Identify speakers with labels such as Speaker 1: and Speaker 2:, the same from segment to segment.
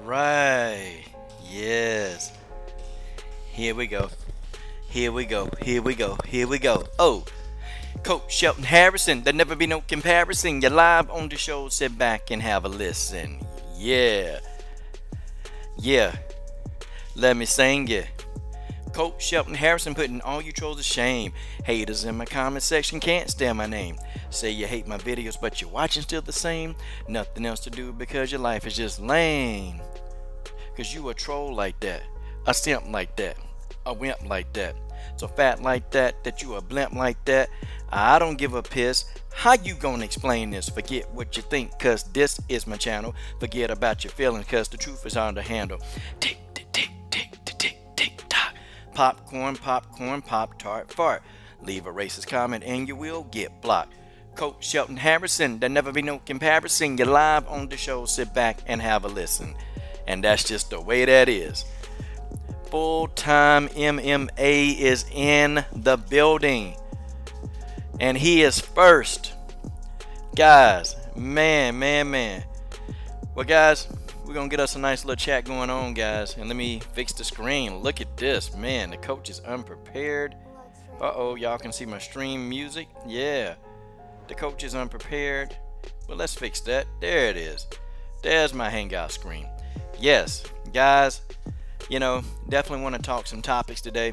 Speaker 1: right. Yes. Here we go. Here we go. Here we go. Here we go. Oh, Coach Shelton Harrison. There never be no comparison. You're live on the show. Sit back and have a listen. Yeah. Yeah. Let me sing it. Coach Shelton Harrison putting all you trolls to shame. Haters in my comment section can't stand my name. Say you hate my videos, but you're watching still the same. Nothing else to do because your life is just lame. Cause you a troll like that, a simp like that, a wimp like that, so fat like that, that you a blimp like that. I don't give a piss. How you gonna explain this? Forget what you think, cause this is my channel. Forget about your feelings, cause the truth is hard to handle. Tick, tick, tick, tick, tick, tick, tick, tock. Popcorn, popcorn, pop tart, fart. Leave a racist comment and you will get blocked. Coach Shelton Harrison, there never be no comparison. You're live on the show, sit back and have a listen. And that's just the way that is. Full-time MMA is in the building. And he is first. Guys, man. Well, guys, we're going to get us a nice little chat going on, guys. And let me fix the screen. Look at this, man. The coach is unprepared. Uh-oh, y'all can see my stream music. Yeah, the coach is unprepared. Well, let's fix that. There it is. There's my hangout screen. Yes, guys, you know, definitely want to talk some topics today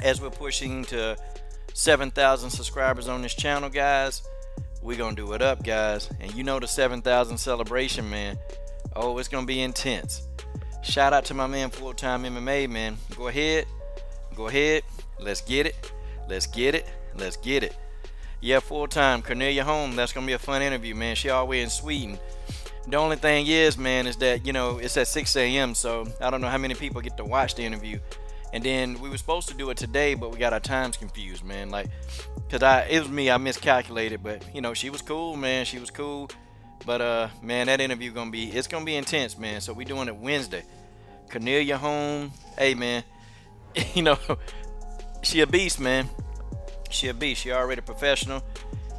Speaker 1: as we're pushing to 7,000 subscribers on this channel, guys. We're going to do it up, guys. And you know the 7,000 celebration, man. Oh, it's going to be intense. Shout out to my man, Full-Time MMA, man. Go ahead. Let's get it. Let's get it. Yeah, Full-Time. Cornelia Home. That's going to be a fun interview, man. She all the way in Sweden. The only thing is, man, is that, you know, it's at 6 a.m. So I don't know how many people get to watch the interview. And then we were supposed to do it today, but we got our times confused, man. Like, cause it was me, I miscalculated. But you know, she was cool, man. She was cool. But man, that interview it's gonna be intense, man. So we doing it Wednesday. Cornelia Home. Hey, man. You know, she a beast, man. She a beast. She already a professional.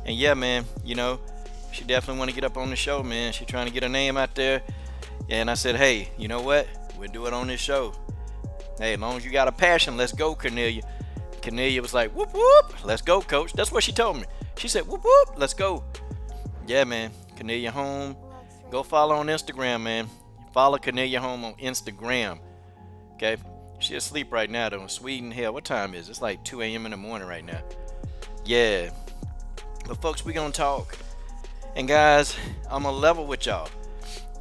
Speaker 1: And yeah, man, you know, she definitely want to get up on the show, man. She trying to get her name out there. And I said, hey, you know what? We'll do it on this show. Hey, as long as you got a passion, let's go, Cornelia. Cornelia was like, whoop, whoop. Let's go, coach. That's what she told me. She said, whoop, whoop. Let's go. Yeah, man. Cornelia Home. Go follow on Instagram, man. Follow Cornelia Home on Instagram. Okay? She asleep right now, though. In Sweden, hell, what time is it? It's like 2 a.m. in the morning right now. Yeah. But, folks, we going to talk. And guys, I'm gonna level with y'all,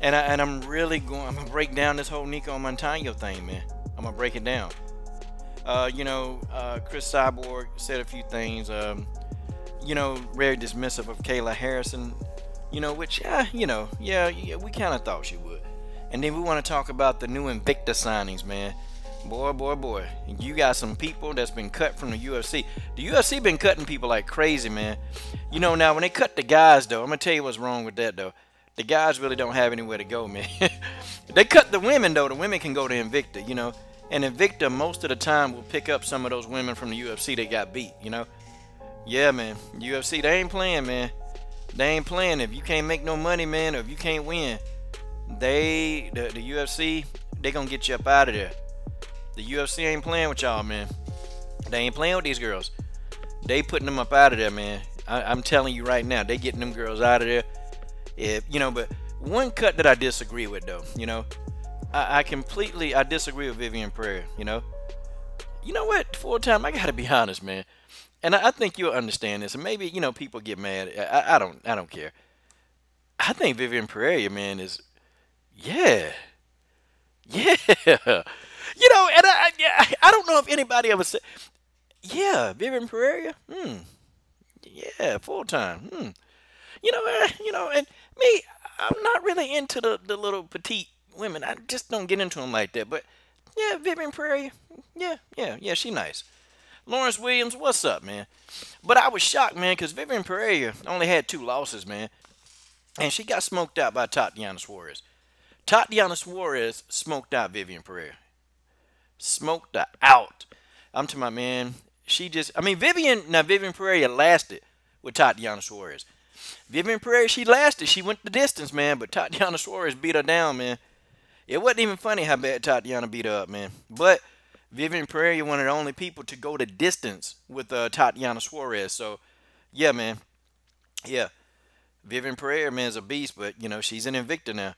Speaker 1: and I'm gonna break down this whole Nicco Montano thing, man. I'm gonna break it down. You know, Chris Cyborg said a few things. You know, very dismissive of Kayla Harrison. You know, which you know, yeah, we kind of thought she would. And then we want to talk about the new Invicta signings, man. Boy. You got some people that's been cut from the UFC. The UFC been cutting people like crazy, man. You know, now when they cut the guys, though, I'm going to tell you what's wrong with that, though. The guys really don't have anywhere to go, man. They cut the women, though. The women can go to Invicta, you know. And Invicta, most of the time, will pick up some of those women from the UFC that got beat, you know. Yeah, man. UFC, they ain't playing, man. They ain't playing. If you can't make no money, man, or if you can't win, the UFC, they going to get you up out of there. The UFC ain't playing with y'all, man. They ain't playing with these girls. They putting them up out of there, man. I'm telling you right now, they getting them girls out of there. You know, but one cut that I disagree with, though, you know, I disagree with Vivian Pereira, you know. You know what, Full-Time, I gotta be honest, man. And I think you'll understand this. And maybe, you know, people get mad. I don't care. I think Vivian Pereira, man, is, yeah. You know, and I don't know if anybody ever said, yeah, Vivian Pereira, yeah, Full-Time, You know, and me, I'm not really into the little petite women. I just don't get into them like that. But yeah, Vivian Pereira, yeah, she nice. Lawrence Williams, what's up, man? But I was shocked, man, because Vivian Pereira only had 2 losses, man, and she got smoked out by Tatiana Suarez. Tatiana Suarez smoked out Vivian Pereira. Smoked her out. I'm to my man. Vivian Pereira lasted with Tatiana Suarez. Vivian Pereira, she lasted. She went the distance, man. But Tatiana Suarez beat her down, man. It wasn't even funny how bad Tatiana beat her up, man. But Vivian Pereira, one of the only people to go the distance with Tatiana Suarez. So, yeah, man. Yeah. Vivian Pereira, man, is a beast, but, she's an Invicta now.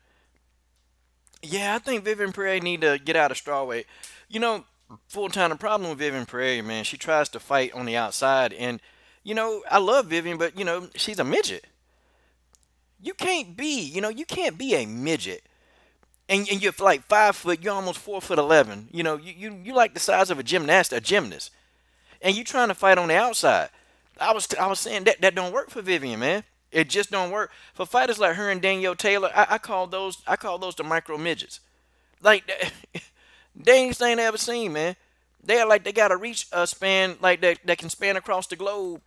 Speaker 1: Yeah, I think Vivian Pereira need to get out of strawweight. You know, full time the problem with Vivian Pereira, man, she tries to fight on the outside. And, I love Vivian, but, she's a midget. You can't be a midget. And you're like 5 foot, you're almost 4 foot 11. You like the size of a gymnast, and you trying to fight on the outside. I was saying that don't work for Vivian, man. It just don't work for fighters like her and Danielle Taylor. I call those the micro midgets. Like dangest thing I ever seen, man. They are like they got a reach span like that can span across the globe,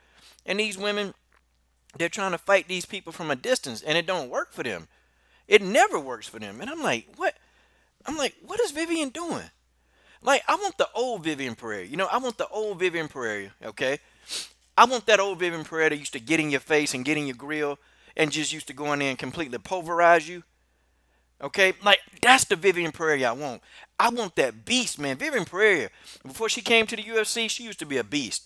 Speaker 1: and these women they're trying to fight these people from a distance, and it don't work for them. It never works for them. And I'm like, what? I'm like, what is Vivian doing? Like, I want the old Vivian Pereira. I want the old Vivian Pereira, okay? I want that old Vivian Pereira that used to get in your face and get in your grill and just used to go in there and completely pulverize you, okay? Like, that's the Vivian Pereira I want. I want that beast, man. Vivian Pereira, before she came to the UFC, she used to be a beast.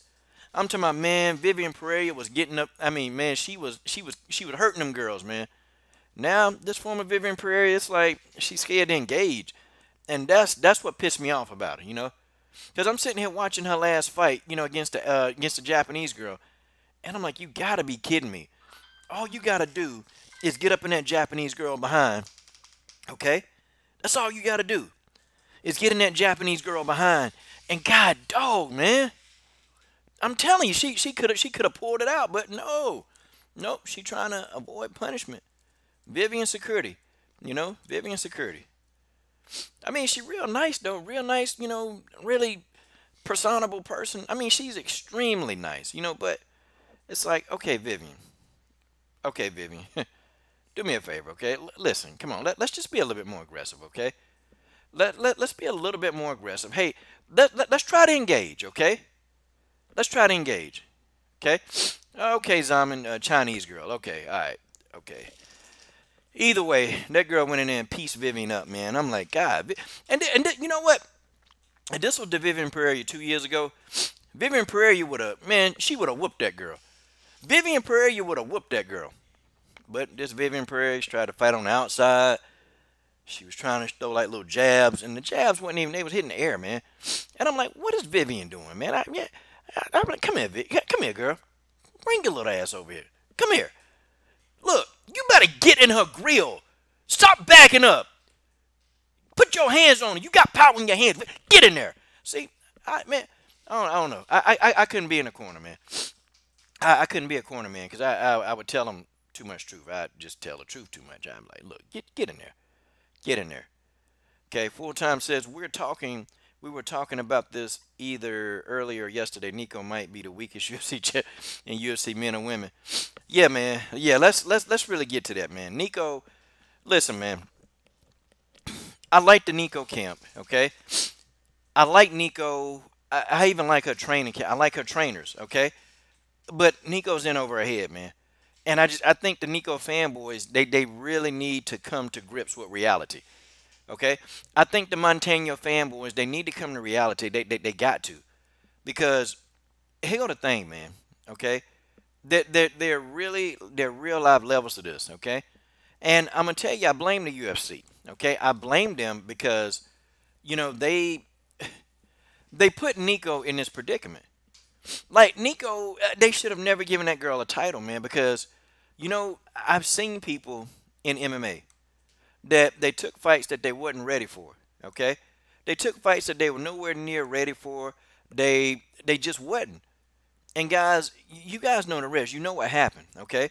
Speaker 1: I'm talking about, man, Vivian Pereira was getting up. I mean, man, she was hurting them girls, man. Now, this former Vivian Pereira, it's like she's scared to engage. And that's what pissed me off about her. Because I'm sitting here watching her last fight, against the Japanese girl. And I'm like, you got to be kidding me. All you got to do is get up in that Japanese girl behind, okay? That's all you got to do is get in that Japanese girl behind. And God, dog, man. I'm telling you, she could have pulled it out, but no. Nope, she trying to avoid punishment. Vivian Security. Vivian Security. I mean, she real nice, though. Real nice, really personable person. I mean, she's extremely nice, but it's like, okay, Vivian. Okay, Vivian. Do me a favor, okay? Listen, come on. Let's just be a little bit more aggressive, okay? Let's be a little bit more aggressive. Hey, let's try to engage, okay? Let's try to engage, okay? Okay, Zaman, Chinese girl. Okay, all right, okay. Either way, that girl went in there and pieced Vivian up, man. I'm like, God. And you know what? And this was the Vivian Pereira 2 years ago. Vivian Pereira she would have whooped that girl. Vivian Pereira would have whooped that girl. But this Vivian Pereira tried to fight on the outside. She was trying to throw like little jabs, and the jabs they was hitting the air, man. And I'm like, what is Vivian doing, man? I'm like, come here, come here, girl. Bring your little ass over here. Come here. Look, you better get in her grill. Stop backing up. Put your hands on her. You got power in your hands. Get in there. See, I don't know. I couldn't be in a corner, man. I couldn't be a corner man because I would tell them too much truth. I'd just tell the truth too much. I'm like, look, get in there. Get in there. Okay, Full Time says we were talking about this either earlier or yesterday. Nicco might be the weakest UFC champ in UFC men and women. Yeah, man. Yeah, let's really get to that, man. Nicco, listen, man. I like the Nicco camp, okay? I like Nicco. I even like her training camp. I like her trainers, okay? But Nicco's in over her head, man. And I think the Nicco fanboys, they really need to come to grips with reality. Okay? I think the Montano fanboys, they need to come to reality. They got to. Because here's the thing, man. Okay? They're real live levels to this, okay? And I'm gonna tell you, I blame the UFC. Okay? I blame them because, they put Nicco in this predicament. Like Nicco, they should have never given that girl a title, man, because I've seen people in MMA that they took fights that they wasn't ready for. Okay, they took fights that they were nowhere near ready for. They just wasn't. And guys, you guys know the rest. You know what happened. Okay,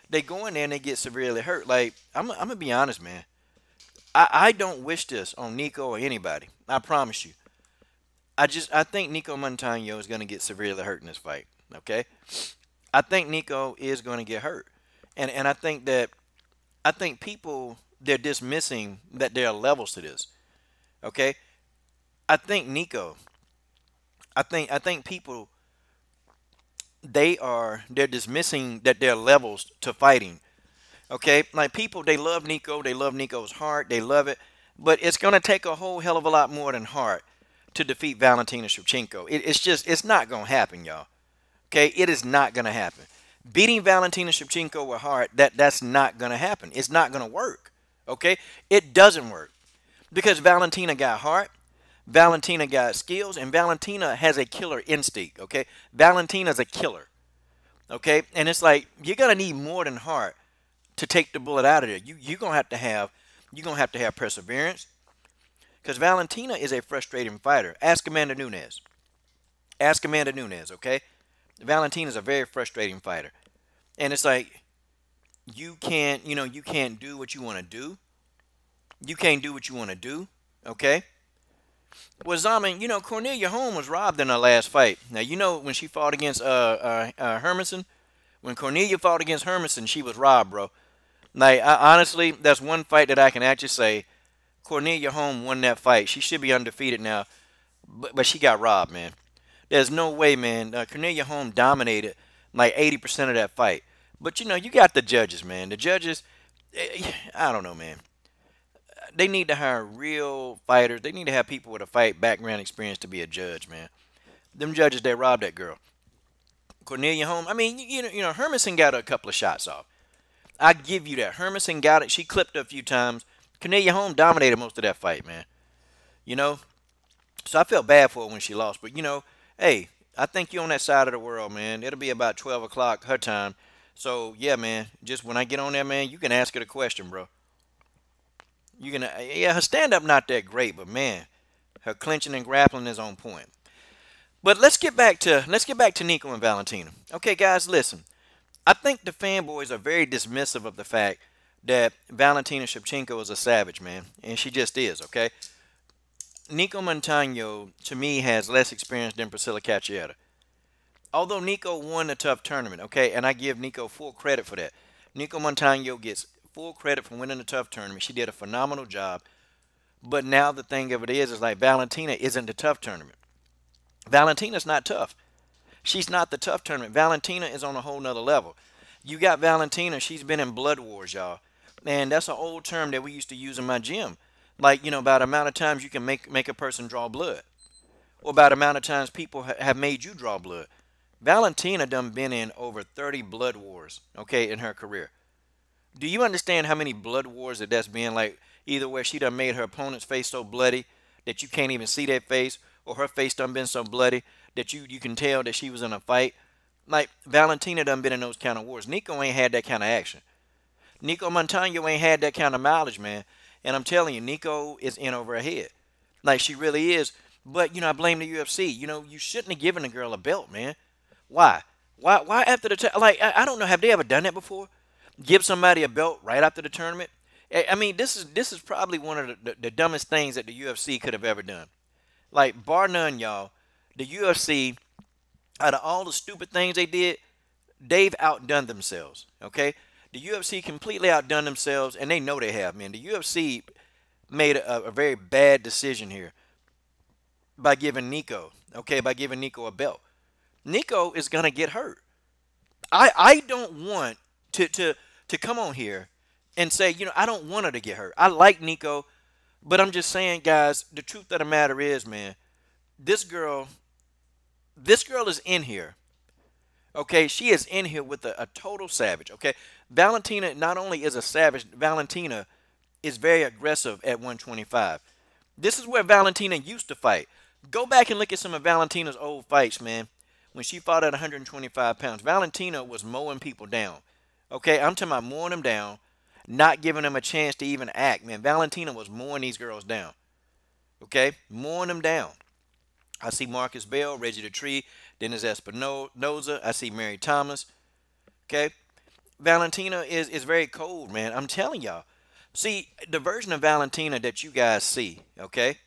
Speaker 1: they go in there and they get severely hurt. Like I'm gonna be honest, man. I don't wish this on Nicco or anybody. I promise you. I think Nicco Montano is gonna get severely hurt in this fight. Okay, I think Nicco is gonna get hurt, and I think people, they're dismissing that there are levels to this. Okay, I think Nicco. I think people, they're dismissing that there are levels to fighting. Okay, like people, they love Nicco. They love Nicco's heart. They love it. But it's going to take a whole hell of a lot more than heart to defeat Valentina Shevchenko. It's not going to happen, y'all. Okay, it is not going to happen. Beating Valentina Shevchenko with heart, that's not going to happen. It's not going to work. Okay, it doesn't work because Valentina got heart, Valentina got skills, and Valentina has a killer instinct. Okay, Valentina's a killer. Okay, and it's like you're gonna need more than heart to take the bullet out of there. You're gonna have to have perseverance because Valentina is a frustrating fighter. Ask Amanda Nunez. Ask Amanda Nunez. Okay, Valentina is a very frustrating fighter, and it's like you can't do what you want to do. You can't do what you want to do. Okay. Well, Zaman, Cornelia Holm was robbed in her last fight. Now, when she fought against Hermanson, when Cornelia fought against Hermanson, she was robbed, bro. Like, honestly, that's one fight that I can actually say Cornelia Holm won that fight. She should be undefeated now, but she got robbed, man. There's no way, man. Cornelia Holm dominated like 80% of that fight. But, you got the judges, man. The judges, I don't know, man. They need to hire real fighters. They need to have people with a fight background experience to be a judge, man. Them judges, they robbed that girl. Cornelia Holm, I mean, Hermanson got a couple of shots off. I give you that. Hermanson got it. She clipped her a few times. Cornelia Holm dominated most of that fight, man. You know? So I felt bad for her when she lost. But, hey, I think you're on that side of the world, man. It'll be about 12 o'clock her time. So, yeah, man, just when I get on there, man, you can ask her the question, bro. Her stand-up not that great, but, man, her clinching and grappling is on point. But let's get back to Nicco and Valentina. Okay, guys, listen. I think the fanboys are very dismissive of the fact that Valentina Shevchenko is a savage, man, and she just is, okay? Nicco Montano, to me, has less experience than Priscilla Caccietta. Although Nicco won a tough tournament, okay, and I give Nicco full credit for that. Nicco Montano gets full credit for winning a tough tournament. She did a phenomenal job. But now the thing of it is like Valentina isn't the tough tournament. Valentina's not tough. She's not the tough tournament. Valentina is on a whole nother level. You got Valentina, she's been in blood wars, y'all. And that's an old term that we used to use in my gym. Like, about the amount of times you can make a person draw blood. Or about the amount of times people have made you draw blood. Valentina done been in over 30 blood wars, okay, in her career. Do you understand how many blood wars that's been? Like, either where she done made her opponent's face so bloody that you can't even see that face, or her face done been so bloody that you can tell that she was in a fight. Like, Valentina done been in those kind of wars. Nicco ain't had that kind of action. Nicco Montano ain't had that kind of mileage, man. And I'm telling you, Nicco is in over her head. Like, she really is. But, I blame the UFC. You shouldn't have given the girl a belt, man. Why? Why after the like, I don't know. Have they ever done that before? Give somebody a belt right after the tournament? I mean, this is probably one of the dumbest things that the UFC could have ever done. Like, bar none, y'all, the UFC, out of all the stupid things they did, they've outdone themselves, okay? The UFC completely outdone themselves, and they know they have, man. The UFC made a very bad decision here by giving Nicco, okay, by giving Nicco a belt. Nicco is going to get hurt. I don't want to come on here and say, I don't want her to get hurt. I like Nicco, but I'm just saying, guys, the truth of the matter is, man, this girl is in here. Okay, she is in here with a total savage. Okay, Valentina not only is a savage, Valentina is very aggressive at 125. This is where Valentina used to fight. Go back and look at some of Valentina's old fights, man. When she fought at 125 pounds, Valentina was mowing people down. Okay, I'm talking about mowing them down, not giving them a chance to even act, man. Valentina was mowing these girls down. Okay, mowing them down. I see Marcus Bell, Reggie the Tree, Dennis Espinoza. I see Mary Thomas. Okay, Valentina is very cold, man. I'm telling y'all. See, the version of Valentina that you guys see, okay?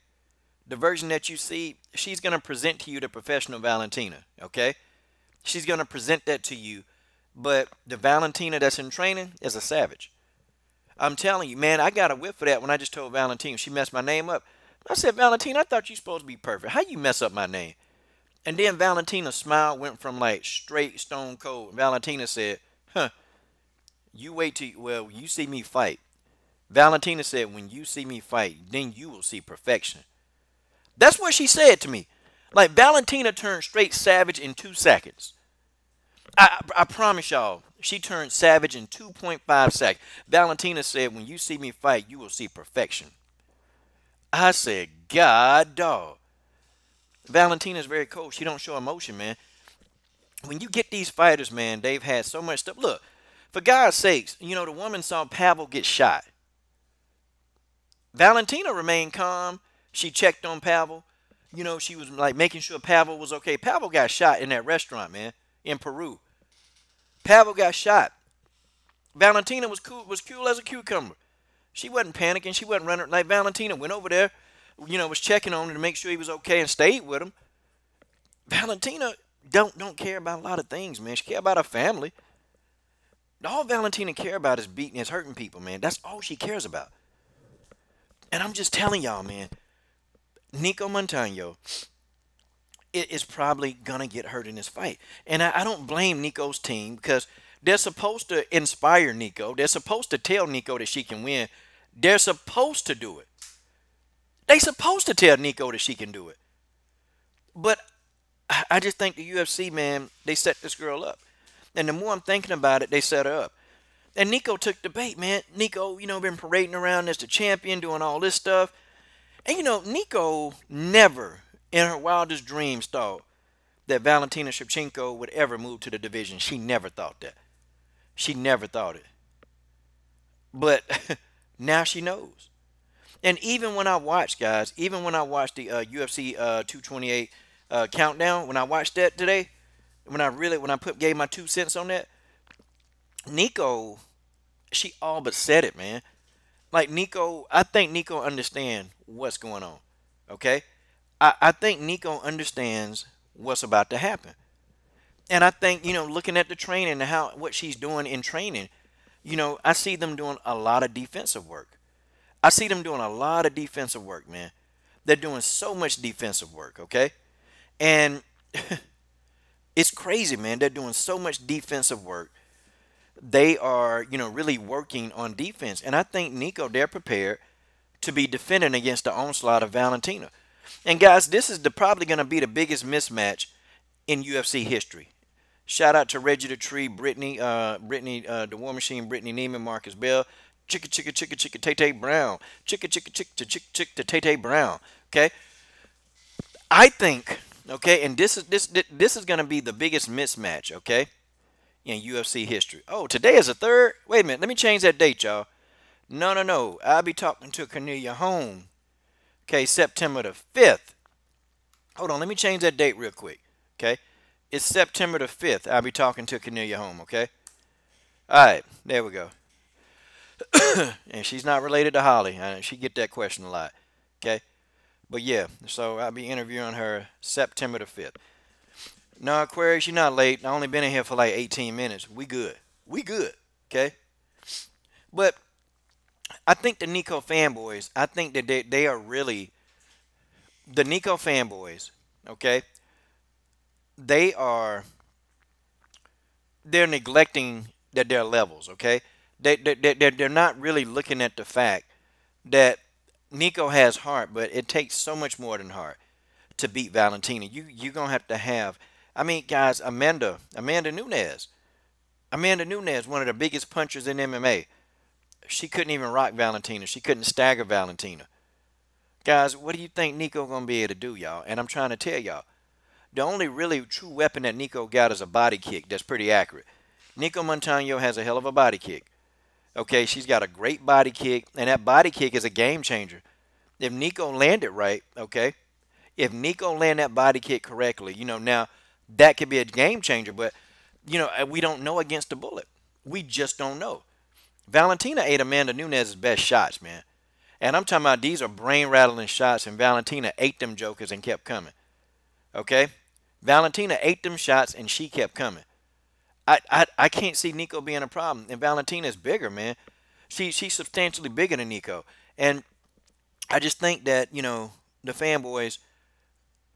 Speaker 1: The version that you see, she's going to present to you the professional Valentina, okay? She's going to present that to you. But the Valentina that's in training is a savage. I'm telling you, man, I got a whip for that when I just told Valentina. She messed my name up. I said, Valentina, I thought you supposed to be perfect. How you mess up my name? And then Valentina's smile went from like straight stone cold. Valentina said, you wait till, you see me fight. Valentina said, when you see me fight, then you will see perfection. That's what she said to me. Like, Valentina turned straight savage in 2 seconds. I promise y'all, she turned savage in 2.5 seconds. Valentina said, when you see me fight, you will see perfection. I said, God, dog. Valentina's very cold. She don't show emotion, man. When you get these fighters, man, they've had so much stuff. Look, for God's sakes, you know, the woman saw Pavel get shot. Valentina remained calm. She checked on Pavel. You know, she was like making sure Pavel was okay. Pavel got shot in that restaurant, man, in Peru. Pavel got shot. Valentina was cool as a cucumber. She wasn't panicking. She wasn't running. Like, Valentina went over there, you know, was checking on him to make sure he was okay and stayed with him. Valentina don't care about a lot of things, man. She care about her family. All Valentina care about is hurting people, man. That's all she cares about. And I'm just telling y'all, man, Nicco Montano is probably going to get hurt in this fight. And I don't blame Nicco's team, because they're supposed to inspire Nicco. They're supposed to tell Nicco that she can win. They're supposed to do it. They're supposed to tell Nicco that she can do it. But I just think the UFC, man, they set this girl up. And the more I'm thinking about it, they set her up. And Nicco took the bait, man. Nicco, you know, been parading around as the champion, doing all this stuff. And, you know, Nicco never in her wildest dreams thought that Valentina Shevchenko would ever move to the division. She never thought that. She never thought it. But now she knows. And even when I watched, guys, even when I watched the UFC 228 countdown, when I watched that today, gave my 2 cents on that, Nicco, she all but said it, man. Like, Nicco, I think Nicco understands what's going on, okay? I think Nicco understands what's about to happen. And I think, you know, looking at the training and what she's doing in training, you know, I see them doing a lot of defensive work. I see them doing a lot of defensive work, man. They're doing so much defensive work, okay? And it's crazy, man. They're doing so much defensive work. They are, you know, really working on defense. And I think Nicco, they're prepared to be defending against the onslaught of Valentina. And, guys, this is probably going to be the biggest mismatch in UFC history. Shout out to Reggie the Tree, Brittany, the War Machine, Brittany Neiman, Marcus Bell, Chicka, Tay Brown, Chicka, Tay Brown. Okay, I think, okay, and this is going to be the biggest mismatch, okay, in UFC history. Oh, today is the 3rd. Wait a minute, let me change that date, y'all. No. I'll be talking to Cornelia Home. Okay, September the 5th. Hold on, let me change that date real quick. Okay, it's September the 5th. I'll be talking to Cornelia Home. Okay, all right, there we go. And she's not related to Holly. She get that question a lot. Okay, but yeah, so I'll be interviewing her September the 5th. No, Aquarius, you're not late. I only been in here for like 18 minutes. We good. Okay, but I think the Nicco fanboys, I think that they are really, the Nicco fanboys, okay, they're neglecting their levels, okay? They're not really looking at the fact that Nicco has heart, but it takes so much more than heart to beat Valentina. You're going to have, I mean, guys, Amanda Nunez. Amanda Nunez, one of the biggest punchers in MMA. She couldn't even rock Valentina. She couldn't stagger Valentina. Guys, what do you think Nicco going to be able to do, y'all? And I'm trying to tell y'all, the only really true weapon that Nicco got is a body kick that's pretty accurate. Nicco Montano has a hell of a body kick. Okay, she's got a great body kick, and that body kick is a game changer. If Nicco landed right, okay, if Nicco land that body kick correctly, you know, now that could be a game changer, but, you know, we don't know against the bullet. We just don't know. Valentina ate Amanda Nunez's best shots, man. And I'm talking about these are brain-rattling shots, and Valentina ate them jokers and kept coming. Okay? Valentina ate them shots, and she kept coming. I can't see Nicco being a problem. And Valentina is bigger, man. She's substantially bigger than Nicco. And I just think that, you know, the fanboys,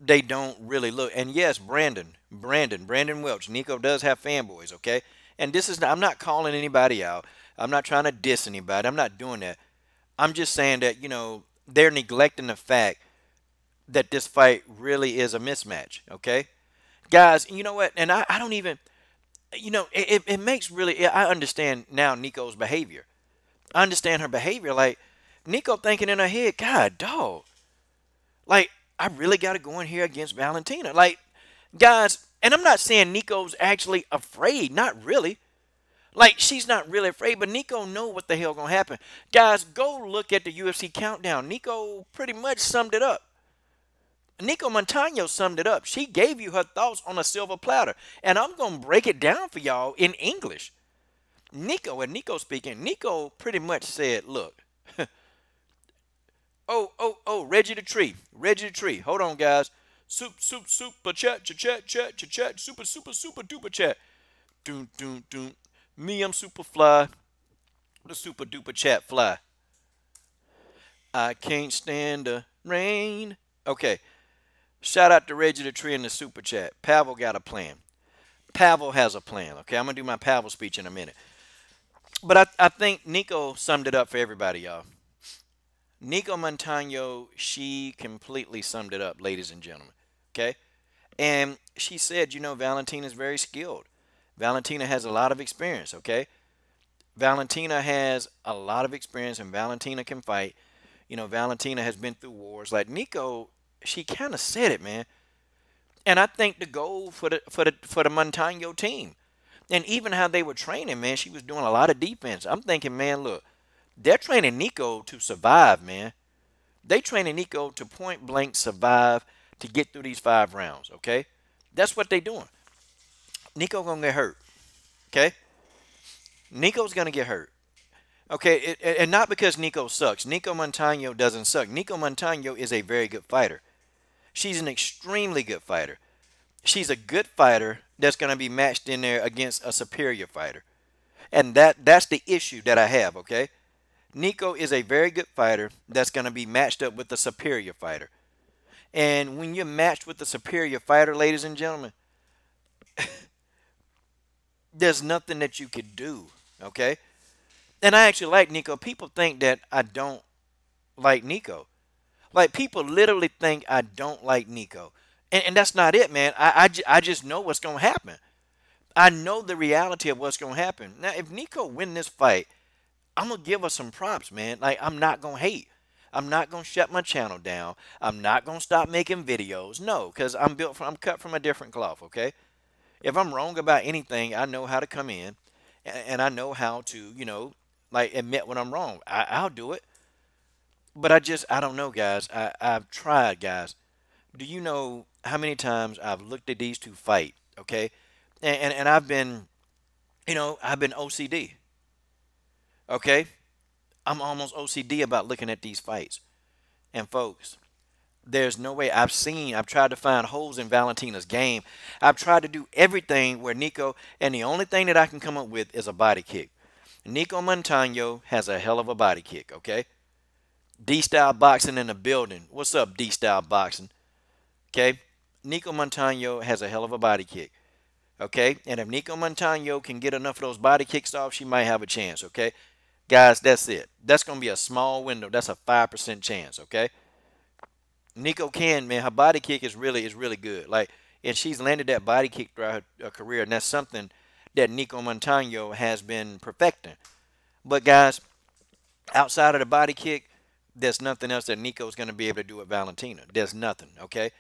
Speaker 1: they don't really look. And yes, Brandon Welch. Nicco does have fanboys, okay? And this is not, I'm not calling anybody out. I'm not trying to diss anybody. I'm not doing that. I'm just saying that, they're neglecting the fact that this fight really is a mismatch, okay? Guys, you know what? And I don't even, it makes really, I understand now Nico's behavior. I understand her behavior. Like, Nicco thinking in her head, God, dog, like, I really got to go in here against Valentina. Like, guys, and I'm not saying Nico's actually afraid. Not really. Like, she's not really afraid, but Nicco know what the hell gonna happen. Guys, go look at the UFC countdown. Nicco pretty much summed it up. Nicco Montano summed it up. She gave you her thoughts on a silver platter. And I'm gonna break it down for y'all in English. Nicco speaking, Nicco pretty much said, look, oh, Reggie the Tree. Reggie the Tree. Hold on, guys. Super chat, super duper chat. Doom. Me, I'm super fly. The super duper chat fly. I can't stand the rain. Okay. Shout out to Reggie the Tree in the super chat. Pavel got a plan. Pavel has a plan. Okay, I'm gonna do my Pavel speech in a minute. But I think Nicco summed it up for everybody, y'all. Nicco Montano, she completely summed it up, ladies and gentlemen. Okay? And she said, Valentina is very skilled. Valentina has a lot of experience, okay? Valentina has a lot of experience and Valentina can fight. Valentina has been through wars. Like Nicco, she kind of said it, man. And I think the goal for the Montano team, and even how they were training, man, she was doing a lot of defense. I'm thinking, man, look, they're training Nicco to survive, man. They training Nicco to point blank survive to get through these 5 rounds, okay? That's what they doing. Nicco gonna get hurt, okay? Nicco's gonna get hurt, okay? And not because Nicco sucks. Nicco Montano doesn't suck. Nicco Montano is a very good fighter. She's an extremely good fighter. She's a good fighter that's gonna be matched in there against a superior fighter, and that's the issue that I have, okay? Nicco is a very good fighter that's going to be matched up with a superior fighter. And when you're matched with a superior fighter, ladies and gentlemen, there's nothing that you could do, okay? And I actually like Nicco. People think that I don't like Nicco. Like, people literally think I don't like Nicco. And that's not it, man. I just know what's going to happen. I know the reality of what's going to happen. Now, if Nicco win this fight, I'm going to give her some props, man. Like, I'm not going to hate. I'm not going to shut my channel down. I'm not going to stop making videos. No, because I'm cut from a different cloth, okay? If I'm wrong about anything, I know how to come in. And I know how to, like, admit when I'm wrong. I'll do it. But I don't know, guys. I've tried, guys. Do you know how many times I've looked at these two fight, okay? And I've been, I've been OCD. Okay? I'm almost OCD about looking at these fights. And folks, there's no way. I've tried to find holes in Valentina's game. I've tried to do everything where Nicco, and the only thing that I can come up with is a body kick. Nicco Montano has a hell of a body kick, okay? D-style boxing in the building. What's up, D-style boxing? Okay? Nicco Montano has a hell of a body kick. Okay? And if Nicco Montano can get enough of those body kicks off, she might have a chance, okay? Guys, that's it. That's going to be a small window. That's a 5% chance, okay? Nicco can, man. Her body kick is really good. Like, and she's landed that body kick throughout her career, and that's something that Nicco Montano has been perfecting. But, guys, outside of the body kick, there's nothing else that Nicco's going to be able to do with Valentina. There's nothing, okay?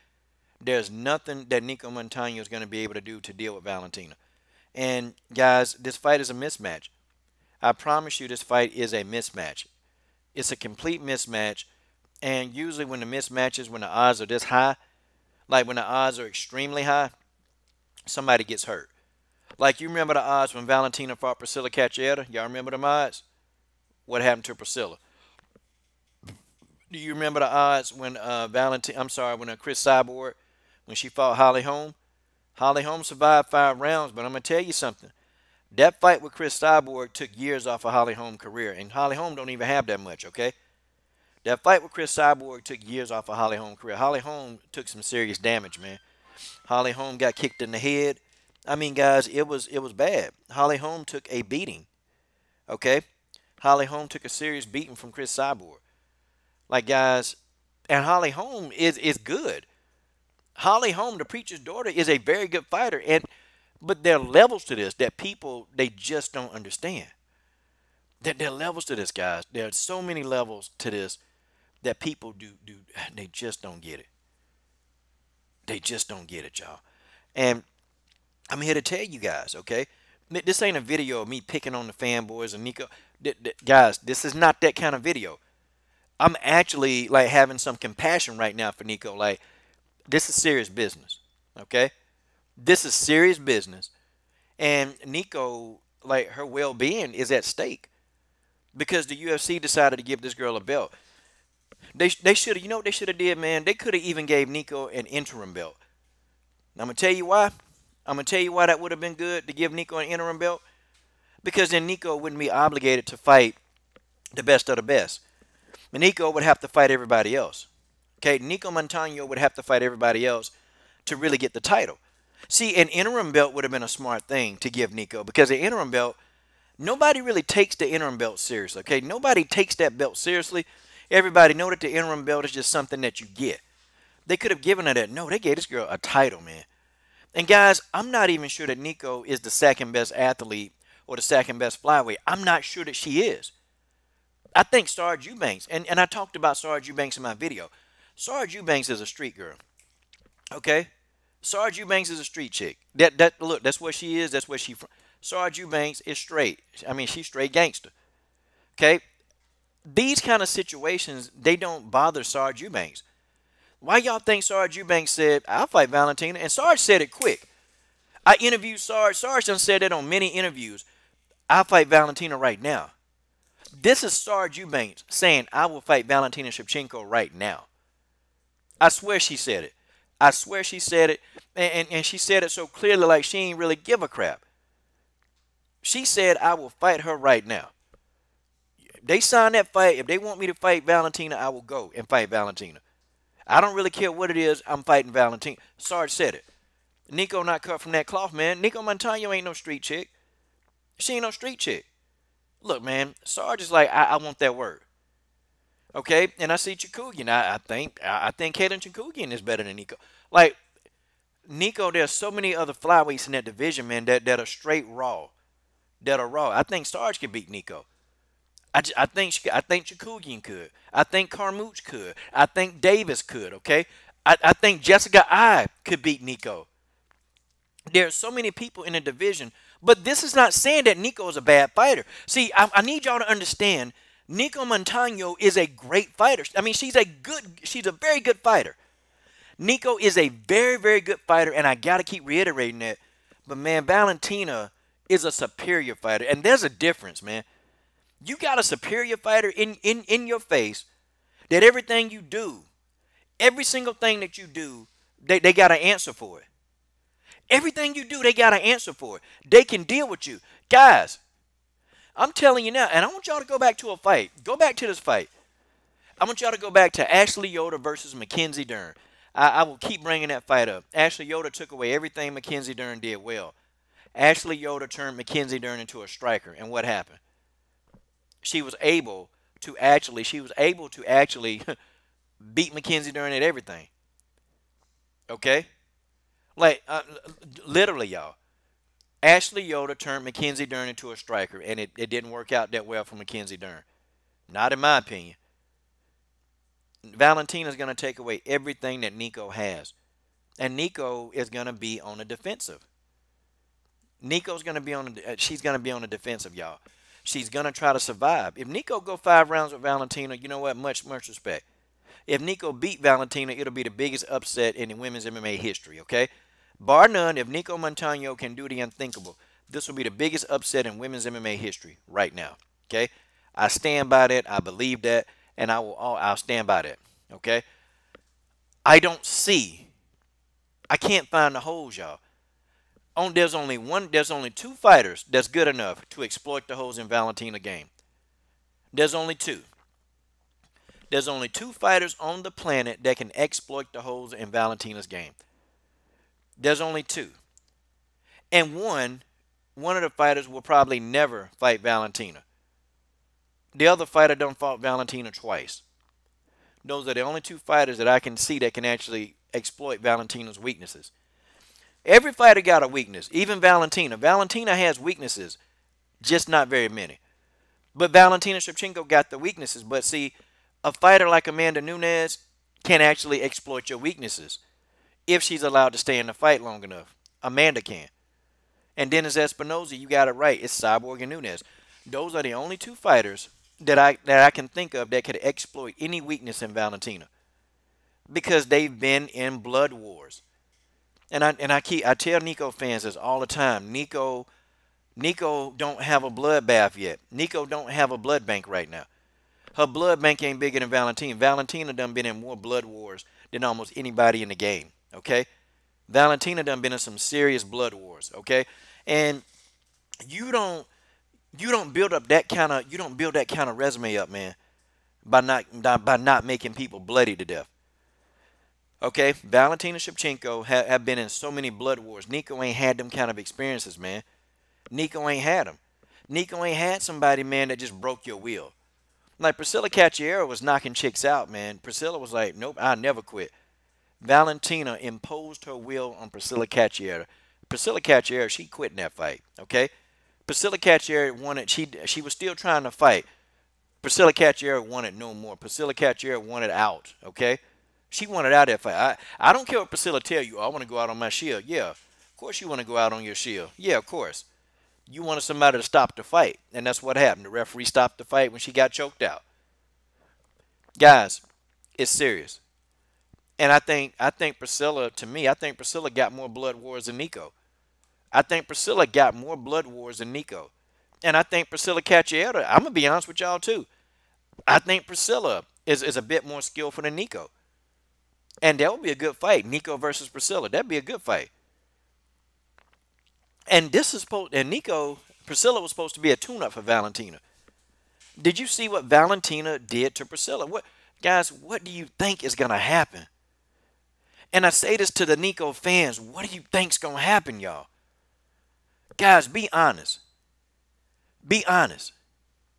Speaker 1: There's nothing that Nicco Montano is going to be able to do to deal with Valentina. And, guys, this fight is a mismatch. I promise you this fight is a mismatch. It's a complete mismatch. And usually when the mismatches, when the odds are this high, like when the odds are extremely high, somebody gets hurt. Like, you remember the odds when Valentina fought Priscilla Cachoeira? Y'all remember them odds? What happened to Priscilla? Do you remember the odds when when Chris Cyborg, when she fought Holly Holm? Holly Holm survived 5 rounds, but I'm going to tell you something. That fight with Chris Cyborg took years off of Holly Holm's career, and Holly Holm don't even have that much, okay? That fight with Chris Cyborg took years off of Holly Holm's career. Holly Holm took some serious damage, man. Holly Holm got kicked in the head. I mean, guys, it was bad. Holly Holm took a beating, okay? Holly Holm took a serious beating from Chris Cyborg. Like, guys, and Holly Holm is good. Holly Holm, the preacher's daughter, is a very good fighter, but there are levels to this that people they just don't understand. That there are levels to this, guys. There are so many levels to this that people do they just don't get it. They just don't get it, y'all. And I'm here to tell you guys, okay? This ain't a video of me picking on the fanboys and Nicco. Guys, this is not that kind of video. I'm actually like having some compassion right now for Nicco. Like, this is serious business, okay? This is serious business. And Nicco, like, her well-being is at stake because the UFC decided to give this girl a belt. They should have, you know what they should have did, man? They could have even gave Nicco an interim belt. I'm going to tell you why. I'm going to tell you why that would have been good to give Nicco an interim belt. Because then Nicco wouldn't be obligated to fight the best of the best. And Nicco would have to fight everybody else. Okay, Montano would have to fight everybody else to really get the title. See, an interim belt would have been a smart thing to give Nicco because the interim belt, nobody really takes the interim belt seriously. Okay, nobody takes that belt seriously. Everybody know that the interim belt is just something that you get. They could have given her that. No, they gave this girl a title, man. And guys, I'm not even sure that Nicco is the second best athlete or the second best flyweight. I'm not sure that she is. I think Sarge Eubanks, and I talked about Sarge Eubanks in my video. Sarge Eubanks is a street girl. Okay? Sarge Eubanks is a street chick. Look, that's what she is. That's where she from. Sarge Eubanks is straight. I mean, she's straight gangster. Okay? These kind of situations, they don't bother Sarge Eubanks. Why y'all think Sarge Eubanks said, I'll fight Valentina? And Sarge said it quick. I interviewed Sarge. Sarge done said that on many interviews. I'll fight Valentina right now. This is Sarge Eubanks saying, I will fight Valentina Shevchenko right now. I swear she said it. I swear she said it. And she said it so clearly like she ain't really give a crap. She said, I will fight her right now. They signed that fight. If they want me to fight Valentina, I will go and fight Valentina. I don't really care what it is. I'm fighting Valentina. Sarge said it. Nicco not cut from that cloth, man. Nicco Montano ain't no street chick. She ain't no street chick. Look, man, Sarge is like, I want that word. Okay? And I see Chikugian. I think Kaden Chikugian is better than Nicco. Like, Nicco, there's so many other flyweights in that division, man, that are straight raw. That are raw. I think Sarge could beat Nicco. I think Chikugian could. I think Carmouche could. I think Davis could, okay? I think Jessica I could beat Nicco. There are so many people in the division, but this is not saying that Nicco is a bad fighter. See, I need y'all to understand, Nicco Montano is a great fighter. I mean, she's a very good fighter. Nicco is a very, very good fighter, and I got to keep reiterating that. But, man, Valentina is a superior fighter, and there's a difference, man. You got a superior fighter in your face that everything you do, every single thing that you do, they got to answer for it. Everything you do, they got to answer for it. They can deal with you. Guys, I'm telling you now, and I want y'all to go back to a fight. Go back to this fight. I want y'all to go back to Ashley Yoder versus Mackenzie Dern. I will keep bringing that fight up. Ashley Yoder took away everything Mackenzie Dern did well. Ashley Yoder turned Mackenzie Dern into a striker, and what happened? She was able to actually beat Mackenzie Dern at everything. Okay? Like, literally, y'all. Ashley Yoder turned Mackenzie Dern into a striker, and it didn't work out that well for Mackenzie Dern. Not in my opinion. Valentina's going to take away everything that Nicco has. And Nicco is going to be on the defensive. Nicco's going to be on she's going to be on the defensive, y'all. She's going to try to survive. If Nicco go 5 rounds with Valentina, you know what? Much respect. If Nicco beat Valentina, it'll be the biggest upset in the women's MMA history, okay? Bar none, if Nicco Montano can do the unthinkable, this will be the biggest upset in women's MMA history right now, okay? I stand by that. I believe that, and I'll stand by that, okay? I can't find the holes, y'all. There's only 2 fighters that's good enough to exploit the holes in Valentina's game. There's only 2. There's only 2 fighters on the planet that can exploit the holes in Valentina's game. There's only 2. And one of the fighters will probably never fight Valentina. The other fighter done fought Valentina twice. Those are the only two fighters that I can see that can actually exploit Valentina's weaknesses. Every fighter got a weakness, even Valentina. Valentina has weaknesses, just not very many. But Valentina Shevchenko got the weaknesses. But see, a fighter like Amanda Nunez can actually exploit your weaknesses if she's allowed to stay in the fight long enough. Amanda can. And Dennis Espinoza, you got it right. It's Cyborg and Nunez. Those are the only two fighters that I can think of that could exploit any weakness in Valentina because they've been in blood wars. And I tell Nicco fans this all the time. Nicco don't have a bloodbath yet. Nicco don't have a blood bank right now. Her blood bank ain't bigger than Valentina. Valentina done been in more blood wars than almost anybody in the game. Okay? Valentina done been in some serious blood wars. Okay? And you don't build that kind of resume up, man, by not making people bloody to death. Okay, Valentina Shevchenko have been in so many blood wars. Nicco ain't had them kind of experiences, man. Nicco ain't had them. Nicco ain't had somebody, man, that just broke your will. Like Priscilla Cachoeira was knocking chicks out, man. Priscilla was like, nope, I'll never quit. Valentina imposed her will on Priscilla Cachoeira. Priscilla Cachoeira, she quit in that fight, okay? Priscilla Cachoeira wanted, she was still trying to fight. Priscilla Cachoeira wanted no more. Priscilla Cachoeira wanted out, okay? She wanted out of that fight. I don't care what Priscilla tell you. Oh, I want to go out on my shield. Yeah, of course you want to go out on your shield. Yeah, of course. You wanted somebody to stop the fight, and that's what happened. The referee stopped the fight when she got choked out. Guys, it's serious. And I think Priscilla, to me, I think Priscilla got more blood wars than Nicco. I think Priscilla got more blood wars than Nicco. And I think Priscilla Cachoeira, I'm going to be honest with y'all too. I think Priscilla is a bit more skillful than Nicco. And that would be a good fight. Nicco versus Priscilla. That'd be a good fight. And Priscilla was supposed to be a tune-up for Valentina. Did you see what Valentina did to Priscilla? Guys, what do you think is going to happen? And I say this to the Nicco fans. What do you think's going to happen, y'all? Guys, be honest. Be honest.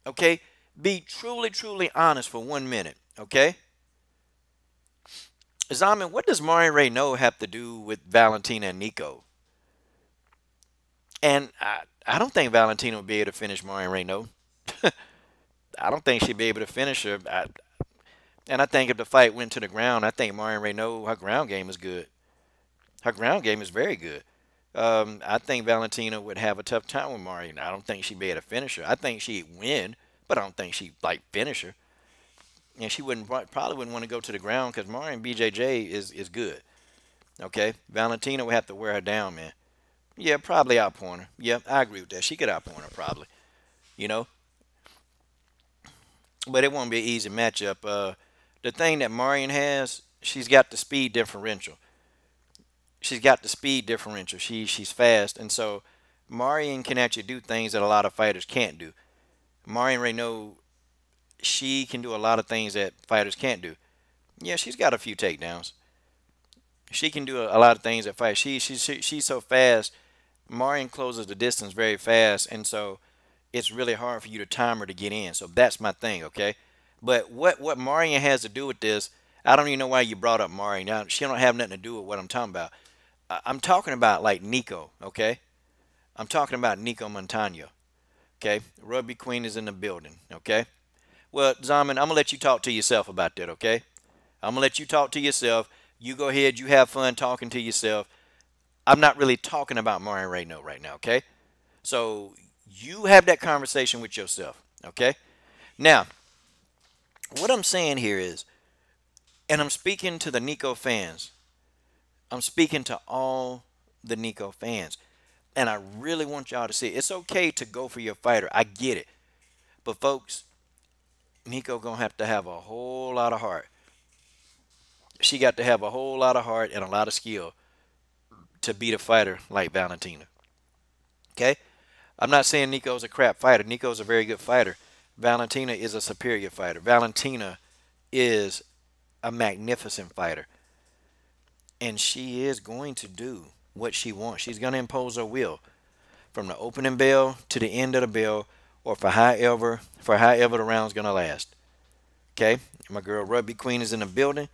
Speaker 1: Okay? Be truly, truly honest for 1 minute. Okay? Zaman, what does Marion Renaud have to do with Valentina and Nicco? And I don't think Valentina will be able to finish Marion Renaud. I don't think she'd be able to finish her. And I think if the fight went to the ground, I think Marion Renaud, her ground game is good. Her ground game is very good. I think Valentina would have a tough time with Marion. I don't think she'd be able to finish her. I think she'd win, but I don't think she'd finish her. And she probably wouldn't want to go to the ground because Marion BJJ is good. Okay? Valentina would have to wear her down, man. Yeah, probably outpoint her. Yeah, I agree with that. She could outpoint her probably. You know? But it won't be an easy matchup. The thing that Marion has, she's got the speed differential. She's got the speed differential. She's fast. And so Marion can actually do things that a lot of fighters can't do. Marion Renaud, she can do a lot of things that fighters can't do. Yeah, she's got a few takedowns. She can do a lot of things that fighters. She's so fast. Marion closes the distance very fast, and so it's really hard for you to time her to get in. So that's my thing, okay? But what Marion has to do with this, I don't even know why you brought up Marion. Now, she don't have nothing to do with what I'm talking about. I'm talking about like Nicco, okay? I'm talking about Nicco Montano, okay? Rugby Queen is in the building, okay? Well, Zaman, I'm going to let you talk to yourself about that, okay? I'm going to let you talk to yourself. You go ahead. You have fun talking to yourself. I'm not really talking about Marion Renaud right now, okay? So you have that conversation with yourself, okay? Now, what I'm saying here is, and I'm speaking to the Nicco fans. I'm speaking to all the Nicco fans. And I really want y'all to see it. It's okay to go for your fighter. I get it. But, folks, Nicco going to have a whole lot of heart. She got to have a whole lot of heart and a lot of skill to beat a fighter like Valentina. Okay? I'm not saying Nicco's a crap fighter. Nicco's a very good fighter. Valentina is a superior fighter. Valentina is a magnificent fighter. And she is going to do what she wants. She's going to impose her will. From the opening bell to the end of the bell, or for however the round's gonna last. Okay, my girl Rugby Queen is in the building.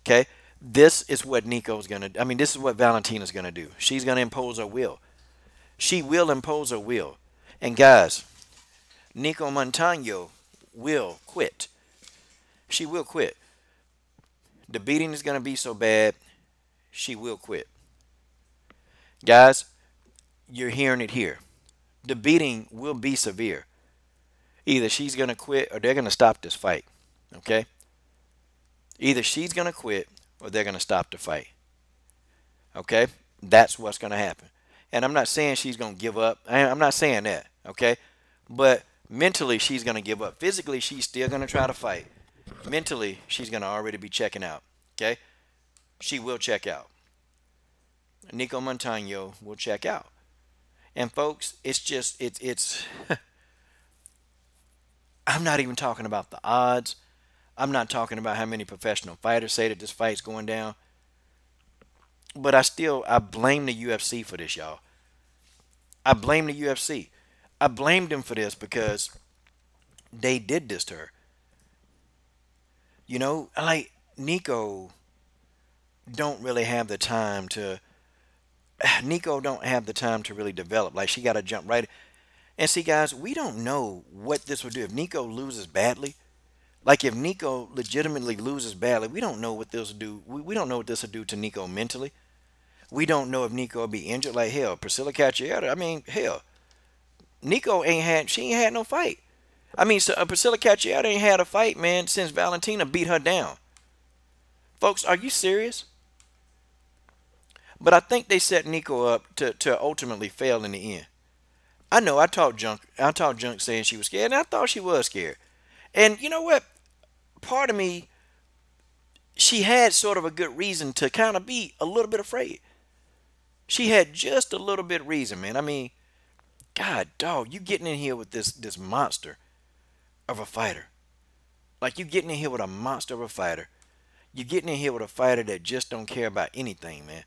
Speaker 1: Okay, this is what Nico's gonna. I mean, this is what Valentina's gonna do. She's gonna impose her will. She will impose her will. And guys, Nicco Montano will quit. She will quit. The beating is gonna be so bad, she will quit. Guys, you're hearing it here. The beating will be severe. Either she's gonna quit or they're gonna stop this fight. Okay? Either she's gonna quit or they're gonna stop the fight. Okay? That's what's gonna happen. And I'm not saying she's gonna give up. I'm not saying that. Okay? But mentally she's gonna give up. Physically she's still gonna try to fight. Mentally she's gonna already be checking out. Okay? She will check out. Nicco Montano will check out. And folks, it's I'm not even talking about the odds. I'm not talking about how many professional fighters say that this fight's going down. But I blame the UFC for this, y'all. I blame the UFC. I blame them for this because they did this to her. You know, like Nicco don't really have the time to Nicco don't have the time to really develop. Like she got to jump right. And see, guys, we don't know what this would do if Nicco loses badly. Like if Nicco legitimately loses badly, we don't know what this will do. We don't know what this will do to Nicco mentally. We don't know if Nicco will be injured. Like hell, Priscilla Cachoeira. I mean, hell, she ain't had no fight. I mean, so, Priscilla Cachoeira ain't had a fight, man, since Valentina beat her down. Folks, are you serious? But I think they set Nicco up to ultimately fail in the end. I know I talked junk saying she was scared, and I thought she was scared. And you know what? Part of me, she had sort of a good reason to kind of be a little bit afraid. She had just a little bit of reason, man. I mean, God, dog, you getting in here with this monster of a fighter. Like you getting in here with a monster of a fighter. You getting in here with a fighter that just don't care about anything, man.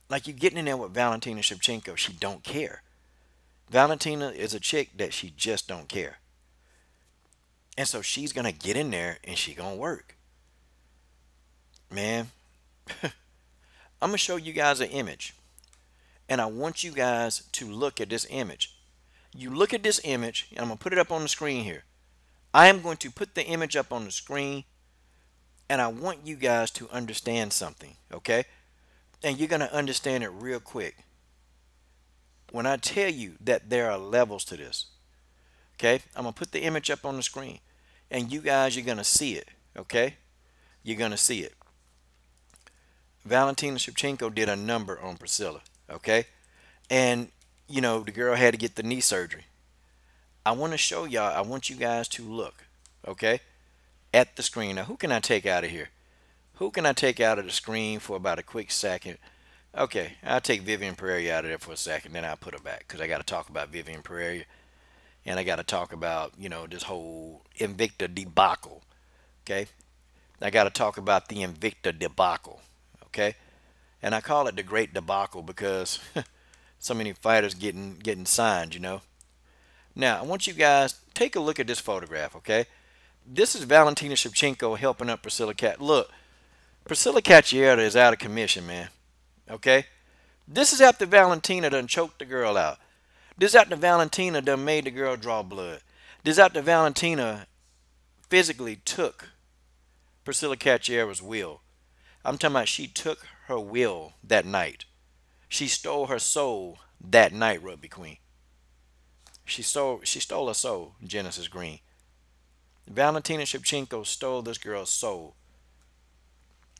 Speaker 1: Like you getting in there with Valentina Shevchenko, she don't care. Valentina is a chick that she just don't care. And so she's going to get in there and she going to work. Man, I'm going to show you guys an image. And I want you guys to look at this image. You look at this image, and I'm going to put it up on the screen here. I am going to put the image up on the screen, and I want you guys to understand something, okay? And you're going to understand it real quick. When I tell you that there are levels to this, okay? I'm going to put the image up on the screen, and you guys, you're going to see it, okay? You're going to see it. Valentina Shevchenko did a number on Priscilla, okay? And, you know, the girl had to get the knee surgery. I want to show y'all, I want you guys to look, okay, at the screen. Now, who can I take out of here? Who can I take out of the screen for about a quick second? Okay, I'll take Vivian Pereira out of there for a second, then I'll put her back because I got to talk about Vivian Pereira. And I got to talk about, you know, this whole Invicta debacle, okay? I got to talk about the Invicta debacle, okay? And I call it the great debacle because so many fighters getting signed, you know? Now, I want you guys, take a look at this photograph, okay? This is Valentina Shevchenko helping up Priscilla Cat. Look, Priscilla Cachoeira is out of commission, man, okay? This is after Valentina done choked the girl out. This is after Valentina done made the girl draw blood. This is after Valentina physically took Priscilla Cachoeira's will. I'm talking about she took her will that night. She stole her soul that night, Rugby Queen. She stole her soul, Genesis Green. Valentina Shevchenko stole this girl's soul.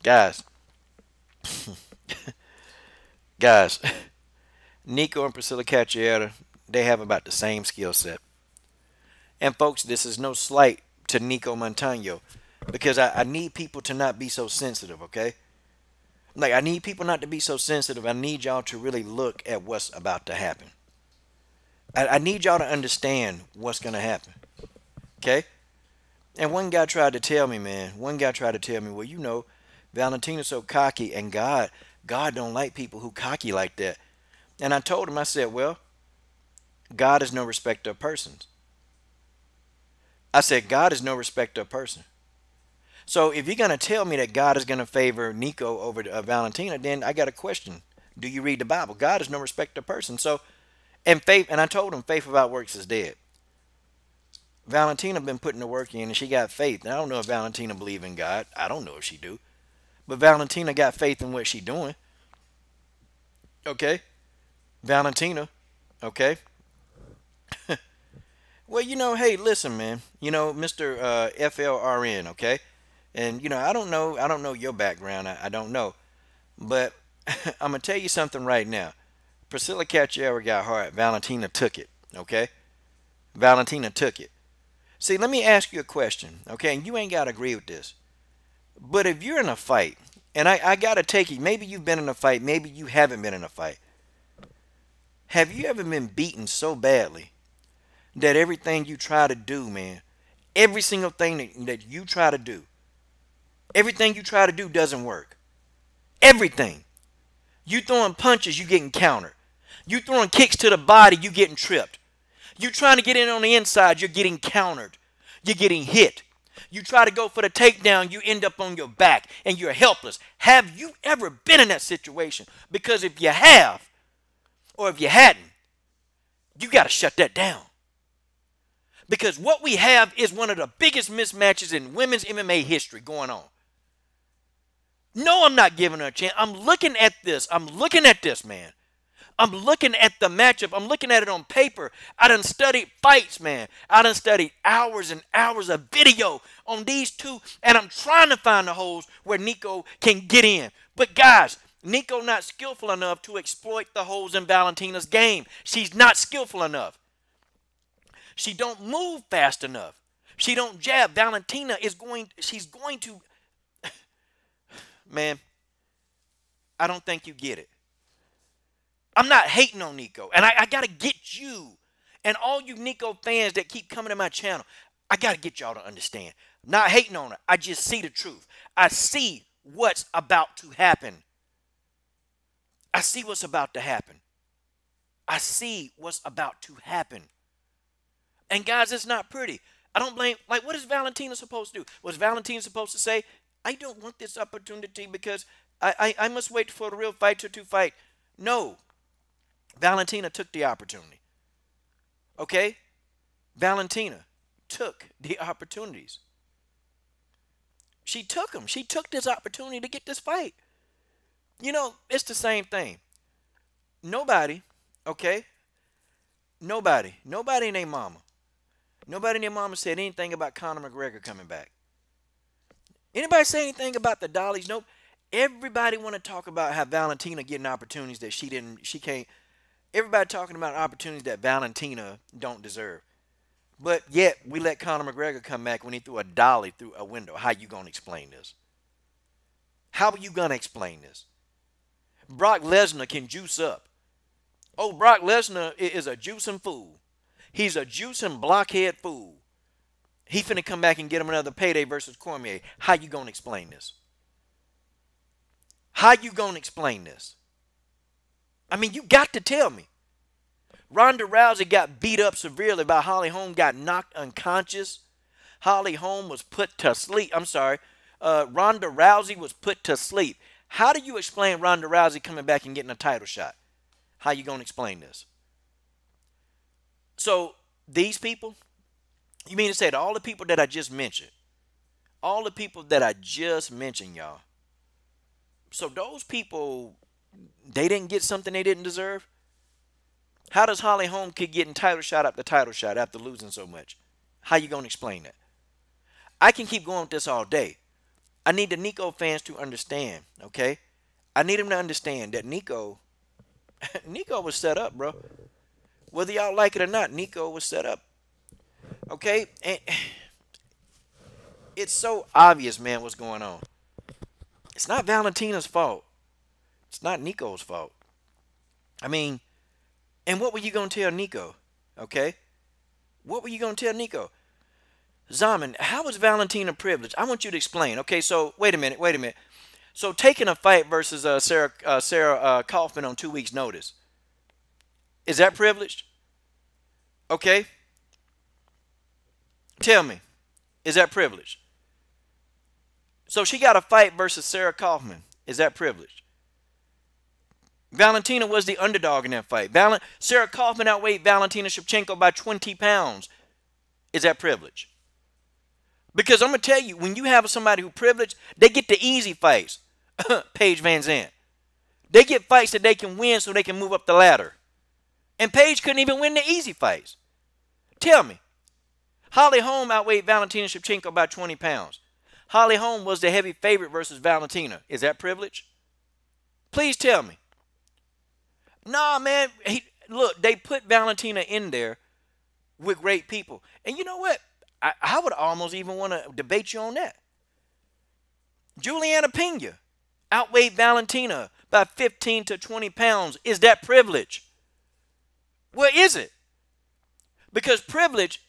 Speaker 1: Guys, guys, Nicco and Priscilla Cachoeira, they have about the same skill set. And folks, this is no slight to Nicco Montano because I need people to not be so sensitive, okay? Like, I need people not to be so sensitive. I need y'all to really look at what's about to happen. I need y'all to understand what's going to happen, okay? And one guy tried to tell me, man, well, you know, Valentina's so cocky, and God don't like people who cocky like that. And I told him, I said, well, God is no respecter of persons. I said, God is no respecter of person. So if you're going to tell me that God is going to favor Nicco over Valentina, then I got a question. Do you read the Bible? God is no respecter of person. So, and faith, and I told him faith without works is dead. Valentina been putting the work in and she got faith. And I don't know if Valentina believe in God. I don't know if she do. But Valentina got faith in what she doing. Okay? Valentina. Okay? Well, hey, listen, man. Mr. FLRN, okay? And I don't know your background. I don't know. But I'm gonna tell you something right now. Priscilla Cacciera got hard. Valentina took it. Okay? Valentina took it. See, let me ask you a question, okay? And you ain't gotta agree with this. But if you're in a fight, and I gotta take it, maybe you've been in a fight, maybe you haven't been in a fight. Have you ever been beaten so badly that everything you try to do, man, every single thing that you try to do, everything you try to do doesn't work? Everything. You throwing punches, you getting countered. You throwing kicks to the body, you getting tripped. You trying to get in on the inside, you're getting countered. You're getting hit. You try to go for the takedown, you end up on your back and you're helpless. Have you ever been in that situation? Because if you have, or if you hadn't, you got to shut that down. Because what we have is one of the biggest mismatches in women's MMA history going on. No, I'm not giving her a chance. I'm looking at this. I'm looking at this, man. I'm looking at the matchup. I'm looking at it on paper. I done studied fights, man. I done studied hours and hours of video on these two, and I'm trying to find the holes where Nicco can get in. But guys, Nicco not skillful enough to exploit the holes in Valentina's game. She's not skillful enough. She don't move fast enough. She don't jab. Valentina she's going to, man, I don't think you get it. I'm not hating on Nicco. And I got to get you and all you Nicco fans that keep coming to my channel. I got to get y'all to understand. I'm not hating on her. I just see the truth. I see what's about to happen. I see what's about to happen. I see what's about to happen. And guys, it's not pretty. I don't blame, like, what is Valentina supposed to do? Was Valentina supposed to say, I don't want this opportunity because I must wait for the real fighter to fight? No. Valentina took the opportunity. Okay? Valentina took the opportunities. She took them. She took this opportunity to get this fight. It's the same thing. Nobody, okay? Nobody in their mama. Nobody in their mama said anything about Conor McGregor coming back. Anybody say anything about the dollies? Nope. Everybody want to talk about how Valentina getting opportunities that she can't. Everybody talking about opportunities that Valentina don't deserve. But yet, we let Conor McGregor come back when he threw a dolly through a window. How you going to explain this? How are you going to explain this? Brock Lesnar can juice up. Oh, Brock Lesnar is a juicing fool. He's a juicing blockhead fool. He finna come back and get him another payday versus Cormier. How you going to explain this? How you going to explain this? I mean, you got to tell me. Ronda Rousey got beat up severely by Holly Holm, got knocked unconscious. Holly Holm was put to sleep. I'm sorry. Ronda Rousey was put to sleep. How do you explain Ronda Rousey coming back and getting a title shot? How you going to explain this? So, these people, you mean to say that all the people that I just mentioned, all the people that I just mentioned, y'all, so those people, they didn't get something they didn't deserve? How does Holly Holm keep getting title shot after title shot after losing so much? How you going to explain that? I can keep going with this all day. I need the Nicco fans to understand, okay? I need them to understand that Nicco was set up, bro. Whether y'all like it or not, Nicco was set up. Okay? And it's so obvious, man, what's going on. It's not Valentina's fault. It's not Nicco's fault. I mean, and what were you going to tell Nicco? Okay? What were you going to tell Nicco? Zaman, how is Valentina privileged? I want you to explain. Okay, so wait a minute. So taking a fight versus Sarah Kaufman on 2 weeks' notice, is that privileged? Okay? Tell me. Is that privilege? So she got a fight versus Sarah Kaufman. Is that privilege? Valentina was the underdog in that fight. Sarah Kaufman outweighed Valentina Shevchenko by 20 pounds. Is that privilege? Because I'm going to tell you, when you have somebody who privileged, they get the easy fights. Paige Van Zandt. They get fights that they can win so they can move up the ladder. And Paige couldn't even win the easy fights. Tell me. Holly Holm outweighed Valentina Shevchenko by 20 pounds. Holly Holm was the heavy favorite versus Valentina. Is that privilege? Please tell me. Nah, man. Look, they put Valentina in there with great people. And you know what? I would almost even want to debate you on that. Juliana Pena outweighed Valentina by 15 to 20 pounds. Is that privilege? Well, is it? Because privilege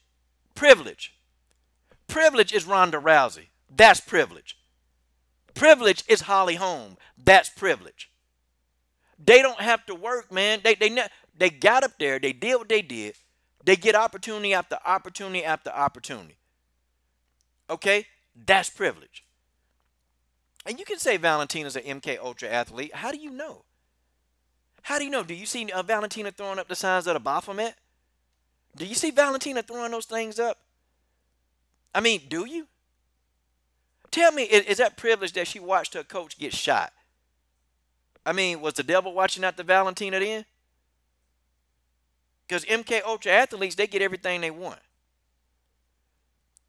Speaker 1: is Ronda Rousey. That's privilege. Privilege is Holly Holm. That's privilege. They don't have to work, man. They got up there. They did what they did. They get opportunity after opportunity after opportunity. Okay? That's privilege. And you can say Valentina's an MK Ultra athlete. How do you know? How do you know? Do you see Valentina throwing up the signs of the Baphomet? Do you see Valentina throwing those things up? I mean, do you? Tell me, is that privilege that she watched her coach get shot? I mean, was the devil watching after Valentina then? Because MK Ultra athletes, they get everything they want.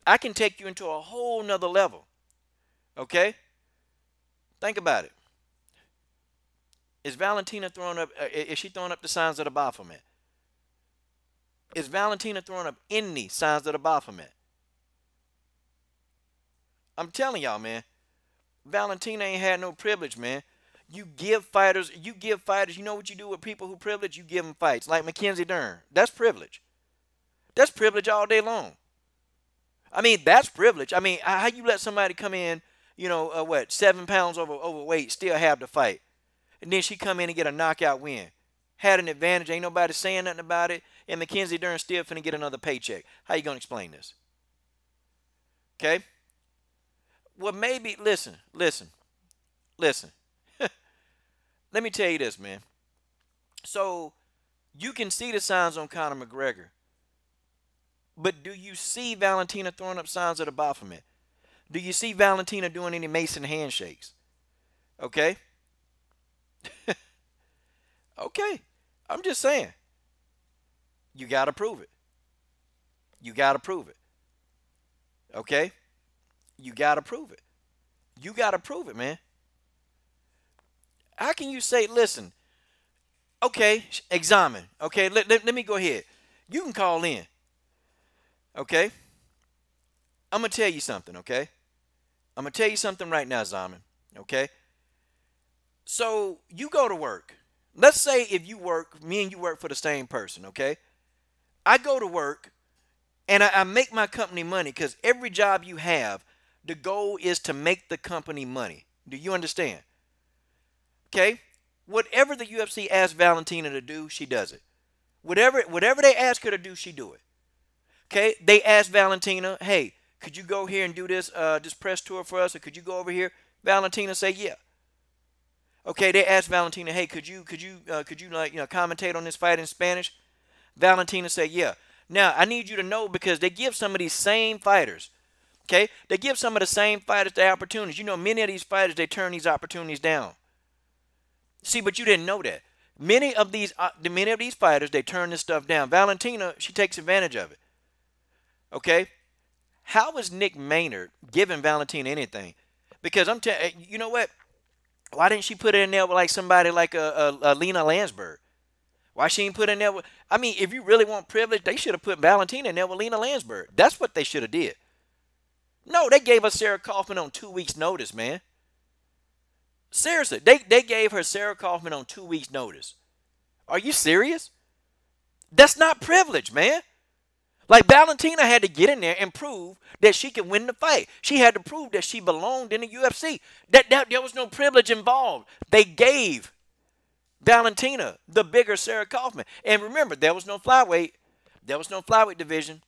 Speaker 1: I can take you into a whole nother level. Okay? Think about it. Is Valentina throwing up, is she throwing up the signs of the Baphomet? Is Valentina throwing up any signs of the Baphomet? I'm telling y'all, man. Valentina ain't had no privilege, man. You give fighters, you know what you do with people who privilege? You give them fights. Like Mackenzie Dern. That's privilege. That's privilege all day long. I mean, that's privilege. I mean, how you let somebody come in, 7 pounds overweight, still have the fight. And then she come in and get a knockout win. Had an advantage. Ain't nobody saying nothing about it. And Mackenzie Dern still finna get another paycheck. How you gonna explain this? Okay? Well, maybe, listen. Let me tell you this, man. So, you can see the signs on Conor McGregor. But do you see Valentina throwing up signs of the Baphomet? Do you see Valentina doing any Mason handshakes? Okay? Okay. I'm just saying. You got to prove it. You got to prove it. Okay? You got to prove it. You got to prove it, man. How can you say, listen, okay, examine. Okay, let me go ahead. You can call in. Okay? I'm going to tell you something, okay? I'm going to tell you something right now, Zaman. Okay? So, you go to work. Let's say if you work, me and you work for the same person, okay? I go to work, and I make my company money because every job you have, the goal is to make the company money. Do you understand? Okay? Whatever the UFC asks Valentina to do, she does it. Whatever they ask her to do, she do it. Okay? They ask Valentina, hey, could you go here and do this press tour for us, or could you go over here? Valentina say, yeah. Okay, they ask Valentina, hey, could you commentate on this fight in Spanish? Valentina say, yeah. Now, I need you to know, because they give some of these same fighters, okay? They give some of the same fighters the opportunities. You know, many of these fighters, they turn these opportunities down. See, but you didn't know that. Many of these fighters, they turn this stuff down. Valentina, she takes advantage of it. Okay? How is Nick Maynard giving Valentina anything? Because I'm telling you, know what? Why didn't she put it in there with like somebody like a Lena Landsberg? Why she ain't put in there with, I mean, if you really want privilege, they should have put Valentina in there with Lena Landsberg. That's what they should have did. No, they gave us Sarah Kaufman on 2 weeks' notice, man. Seriously, they gave her Sarah Kaufman on 2 weeks' notice. Are you serious? That's not privilege, man. Like, Valentina had to get in there and prove that she could win the fight. She had to prove that she belonged in the UFC. There was no privilege involved. They gave Valentina the bigger Sarah Kaufman. And remember, there was no flyweight. There was no flyweight division.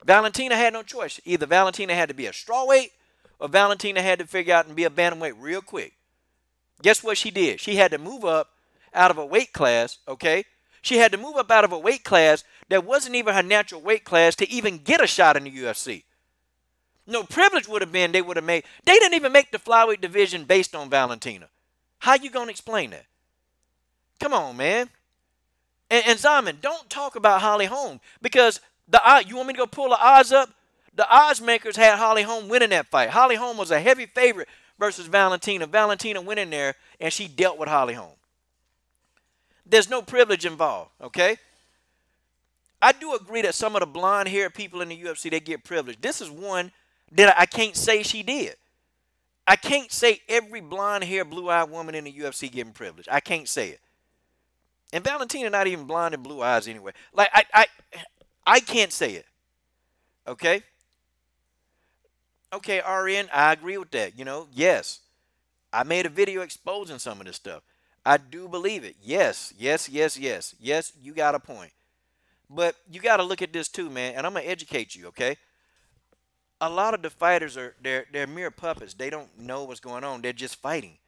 Speaker 2: Valentina had no choice. Either Valentina had to be a strawweight or Valentina had to figure out and be a bantamweight real quick. Guess what she did? She had to move up out of a weight class, okay? She had to move up out of a weight class that wasn't even her natural weight class to even get a shot in the UFC. No, privilege would have been they would have made. They didn't even make the flyweight division based on Valentina. How you going to explain that? Come on, man. And Zaman, don't talk about Holly Holm because you want me to go pull the odds up? The odds makers had Holly Holm winning that fight. Holly Holm was a heavy favorite versus Valentina. Valentina went in there and she dealt with Holly Holm. There's no privilege involved, okay? I do agree that some of the blonde-haired people in the UFC, they get privilege. This is one that I can't say she did. I can't say every blonde-haired, blue-eyed woman in the UFC getting privilege. I can't say it. And Valentina not even blonde and blue eyes anyway. Like, I can't say it, okay? Okay, RN, I agree with that. You know, yes, I made a video exposing some of this stuff. I do believe it. Yes, yes, yes, yes. Yes, you got a point. But you got to look at this too, man, and I'm going to educate you, okay? A lot of the fighters they're mere puppets. They don't know what's going on. They're just fighting.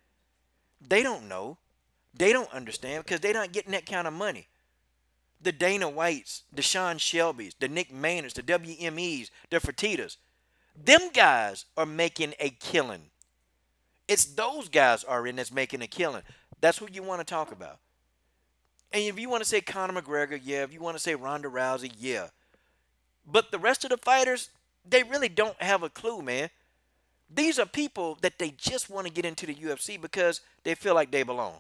Speaker 2: They don't know. They don't understand because they're not getting that kind of money. The Dana Whites, the Sean Shelbys, the Nick Maynards, the WMEs, the Fertitas. Them guys are making a killing. It's those guys are in that's making a killing. That's what you want to talk about. And if you want to say Conor McGregor, yeah. If you want to say Ronda Rousey, yeah. But the rest of the fighters, they really don't have a clue, man. These are people that they just want to get into the UFC because they feel like they belong.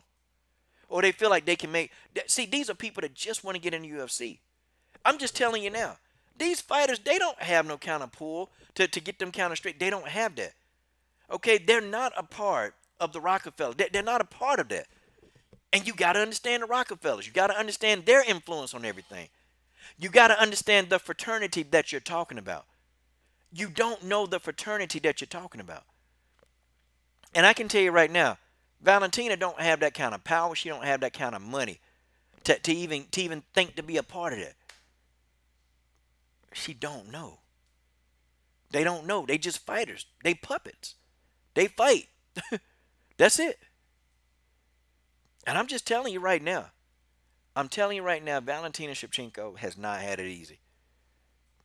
Speaker 2: Or they feel like they can make... See, these are people that just want to get in the UFC. I'm just telling you now. These fighters, they don't have no kind of pull to get them kind of straight. They don't have that. Okay? They're not a part of the Rockefellers. They're not a part of that. And you got to understand the Rockefellers. You got to understand their influence on everything. You got to understand the fraternity that you're talking about. You don't know the fraternity that you're talking about. And I can tell you right now, Valentina don't have that kind of power. She don't have that kind of money to even think to be a part of that. She don't know. They don't know. They just fighters. They puppets. They fight. That's it. And I'm just telling you right now. I'm telling you right now, Valentina Shevchenko has not had it easy.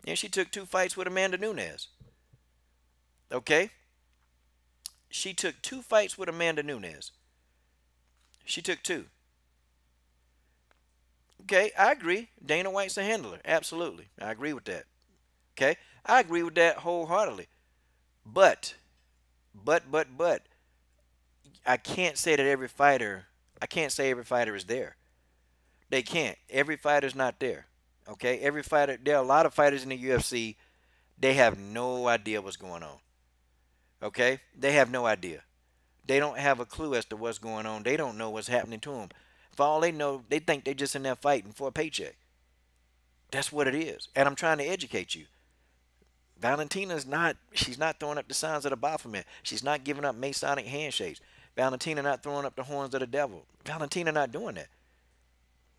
Speaker 2: And she took 2 fights with Amanda Nunez. Okay? She took 2 fights with Amanda Nunez. She took 2. Okay, I agree. Dana White's a handler. Absolutely. I agree with that. Okay? I agree with that wholeheartedly. But, I can't say that every fighter, I can't say every fighter is there. They can't. Every fighter's not there. Okay? Every fighter, there are a lot of fighters in the UFC, they have no idea what's going on. Okay? They have no idea. They don't have a clue as to what's going on. They don't know what's happening to them. For all they know, they think they're just in there fighting for a paycheck. That's what it is. And I'm trying to educate you. Valentina's not, she's not throwing up the signs of the Baphomet. She's not giving up Masonic handshakes. Valentina not throwing up the horns of the devil. Valentina not doing that.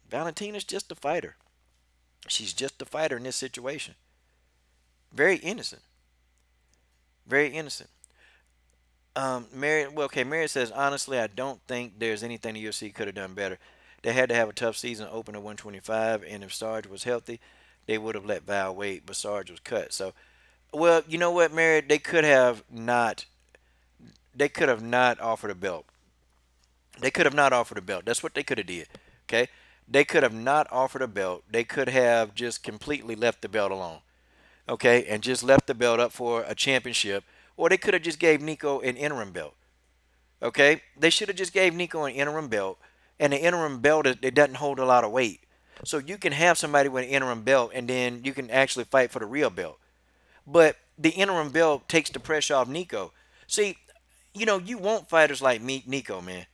Speaker 2: Valentina's just a fighter. She's just a fighter in this situation. Very innocent. Very innocent. Mary says, honestly, I don't think there's anything the UFC could have done better. They had to have a tough season, open at 125, and if Sarge was healthy, they would have let Val wait, but Sarge was cut. So, well, you know what, Mary? They could have not offered a belt. They could have not offered a belt. That's what they could have did. Okay? They could have not offered a belt. They could have just completely left the belt alone. Okay? And just left the belt up for a championship. Or they could have just gave Nicco an interim belt. Okay? They should have just gave Nicco an interim belt. And the interim belt, it doesn't hold a lot of weight. So you can have somebody with an interim belt and then you can actually fight for the real belt. But the interim belt takes the pressure off Nicco. See, you know, you want fighters like Nicco, man.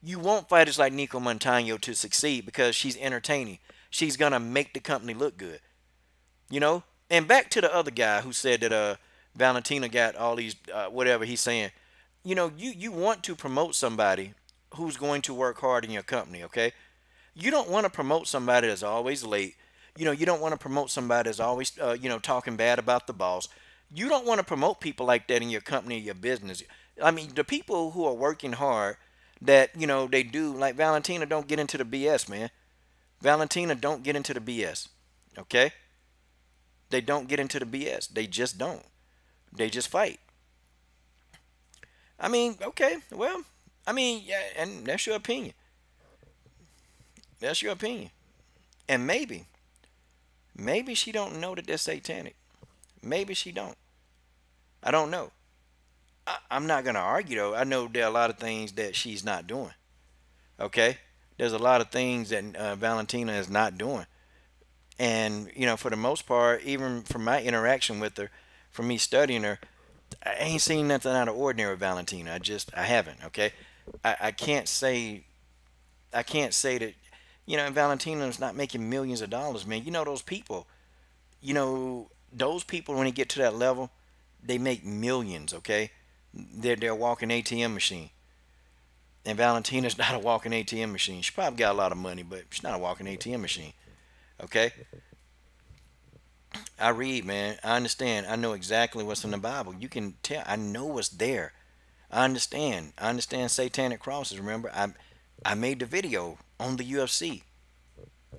Speaker 2: You want fighters like Nicco Montano to succeed because she's entertaining. She's going to make the company look good. You know? And back to the other guy who said that Valentina got all these, whatever he's saying. You know, you want to promote somebody who's going to work hard in your company, okay? You don't want to promote somebody that's always late. You don't want to promote somebody that's always, talking bad about the boss. You don't want to promote people like that in your company or your business. I mean, the people who are working hard that, they do, like Valentina, don't get into the BS, man. Valentina don't get into the BS. Okay? They don't get into the BS. They just don't. They just fight. I mean, okay, well, I mean, yeah, and that's your opinion. That's your opinion. And maybe she don't know that they're satanic. Maybe she don't. I don't know. I'm not gonna argue though. I know there are a lot of things that she's not doing. Okay, there's a lot of things that Valentina is not doing, and for the most part, even from my interaction with her, from me studying her, I ain't seen nothing out of ordinary with Valentina. I haven't. Okay, I can't say that. And Valentina's not making millions of dollars, man. Those people. Those people when they get to that level, they make millions. Okay, they're a walking ATM machine. And Valentina's not a walking ATM machine. She probably got a lot of money, but she's not a walking ATM machine. Okay? I read, man. I understand. I know exactly what's in the Bible. You can tell. I know what's there. I understand. I understand satanic crosses. Remember, I made the video on the UFC.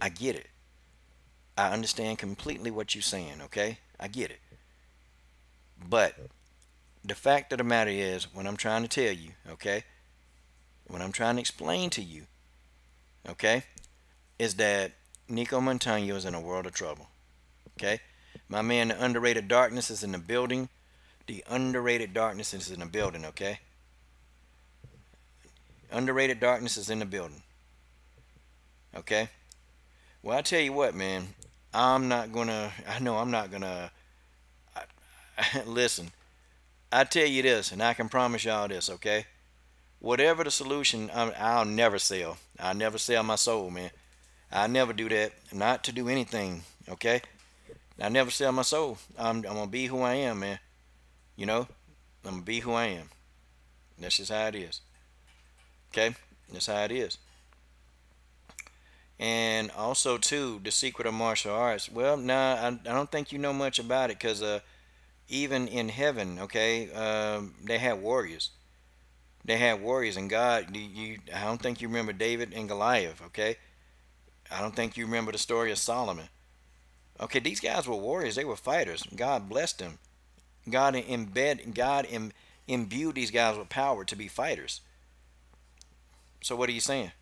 Speaker 2: I get it. I understand completely what you're saying, okay? I get it. But the fact of the matter is, what I'm trying to tell you, okay? What I'm trying to explain to you, okay, is that Nicco Montano is in a world of trouble. Okay? My man, the underrated darkness is in the building. The underrated darkness is in the building, okay? Underrated darkness is in the building. Okay? Well, I tell you what, man. I know I'm not gonna, listen, I tell you this, and I can promise y'all this, okay? Whatever the solution, I'll never sell. I'll never sell my soul, man. I never do that. Not to do anything, okay? I never sell my soul. I'm gonna be who I am, man. I'm gonna be who I am. That's just how it is. Okay? That's how it is. And also, too, the secret of martial arts. Well, nah, I don't think you know much about it because even in heaven, okay, they had warriors. They had warriors, and God, I don't think you remember David and Goliath, okay? I don't think you remember the story of Solomon. Okay, these guys were warriors. They were fighters. God blessed them. God imbued these guys with power to be fighters. So what are you saying?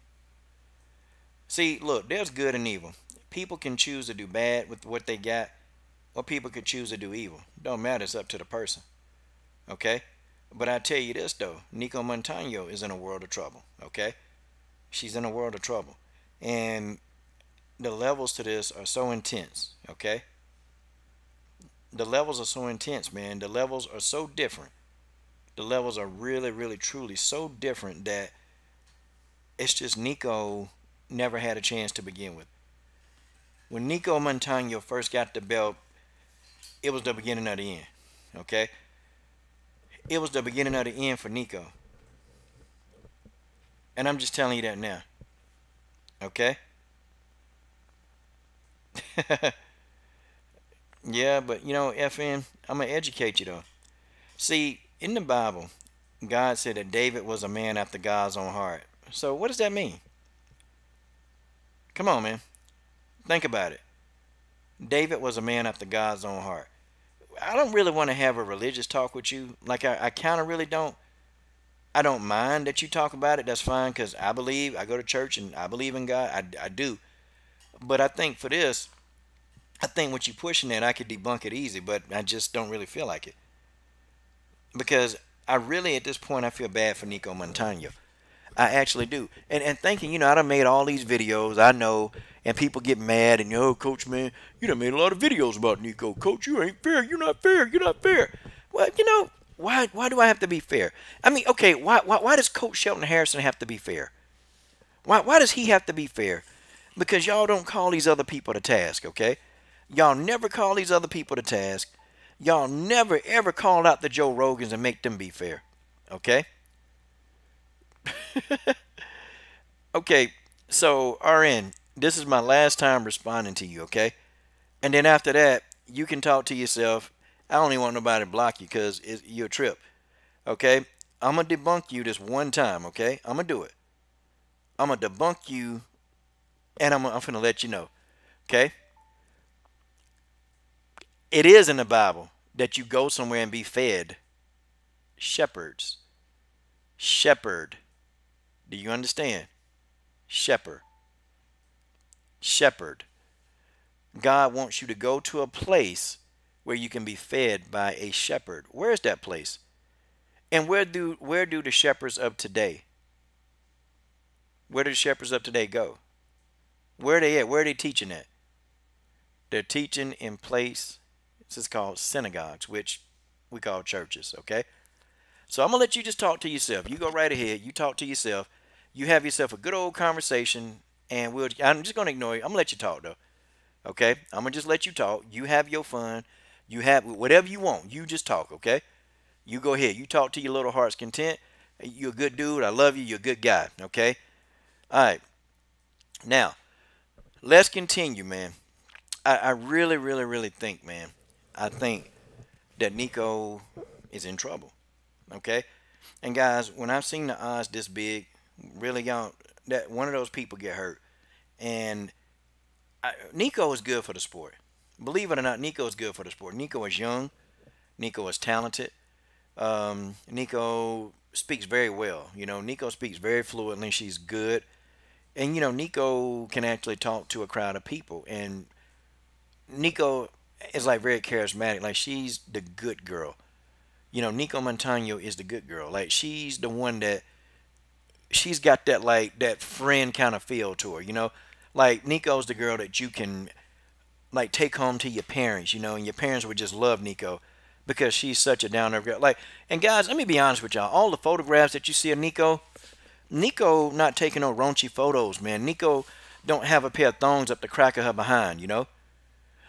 Speaker 2: See, look, there's good and evil. People can choose to do bad with what they got, or people could choose to do evil. Don't matter. It's up to the person. Okay? But I tell you this, though. Nicco Montano is in a world of trouble. Okay? She's in a world of trouble. And the levels to this are so intense. Okay? The levels are so intense, man. The levels are so different. The levels are really, really, truly so different that it's just Nicco never had a chance to begin with. When Nicco Montano first got the belt, it was the beginning of the end. Okay? It was the beginning of the end for Nicco. And I'm just telling you that now. Okay? Yeah, but FN, I'm going to educate you though. See, in the Bible, God said that David was a man after God's own heart. So what does that mean? Come on, man. Think about it. David was a man after God's own heart. I don't really want to have a religious talk with you. Like, I kind of really don't. I don't mind that you talk about it. That's fine because I go to church and I believe in God. I do. But I think for this, I think what you're pushing at, I could debunk it easy, but I just don't really feel like it. Because I really, at this point, I feel bad for Nicco Montano. I actually do. And thinking, I done made all these videos, I know, and people get mad and, Coach, man, you done made a lot of videos about Nicco. Coach, you ain't fair. You're not fair. You're not fair. Well, why do I have to be fair? I mean, okay, why does Coach Shelton Harrison have to be fair? Why does he have to be fair? Because y'all don't call these other people to task, okay? Y'all never call these other people to task. Y'all never, ever call out the Joe Rogans and make them be fair, okay? Okay, so RN, this is my last time responding to you, okay? And then after that, you can talk to yourself. I don't even want nobody to block you because you're a trip. Okay? I'm going to debunk you this one time. Okay? I'm going to do it. I'm going to debunk you and I'm going to let you know. Okay? It is in the Bible that you go somewhere and be fed. Shepherds. Shepherd. Do you understand? Shepherd. Shepherd. God wants you to go to a place where you can be fed by a shepherd. Where is that place? And where do the shepherds of today? Where do the shepherds of today go? Where are they at? Where are they teaching at? They're teaching in place. This is called synagogues, which we call churches. Okay. So I'm gonna let you just talk to yourself. You go right ahead. You talk to yourself. You have yourself a good old conversation, and I'm just gonna ignore you. I'm gonna let you talk though. Okay. I'm gonna just let you talk. You have your fun. You have whatever you want. You just talk. Okay. You go ahead. You talk to your little heart's content. You're a good dude. I love you. You're a good guy. Okay. All right. Now, let's continue, man. I really, really, really think, man. I think that Nicco is in trouble. Okay. And guys, when I've seen the odds this big, really young, that one of those people get hurt. And Nicco is good for the sport. Believe it or not, Nicco is good for the sport. Nicco is young. Nicco is talented. Nicco speaks very well. You know, Nicco speaks very fluently. She's good. And, you know, Nicco can actually talk to a crowd of people. And Nicco is like very charismatic. Like she's the good girl. You know, Nicco Montano is the good girl. Like she's the one that she's got that like that friend kind of feel to her. You know, like Nicco's the girl that you can like take home to your parents. You know, and your parents would just love Nicco because she's such a down to earth girl. Like, and guys, let me be honest with y'all. All the photographs that you see of Nicco not taking no raunchy photos, man. Nicco don't have a pair of thongs up the crack of her behind. You know.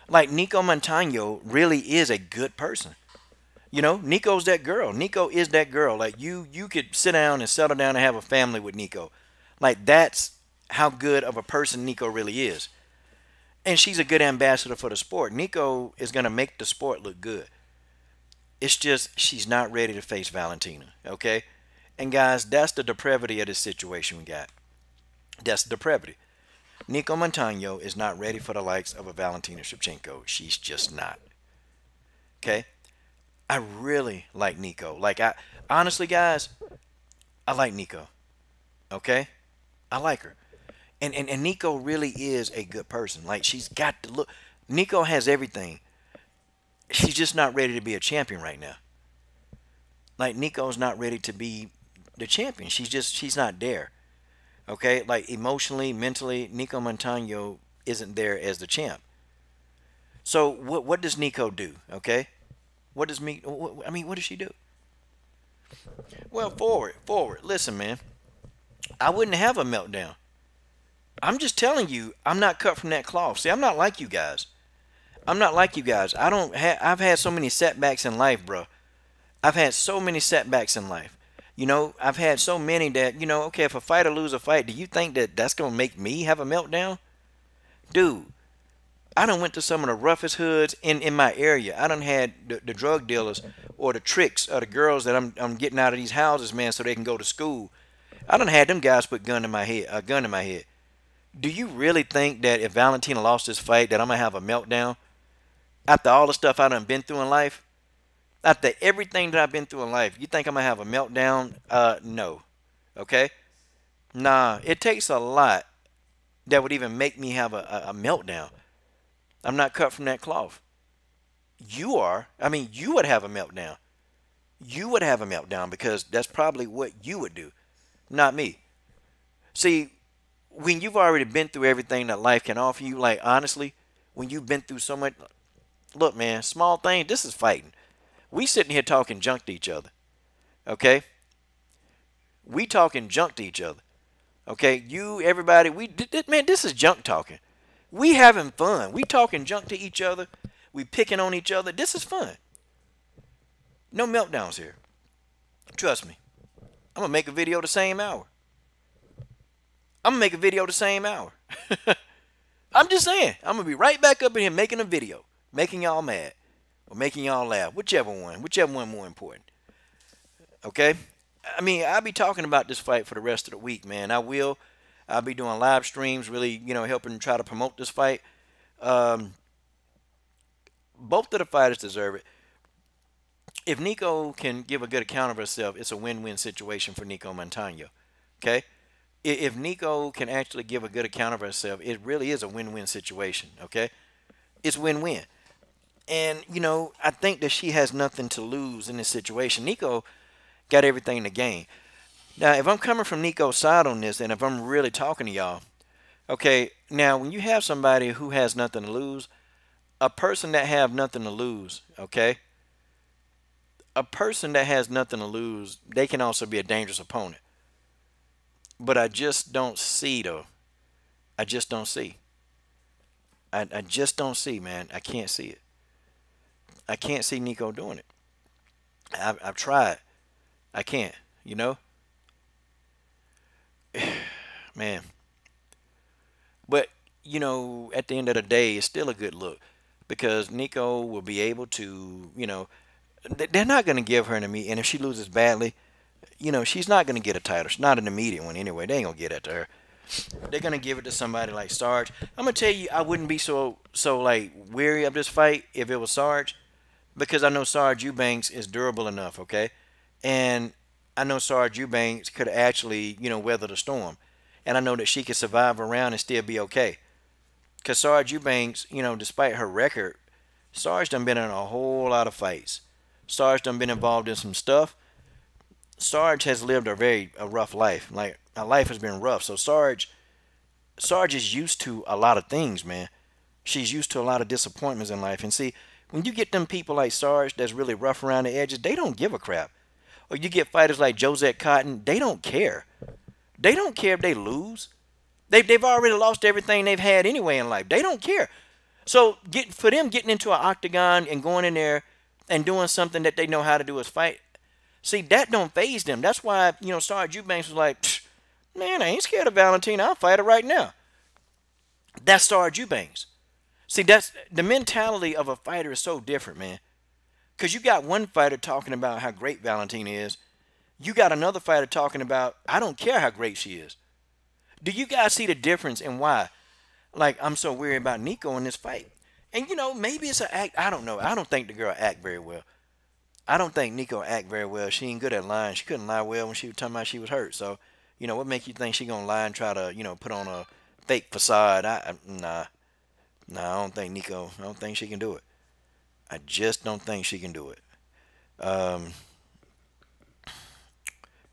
Speaker 2: Like Nicco Montano really is a good person. You know, Nicco's that girl. Nicco is that girl. Like you could sit down and settle down and have a family with Nicco. Like that's how good of a person Nicco really is. And she's a good ambassador for the sport. Nicco is going to make the sport look good. It's just she's not ready to face Valentina. Okay? And guys, that's the depravity of this situation we got. That's the depravity. Nicco Montano is not ready for the likes of a Valentina Shevchenko. She's just not. Okay? I really like Nicco. Like honestly, guys, I like Nicco. Okay? I like her. And Nicco really is a good person. Like she's got the look. Nicco has everything. She's just not ready to be a champion right now. Like Nicco's not ready to be the champion. She's not there. Okay? Like emotionally, mentally, Nicco Montano isn't there as the champ. So what does Nicco do? Okay? What does what does she do? Well, forward. Listen, man. I wouldn't have a meltdown. I'm just telling you, I'm not cut from that cloth. See, I'm not like you guys. I'm not like you guys. I've had so many setbacks in life, bro. I've had so many setbacks in life. You know, I've had so many that, you know, okay, if a fighter lose a fight, do you think that that's going to make me have a meltdown? Dude, I done went to some of the roughest hoods in my area. I done had the drug dealers or the tricks or the girls that I'm getting out of these houses, man, so they can go to school. I done had them guys put a gun in my head. Do you really think that if Valentina lost this fight that I'm going to have a meltdown? After all the stuff I done been through in life? After everything that I've been through in life, you think I'm going to have a meltdown? No. Okay? Nah, it takes a lot that would even make me have a meltdown. I'm not cut from that cloth. You are. I mean, you would have a meltdown. You would have a meltdown because that's probably what you would do, not me. See, when you've already been through everything that life can offer you, like honestly, when you've been through so much, look, man, small thing, this is fighting. We sitting here talking junk to each other, okay? We talking junk to each other, okay? You, everybody, man, this is junk talking. We having fun. We talking junk to each other. We picking on each other. This is fun. No meltdowns here. Trust me. I'm going to make a video the same hour. I'm going to make a video the same hour. I'm just saying, I'm gonna be right back up in here making a video, making y'all mad or making y'all laugh, whichever one more important. Okay. I mean, I'll be talking about this fight for the rest of the week, man. I will. I'll be doing live streams, really, helping try to promote this fight. Um, both of the fighters deserve it. If Nicco can give a good account of herself, it's a win-win situation for Nicco Montano. Okay? If Nicco can actually give a good account of herself, it really is a win-win situation. Okay? It's win-win. And, I think that she has nothing to lose in this situation. Nicco got everything to gain. Now, if I'm coming from Nicco's side on this, and if I'm really talking to y'all, okay, now when you have somebody who has nothing to lose, a person that have nothing to lose, okay, a person that has nothing to lose, they can also be a dangerous opponent. But I just don't see, though. I just don't see. I just don't see, man. I can't see it. I can't see Nicco doing it. I've tried. I can't, man. But, at the end of the day, it's still a good look because Nicco will be able to, they're not going to give her an immediate, and if she loses badly, she's not going to get a title. She's not an immediate one anyway. They ain't going to get it to her. They're going to give it to somebody like Sarge. I'm going to tell you, I wouldn't be so like weary of this fight if it was Sarge because I know Sarge Eubanks is durable enough, okay? And I know Sarge Eubanks could actually, weather the storm. And I know that she could survive around and still be okay. Because Sarge Eubanks, despite her record, Sarge done been in a whole lot of fights. Sarge done been involved in some stuff. Sarge has lived a rough life. Like, her life has been rough. So Sarge is used to a lot of things, man. She's used to a lot of disappointments in life. And see, when you get them people like Sarge that's really rough around the edges, they don't give a crap. Or you get fighters like Josette Cotton, they don't care. They don't care if they lose. They've already lost everything they've had anyway in life. They don't care. So for them getting into an octagon and going in there and doing something that they know how to do is fight, see, that don't faze them. That's why, Sarge Eubanks was like, man, I ain't scared of Valentina. I'll fight her right now. That's Sarge Eubanks. See, that's the mentality of a fighter is so different, man. Because you got one fighter talking about how great Valentina is. You got another fighter talking about, I don't care how great she is. Do you guys see the difference in why? Like, I'm so worried about Nicco in this fight. And, maybe it's an act. I don't know. I don't think the girl act very well. I don't think Nicco act very well. She ain't good at lying. She couldn't lie well when she was talking about she was hurt. So, what make you think she gonna lie and try to, put on a fake facade? Nah, I don't think Nicco. I don't think she can do it. I just don't think she can do it.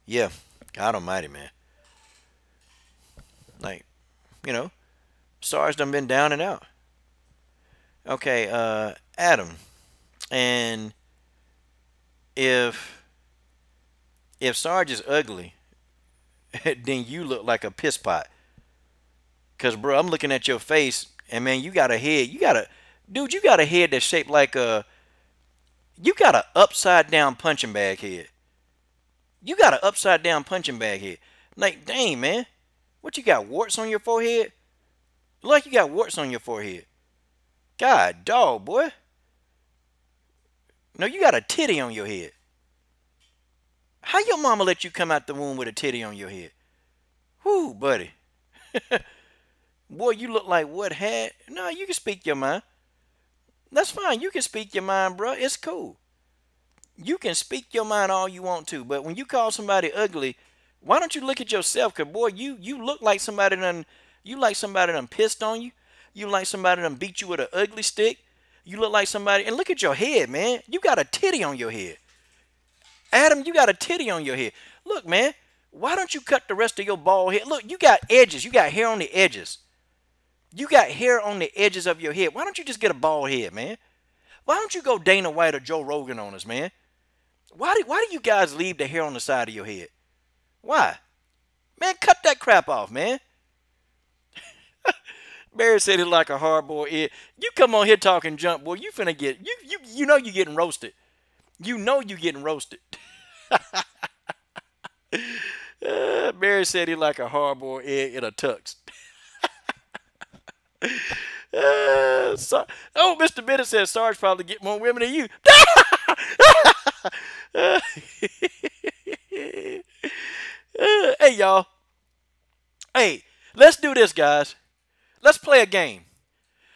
Speaker 2: Yeah, God Almighty, man. Like, Sarge done been down and out. Okay, Adam, and if Sarge is ugly, then you look like a piss pot. Cause bro, I'm looking at your face, and man, you got a head. You got a head that's shaped like you got an upside down punching bag head. You got an upside down punching bag head. Like, dang, man, what you got? Warts on your forehead? Like you got warts on your forehead. God, dog, boy. No, you got a titty on your head. How your mama let you come out the womb with a titty on your head? Whoo, buddy. Boy, you look like what had? No, you can speak your mind. That's fine. You can speak your mind, bro. It's cool. You can speak your mind all you want to. But when you call somebody ugly, why don't you look at yourself? Because, boy, you look like somebody done pissed on you. You like somebody done beat you with an ugly stick. You look like somebody, and look at your head, man. You got a titty on your head. Adam, you got a titty on your head. Look, man, why don't you cut the rest of your bald head? Look, you got edges. You got hair on the edges. You got hair on the edges of your head. Why don't you just get a bald head, man? Why don't you go Dana White or Joe Rogan on us, man? Why do you guys leave the hair on the side of your head? Why? Man, cut that crap off, man. Barry said it like a hard-boiled egg. You come on here talking junk, boy. You finna get you know you getting roasted. You know you getting roasted. Barry said he like a hard-boiled egg in a tux. Oh, Mr. Bennett says Sarge probably get more women than you. Hey, y'all. Hey, let's do this, guys. Let's play a game.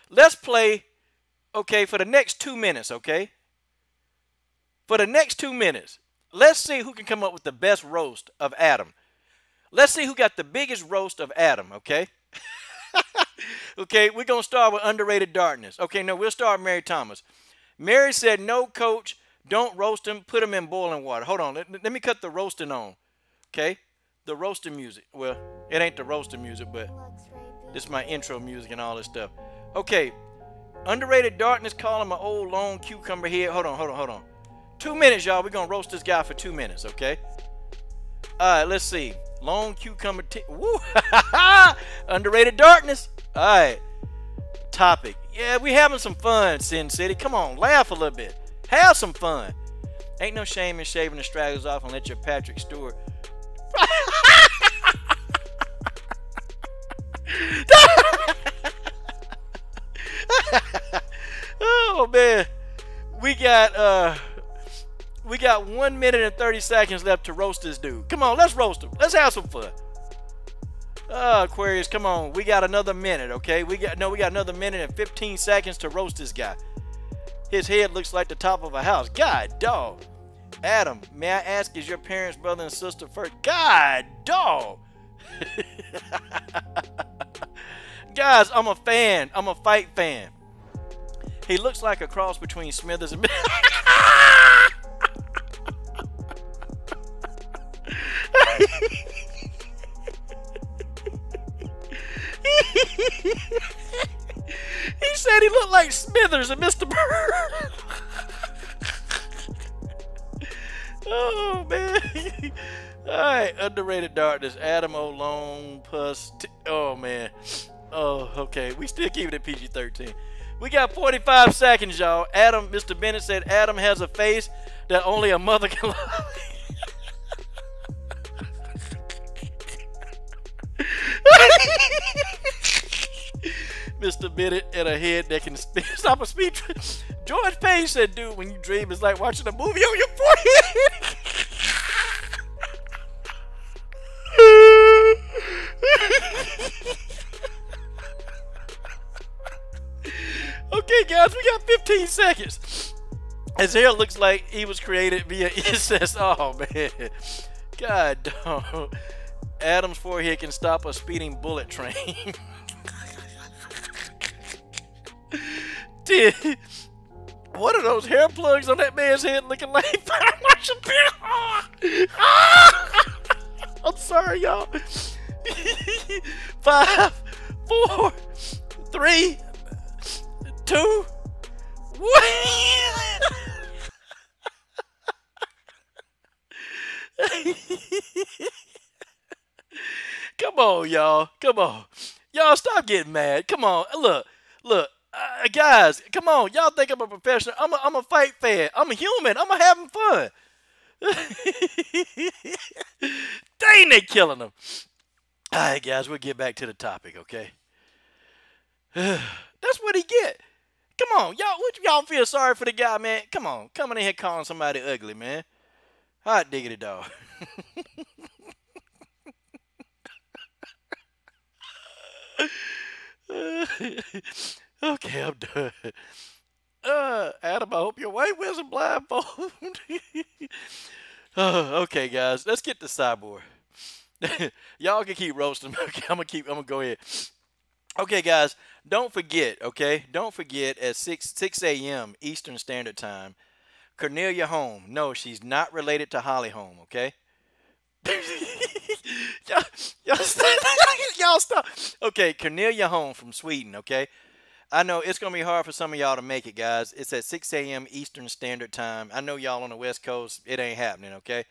Speaker 2: Let's play, okay, for the next 2 minutes, okay? For the next 2 minutes, let's see who can come up with the best roast of Adam. Let's see who got the biggest roast of Adam, okay? Okay, we're going to start with Underrated Darkness. Okay, no, we'll start with Mary Thomas. Mary said, no, coach, don't roast him. Put him in boiling water. Hold on. Let me cut the roasting on, okay? The roasting music. Well, it ain't the roasting music, but this is my intro music and all this stuff. Okay, Underrated Darkness, call him an old long cucumber head. Hold on. 2 minutes, y'all. We're going to roast this guy for 2 minutes, okay? All right, let's see. Long cucumber. Woo! Underrated Darkness. All right. Topic. Yeah, we having some fun, Sin City. Come on, laugh a little bit. Have some fun. Ain't no shame in shaving the stragglers off and let your Patrick Stewart. Oh man, we got 1 minute and 30 seconds left to roast this dude. Come on, let's roast him. Let's have some fun. Aquarius, come on. We got another minute, okay? We got another minute and 15 seconds to roast this guy. His head looks like the top of a house. God, dog. Adam, may I ask, is your parents, brother and sister first? God, dog. Guys, I'm a fan. I'm a fight fan. He looks like a cross between Smithers and... He said he looked like Smithers and Mr. Bird. Oh, man. All right, Underrated Darkness. Adam O'Lone, Puss. Oh, man. Oh, okay. We still keep it at PG-13. We got 45 seconds, y'all. Adam, Mr. Bennett said Adam has a face that only a mother can love. Mr. Bennett and a head that can stop a speed. George Payne said, dude, when you dream, it's like watching a movie on your forehead. Okay, guys, we got 15 seconds. His hair looks like he was created via incest. Oh, man. God, dog. Adam's forehead can stop a speeding bullet train. Dude, what are those hair plugs on that man's head looking like? I'm sorry, y'all. 5, 4, 3, 2, 1. Come on, y'all. Come on. Y'all stop getting mad. Come on. Look. Guys, come on. Y'all think I'm a professional. I'm a fight fan. I'm a human. I'm having fun. Dang, they killing them. All right, guys, we'll get back to the topic, okay? That's what he get. Come on. Y'all feel sorry for the guy, man? Come on. Coming in here calling somebody ugly, man. Hot diggity dog. Okay, I'm done. Adam, I hope your wife wears a blindfold. Okay, guys, let's get to Cyborg. Y'all can keep roasting. Okay, I'm gonna go ahead. Okay, guys, don't forget. Okay, don't forget at 6 a.m. Eastern Standard Time. Cornelia Holm. No, she's not related to Holly Holm. Okay. y'all stop. Okay, Cornelia Holm from Sweden. Okay. I know it's going to be hard for some of y'all to make it, guys. It's at 6 a.m. Eastern Standard Time. I know y'all on the West Coast, it ain't happening, okay?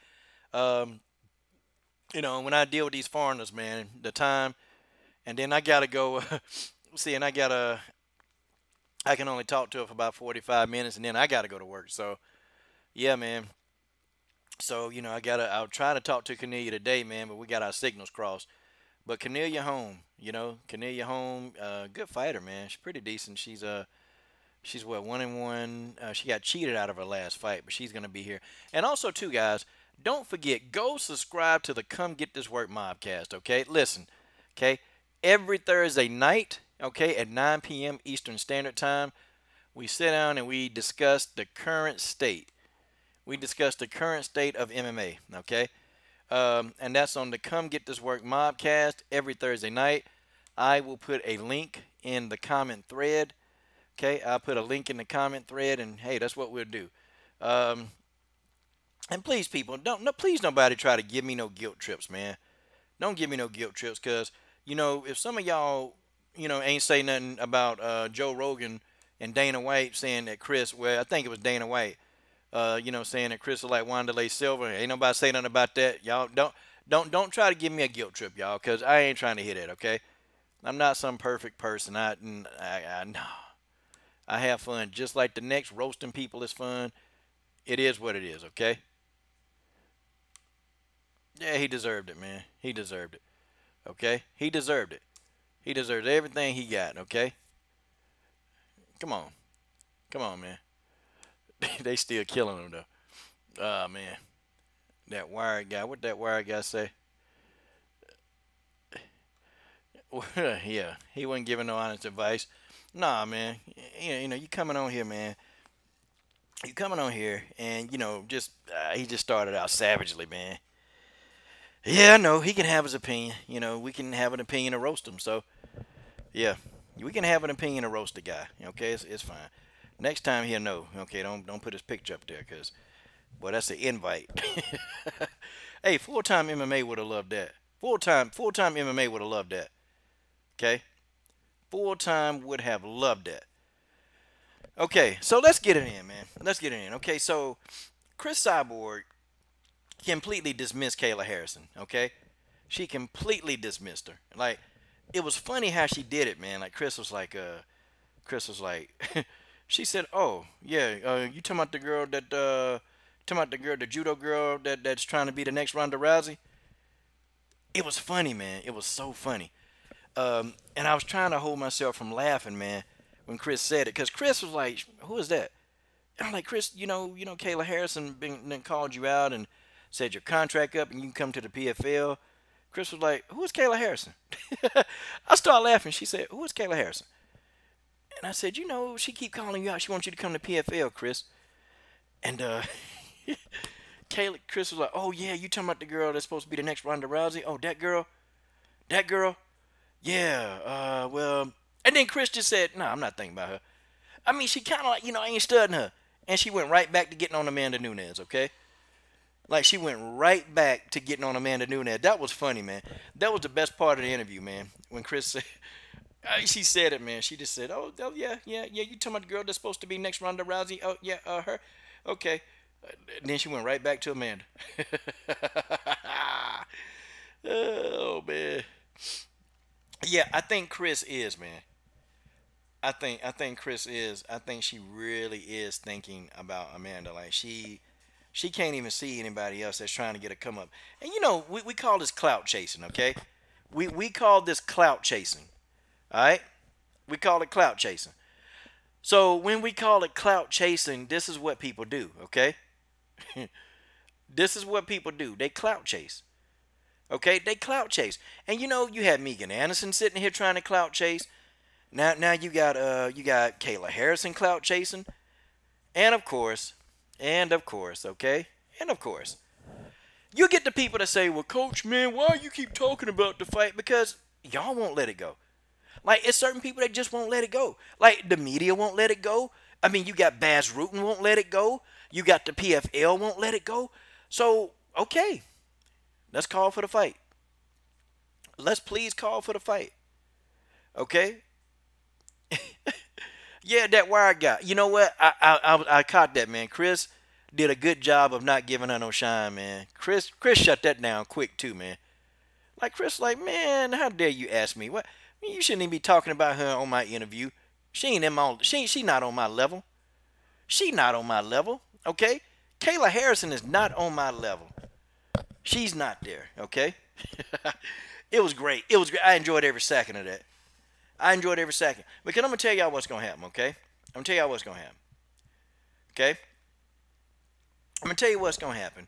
Speaker 2: You know, when I deal with these foreigners, man, the time, and then I got to go, see, and I can only talk to her for about 45 minutes, and then I got to go to work. So, yeah, man. So, you know, I'll try to talk to Cornelia today, man, but we got our signals crossed. But Cornelia Holm, You know, Cornelia Home, good fighter, man. She's pretty decent. She's what, 1-1. She got cheated out of her last fight, but she's gonna be here. And also, too, guys, don't forget, go subscribe to the Come Get This Work Mobcast. Okay, listen, okay, every Thursday night, okay, at 9 p.m. Eastern Standard Time, we sit down and we discuss the current state. We discuss the current state of MMA. Okay, and that's on the Come Get This Work Mobcast every Thursday night. I will put a link in the comment thread. Okay, I'll put a link in the comment thread, and hey, that's what we'll do. Um, and please, people, please nobody try to give me no guilt trips, man. Don't give me no guilt trips, cause if some of y'all, ain't say nothing about Joe Rogan and Dana White saying that Chris, well, I think it was Dana White, saying that Chris is like Wanderlei Silva. Ain't nobody say nothing about that. Y'all don't try to give me a guilt trip, y'all, cause I ain't trying to hear that. Okay, I'm not some perfect person. No. I have fun just like the next. Roasting people is fun. It is what it is, okay? Yeah, he deserved it, man. He deserved it, okay? He deserved it. He deserved everything he got, okay? Come on. Come on, man. They still killing him, though. Oh, man. That Wired guy. What that Wired guy say? Yeah, he wasn't giving no honest advice. Nah, man. You coming on here, man. You coming on here, and just he just started out savagely, man. Yeah, I know he can have his opinion. We can have an opinion to roast him. So, yeah, we can have an opinion to roast the guy. Okay, it's fine. Next time he'll know. Okay, don't put his picture up there, cause, well, that's an invite. Hey, full-time MMA would have loved that. Full-time MMA would have loved that. Okay, full-time would have loved that. Okay, so let's get it in, man. Let's get it in. Okay, so Chris Cyborg completely dismissed Kayla Harrison. Okay, she completely dismissed her. Like, it was funny how she did it, man. Like Chris was like, she said, "Oh yeah, you talking about the girl that, the judo girl that's trying to be the next Ronda Rousey?" It was funny, man. It was so funny. And I was trying to hold myself from laughing, man, when Chris said it, because Chris was like, "Who is that?" And I'm like, "Chris, Kayla Harrison then called you out and said your contract up and you can come to the PFL." Chris was like, "Who is Kayla Harrison?" I started laughing. She said, "Who is Kayla Harrison?" And I said, she keep calling you out. She wants you to come to PFL, Chris. And Chris was like, "Oh yeah, you talking about the girl that's supposed to be the next Ronda Rousey? Oh, that girl, that girl." Yeah, well, and then Chris just said, "No, I'm not thinking about her." I mean, she kind of like, I ain't studying her. And she went right back to getting on Amanda Nunez, okay? Like, she went right back to getting on Amanda Nunez. That was funny, man. That was the best part of the interview, man. When Chris said, she said it, man. She just said, oh yeah, you talking about the girl that's supposed to be next Ronda Rousey? Oh, yeah, her. Okay. And then she went right back to Amanda. Oh, man. Yeah, I think Chris is, man. I think Chris is. I think she really is thinking about Amanda. Like she can't even see anybody else that's trying to get a come up. And we call this clout chasing, okay? We call this clout chasing. All right? We call it clout chasing. So when we call it clout chasing, this is what people do, okay? This is what people do. They clout chase. Okay? They clout chase. And you had Megan Anderson sitting here trying to clout chase. Now you got Kayla Harrison clout chasing, and of course, okay, and of course, you get the people that say, "Well, Coach, man, why you keep talking about the fight?" Because y'all won't let it go. Like, it's certain people that just won't let it go. Like, the media won't let it go. I mean, you got Baz Rutten won't let it go. You got the PFL won't let it go. So, okay, let's call for the fight. Let's please call for the fight. Okay. Yeah, that Wired guy. You know what? I caught that, man. Chris did a good job of not giving her no shine, man. Chris shut that down quick too, man. Like, Chris, like, man, how dare you ask me? What? You shouldn't even be talking about her on my interview. She ain't in my. She not on my level. She not on my level. Okay. Kayla Harrison is not on my level. She's not there. Okay. It was great. It was great. I enjoyed every second of that. I enjoyed every second. Because I'm going to tell y'all what's going to happen, okay? I'm going to tell y'all what's going to happen. Okay? I'm going to tell you what's going to happen.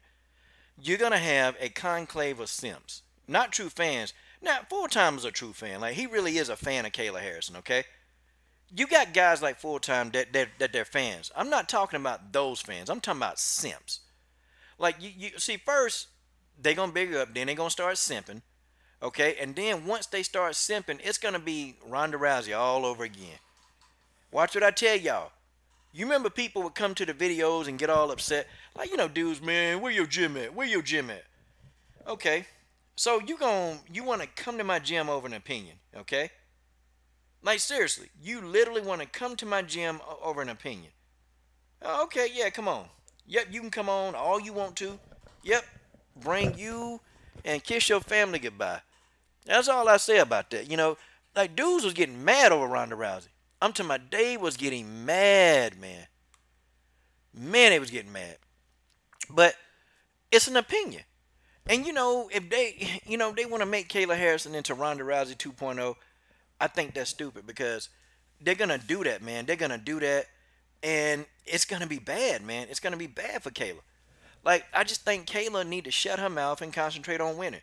Speaker 2: You're going to have a conclave of simps. Not true fans. Now, Full Time is a true fan. Like, he really is a fan of Kayla Harrison, okay? You got guys like Full Time that they're fans. I'm not talking about those fans. I'm talking about simps. Like, you see, first, they're going to big up. Then they're going to start simping. Okay? And then once they start simping, it's going to be Ronda Rousey all over again. Watch what I tell y'all. You remember people would come to the videos and get all upset. Like, dudes, man, where your gym at? Where your gym at? Okay. So you want to come to my gym over an opinion, okay? Like, seriously, you literally want to come to my gym over an opinion. Okay, yeah, come on. Yep, you can come on all you want to. Yep, bring you and kiss your family goodbye. That's all I say about that. Like, dudes was getting mad over Ronda Rousey. I'm talking about they was getting mad, man. Man, they was getting mad. But it's an opinion. And, if they want to make Kayla Harrison into Ronda Rousey 2.0, I think that's stupid because they're going to do that, man. They're going to do that, and it's going to be bad, man. It's going to be bad for Kayla. Like, I just think Kayla need to shut her mouth and concentrate on winning.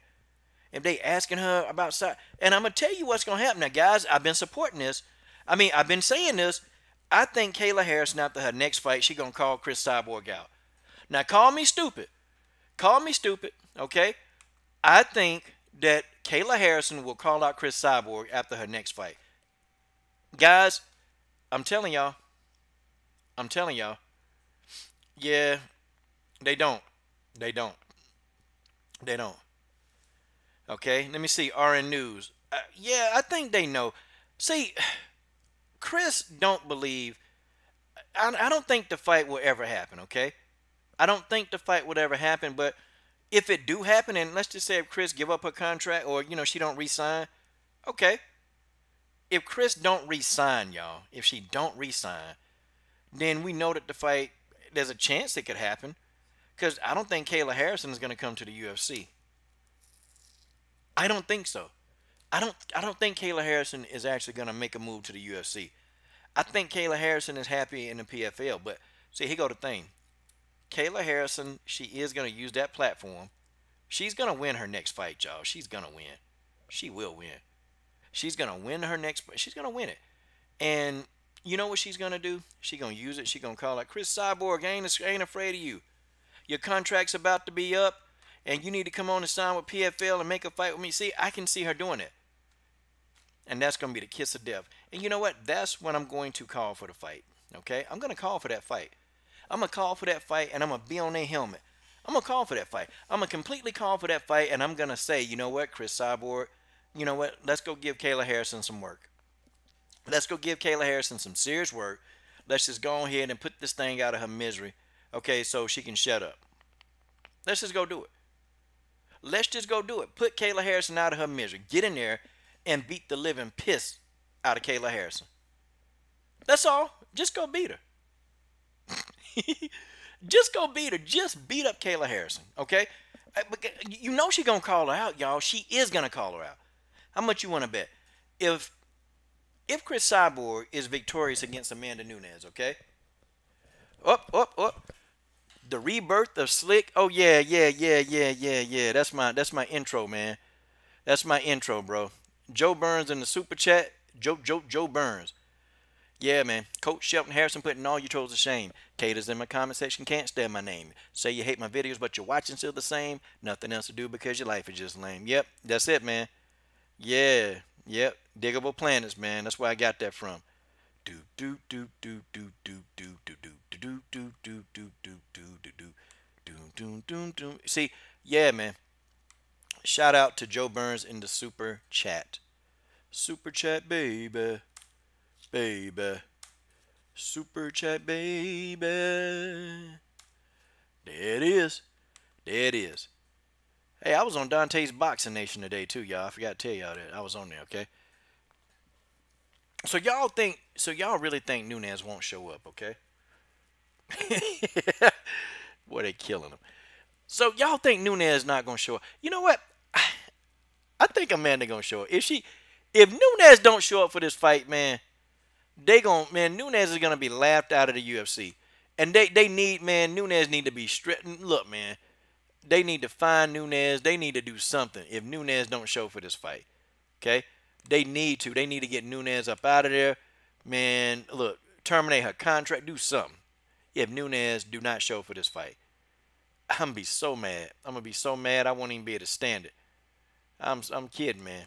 Speaker 2: If they asking her about side, and I'm going to tell you what's going to happen. Now, guys, I've been supporting this. I mean, I've been saying this. I think Kayla Harrison, after her next fight, she's going to call Chris Cyborg out. Now, call me stupid. Call me stupid, okay? I think that Kayla Harrison will call out Chris Cyborg after her next fight. Guys, I'm telling y'all. Yeah, they don't. They don't. Okay, let me see. RN News. Yeah, I think they know. See, Chris don't believe. I don't think the fight will ever happen, okay? I don't think the fight would ever happen, but if it do happen, and let's just say if Chris give up her contract or, she don't re-sign, okay. If Chris don't re-sign, y'all, if she don't re-sign, then we know that the fight, there's a chance it could happen because I don't think Kayla Harrison is going to come to the UFC. I don't think so. I don't think Kayla Harrison is actually going to make a move to the UFC. I think Kayla Harrison is happy in the PFL, but see, here go the thing. Kayla Harrison, she is going to use that platform. She's going to win her next fight, y'all. She's going to win. She will win. She's going to win her next fight. She's going to win it. And you know what she's going to do? She's going to use it. She's going to call out, Chris Cyborg, I ain't afraid of you. Your contract's about to be up, and you need to come on and sign with PFL and make a fight with me. See, I can see her doing it. And that's going to be the kiss of death. And you know what? That's when I'm going to call for the fight. Okay? I'm going to call for that fight. I'm going to call for that fight, and I'm going to be on their helmet. I'm going to call for that fight. I'm going to completely call for that fight, and I'm going to say, you know what, Chris Cyborg, you know what, let's go give Kayla Harrison some work. Let's go give Kayla Harrison some serious work. Let's just go ahead and put this thing out of her misery, okay, so she can shut up. Let's just go do it. Let's just go do it. Put Kayla Harrison out of her misery. Get in there and beat the living piss out of Kayla Harrison. That's all. Just go beat her. Just go beat her. Just beat up Kayla Harrison, okay? You know she's going to call her out, y'all. She is going to call her out. How much you want to bet? If Chris Cyborg is victorious against Amanda Nunez, okay? Up. The rebirth of Slick. Oh, yeah. That's my intro, man. That's my intro, bro. Joe Burns in the super chat. Joe Burns. Yeah, man. Coach Shelton Harrison putting all your trolls to shame. Caters in my comment section can't stand my name. Say you hate my videos, but you're watching still the same. Nothing else to do because your life is just lame. Yep, that's it, man. Yeah, yep. Diggable planets, man. That's where I got that from. See, yeah, man. Shout out to Joe Burns in the super chat. Super chat, baby. Super chat, baby. There it is. Hey, I was on Dante's Boxing Nation today too, y'all. I forgot to tell y'all that. I was on there, okay? So y'all really think Nunez won't show up, okay? Boy, they killing him. So y'all think Nunez not gonna show up. You know what? I think Amanda gonna show up. If Nunez don't show up for this fight, man, Nunez is gonna be laughed out of the UFC. And they need, man, Nunez need to be stripped. Look, man, they need to find Nunez. They need to do something if Nunez don't show for this fight. Okay? They need to. They need to get Nunez up out of there. Man, look, terminate her contract. Do something. If Nunez do not show for this fight. I'm going to be so mad. I'm going to be so mad I won't even be able to stand it. I'm kidding, man.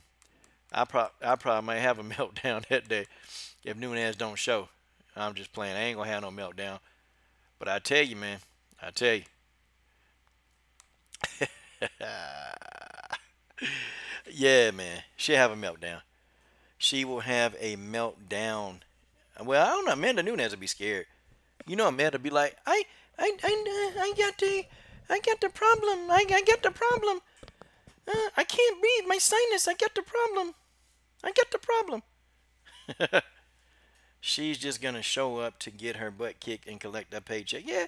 Speaker 2: I probably might have a meltdown that day if Nunez don't show. I'm just playing. I ain't going to have no meltdown. But I tell you, man. I tell you. Yeah, man. She'll have a meltdown. She will have a meltdown. Well, I don't know. Amanda Nunez will be scared. You know, Amanda be like, I got the problem. I got the problem. I can't breathe. My sinus. I got the problem. I got the problem. She's just gonna show up to get her butt kicked and collect that paycheck. Yeah.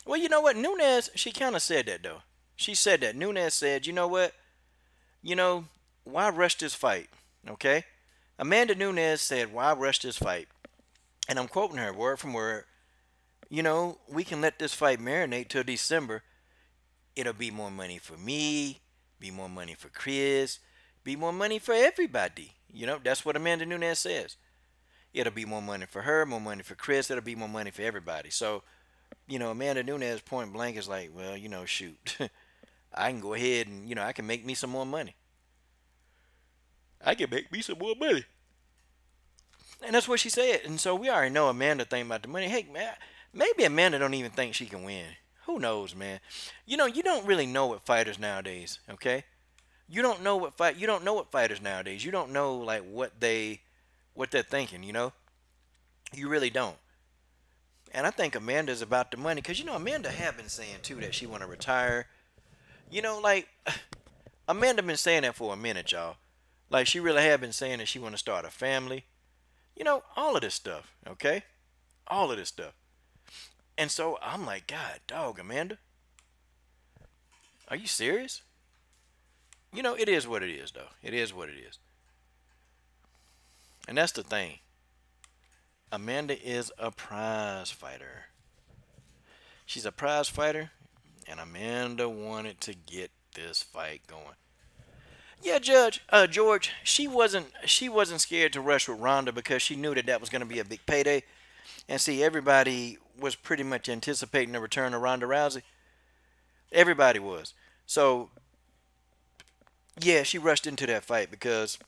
Speaker 2: Well, you know what? Nunez, she kind of said that though. She said that. Nunez said, you know what? You know, why rush this fight? Okay? Amanda Nunez said, why rush this fight? And I'm quoting her word from word. You know, we can let this fight marinate till December. It'll be more money for me, be more money for Chris, be more money for everybody. You know, that's what Amanda Nunez says. It'll be more money for her, more money for Chris. It'll be more money for everybody. So, you know, Amanda Nunez point blank is like, well, you know, shoot. I can go ahead and, you know, I can make me some more money. I can make me some more money. And that's what she said. And so we already know Amanda thinking about the money. Hey, man, maybe Amanda don't even think she can win. Who knows, man? You know, you don't really know what fighters nowadays, okay? You don't know what fighters nowadays. You don't know like what they're thinking, you know? You really don't. And I think Amanda's about the money cuz you know Amanda have been saying too that she want to retire. You know, like Amanda been saying that for a minute, y'all. Like she really have been saying that she want to start a family. You know, all of this stuff, okay? All of this stuff. And so I'm like, God, dog, Amanda. Are you serious? You know, it is what it is, though. It is what it is. And that's the thing. Amanda is a prize fighter. She's a prize fighter, and Amanda wanted to get this fight going. Yeah, George, she wasn't scared to rush with Ronda because she knew that was going to be a big payday. And see, everybody was pretty much anticipating the return of Ronda Rousey. Everybody was. So, yeah, she rushed into that fight because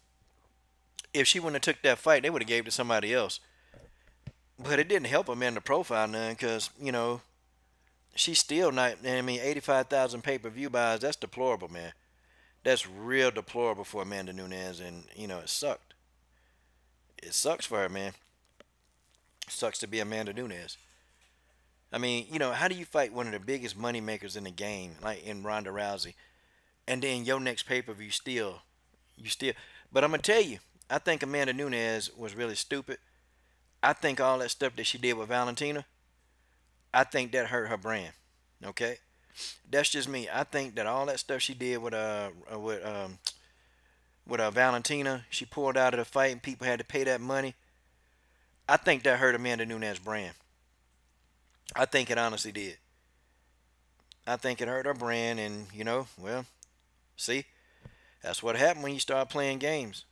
Speaker 2: if she wouldn't have took that fight, they would have gave it to somebody else. But it didn't help Amanda profile none because, you know, she's still not, 85,000 pay-per-view buys, that's deplorable, man. That's real deplorable for Amanda Nunez, and, you know, it sucked. It sucks for her, man. It sucks to be Amanda Nunez. I mean, you know, how do you fight one of the biggest money makers in the game, like in Ronda Rousey, and then your next pay-per-view but I'm going to tell you, I think Amanda Nunez was really stupid. I think all that stuff that she did with Valentina, I think that hurt her brand, okay? That's just me. I think that all that stuff she did with Valentina, she pulled out of the fight and people had to pay that money. I think that hurt Amanda Nunez's brand. I think it honestly did. I think it hurt her brand, and you know, well, see, that's what happened when you start playing games.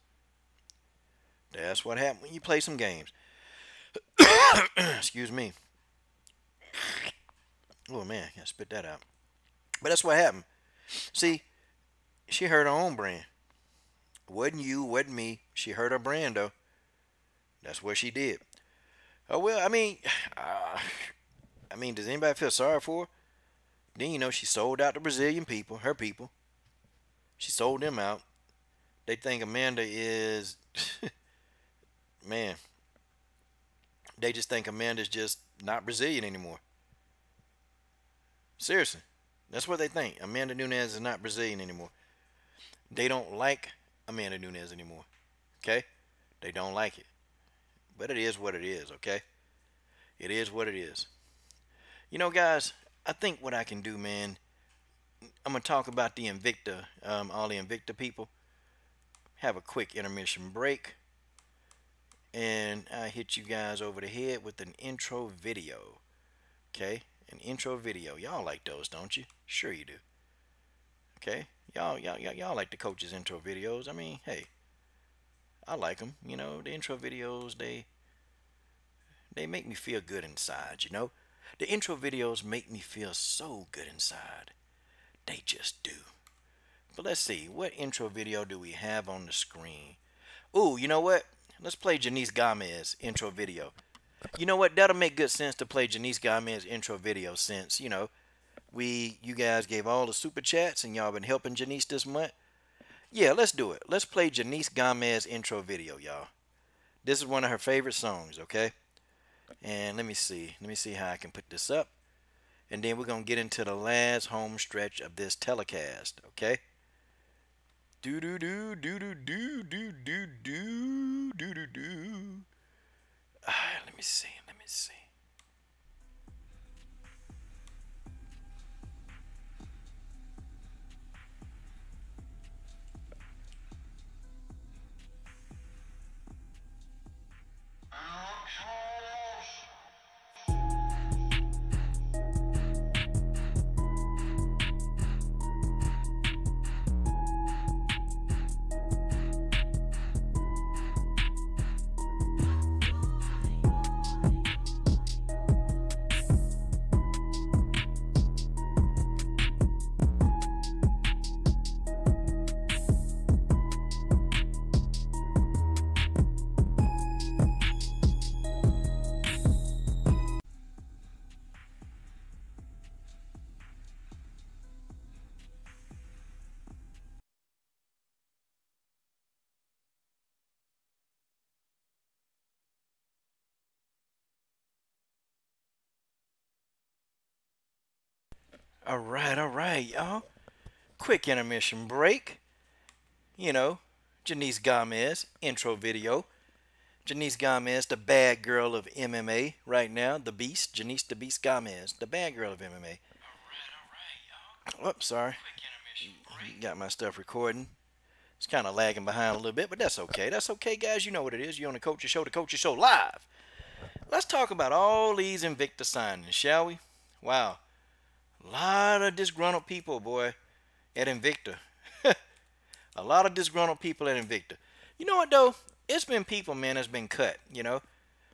Speaker 2: That's what happened when you play some games. Excuse me. Oh man, I spit that out. But that's what happened. See, she hurt her own brand. Wasn't you, wasn't me. She hurt her brand though. That's what she did. Oh well, does anybody feel sorry for her? Then you know she sold out the Brazilian people, her people. She sold them out. They think Amanda is, man. They just think Amanda's just not Brazilian anymore. Seriously, that's what they think. Amanda Nunez is not Brazilian anymore. They don't like Amanda Nunez anymore. Okay, they don't like it. But it is what it is. Okay, it is what it is. You know, guys, I think what I can do, man, I'm going to talk about the Invicta, all the Invicta people. have a quick intermission break, and I hit you guys over the head with an intro video. Okay, an intro video. Y'all like those, don't you? Sure you do. Okay, y'all like the coach's intro videos. I mean, hey, I like them. You know, the intro videos, they make me feel good inside. You know, the intro videos make me feel so good inside. They just do. But let's see, what intro video do we have on the screen? Ooh, you know what? Let's play Janice Gomez intro video. You know what? That'll make good sense to play Janice Gomez intro video since, you know, you guys gave all the super chats and y'all been helping Janice this month. Yeah, let's do it. Let's play Janice Gomez intro video, y'all. This is one of her favorite songs, okay? And let me see how I can put this up. And then we're going to get into the last home stretch of this telecast, okay? Do do do do do do do do do do do do. Let me see. All right, y'all. Quick intermission break. You know, Janice Gomez intro video. Janice Gomez, the bad girl of MMA right now. The Beast, Janice the Beast Gomez, the bad girl of MMA. All right, y'all. Oops, sorry. Got my stuff recording. It's kind of lagging behind a little bit, but that's okay. That's okay, guys. You know what it is. You're on the Coach's Show, live. Let's talk about all these Invicta signings, shall we? Wow. A lot of disgruntled people, boy, at Invicta. A lot of disgruntled people at Invicta. You know what, though? It's been people, man, that's been cut, you know,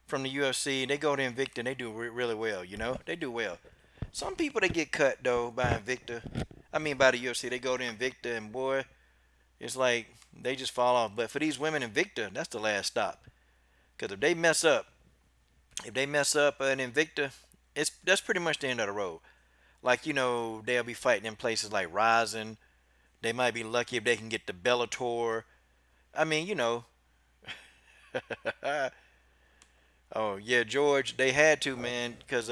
Speaker 2: from the UFC. They go to Invicta and they do really well, you know. They do well. Some people, they get cut, though, by Invicta. I mean, by the UFC. They go to Invicta and, boy, it's like they just fall off. But for these women Invicta, that's the last stop. Because if they mess up an Invicta, that's pretty much the end of the road. Like, you know, they'll be fighting in places like Rising. They might be lucky if they can get the Bellator. I mean, you know. Oh, yeah, George, they had to, man, because,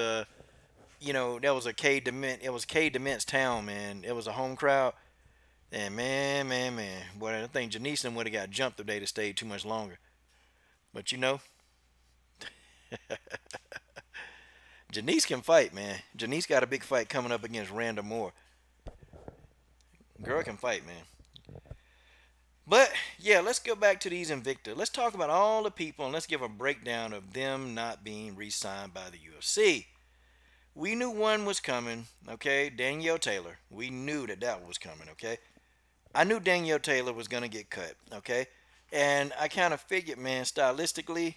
Speaker 2: you know, that was a K Dement. It was K Dement's town, man. It was a home crowd. And, man. Boy, I think Janice would have got jumped if they'd have stayed too much longer. But, you know. Janice can fight, man. Janice got a big fight coming up against Randa Moore. Girl can fight, man. But, yeah, let's go back to these Invicta. Let's talk about all the people, and let's give a breakdown of them not being re-signed by the UFC. We knew one was coming, okay? Danielle Taylor. We knew that was coming, okay? I knew Danielle Taylor was going to get cut, okay? And I kind of figured, man, stylistically,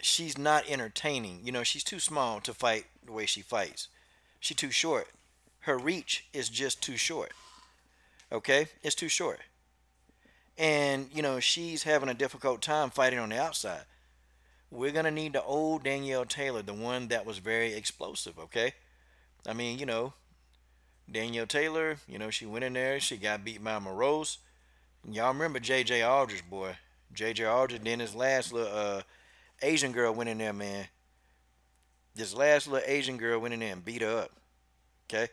Speaker 2: she's not entertaining. You know, she's too small to fight the way she fights. She's too short. Her reach is just too short. Okay? It's too short. And, you know, she's having a difficult time fighting on the outside. We're going to need the old Danielle Taylor, the one that was very explosive, okay? I mean, you know, Danielle Taylor, you know, she went in there. She got beat by Morose. Y'all remember J.J. Aldridge, boy. J.J. Aldridge, then his last little Asian girl went in there, man. This last little Asian girl went in there and beat her up. Okay?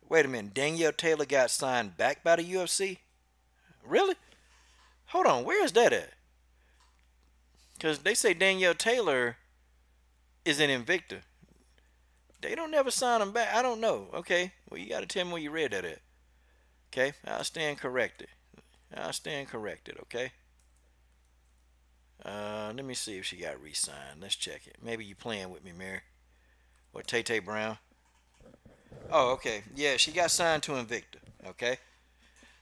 Speaker 2: Wait a minute. Danielle Taylor got signed back by the UFC? Really? Hold on. Where is that at? Because they say Danielle Taylor is in Invicta. They don't never sign him back. I don't know. Okay. Well, you got to tell me where you read that at. Okay, I'll stand corrected. I'll stand corrected. Okay. Let me see if she got re-signed. Let's check it. Maybe you playing with me, Mary. Or Tay Brown. Oh, okay. Yeah, she got signed to Invicta. Okay.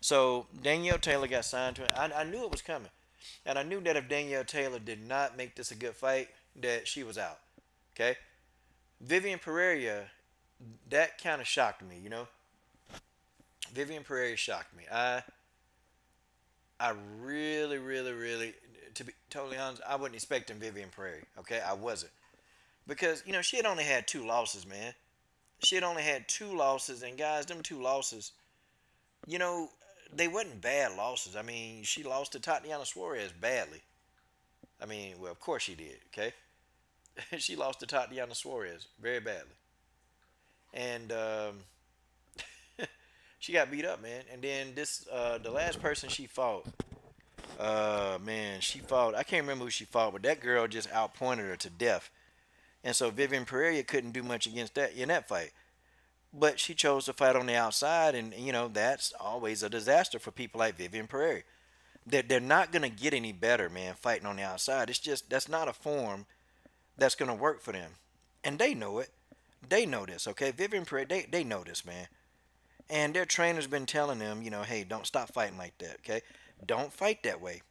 Speaker 2: So Danielle Taylor got signed to it. I knew it was coming. And I knew that if Danielle Taylor did not make this a good fight, that she was out. Okay? Vivian Pereira, that kind of shocked me, you know? Vivian Pereira shocked me. I really, really, really, to be totally honest, I wasn't expecting Vivian Pereira. Okay? I wasn't. Because, you know, she had only had 2 losses, man. She had only had 2 losses, and guys, them 2 losses, you know, they wasn't bad losses. I mean, she lost to Tatiana Suarez badly. I mean, well, of course she did, okay? She lost to Tatiana Suarez very badly. And she got beat up, man. And then the last person she fought, man, she fought, I can't remember who she fought, but that girl just outpointed her to death. And so Vivian Pereira couldn't do much against that in that fight. But she chose to fight on the outside, and you know that's always a disaster for people like Vivian Pereira. They're not gonna get any better, man, fighting on the outside. It's just that's not a form that's gonna work for them, and they know it. They know this, okay? Vivian Pereira, they know this, man. And their trainer's been telling them, you know, hey, don't stop fighting like that, okay? Don't fight that way.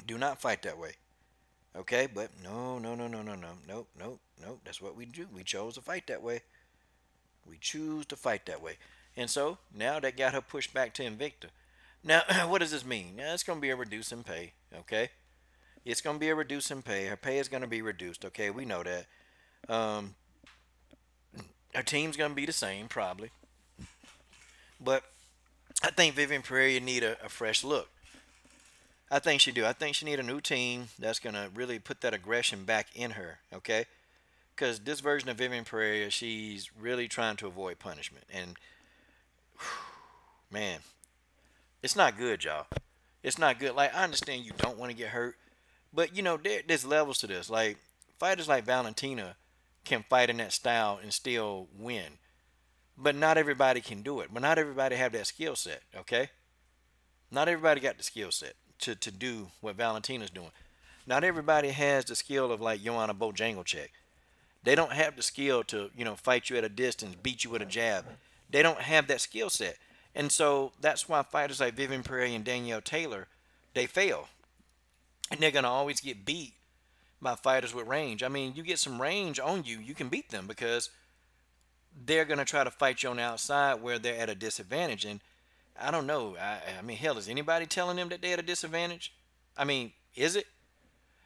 Speaker 2: Do not fight that way, okay? But no, no, no, no, no, no, nope, nope, nope. That's what we do. We chose to fight that way. We choose to fight that way. And so now that got her pushed back to Invicta. Now, what does this mean? Now, it's going to be a reduce in pay, okay? It's going to be a reduce in pay. Her pay is going to be reduced, okay? We know that. Her team's going to be the same, probably. But I think Vivian Pereira need a fresh look. I think she do. I think she need a new team that's going to really put that aggression back in her, okay? Because this version of Vivian Pereira, she's really trying to avoid punishment. And, man, it's not good, y'all. It's not good. Like, I understand you don't want to get hurt. But, you know, there's levels to this. Like, fighters like Valentina can fight in that style and still win. But not everybody can do it. But not everybody have that skill set, okay? Not everybody got the skill set to do what Valentina's doing. Not everybody has the skill of, like, Joanna Bojanglecheck. They don't have the skill to, you know, fight you at a distance, beat you with a jab. They don't have that skill set. And so that's why fighters like Vivian Pereira and Danielle Taylor, they fail. And they're going to always get beat by fighters with range. I mean, you get some range on you, you can beat them because they're going to try to fight you on the outside where they're at a disadvantage. And I don't know. I mean, hell, is anybody telling them that they're at a disadvantage? I mean, is it?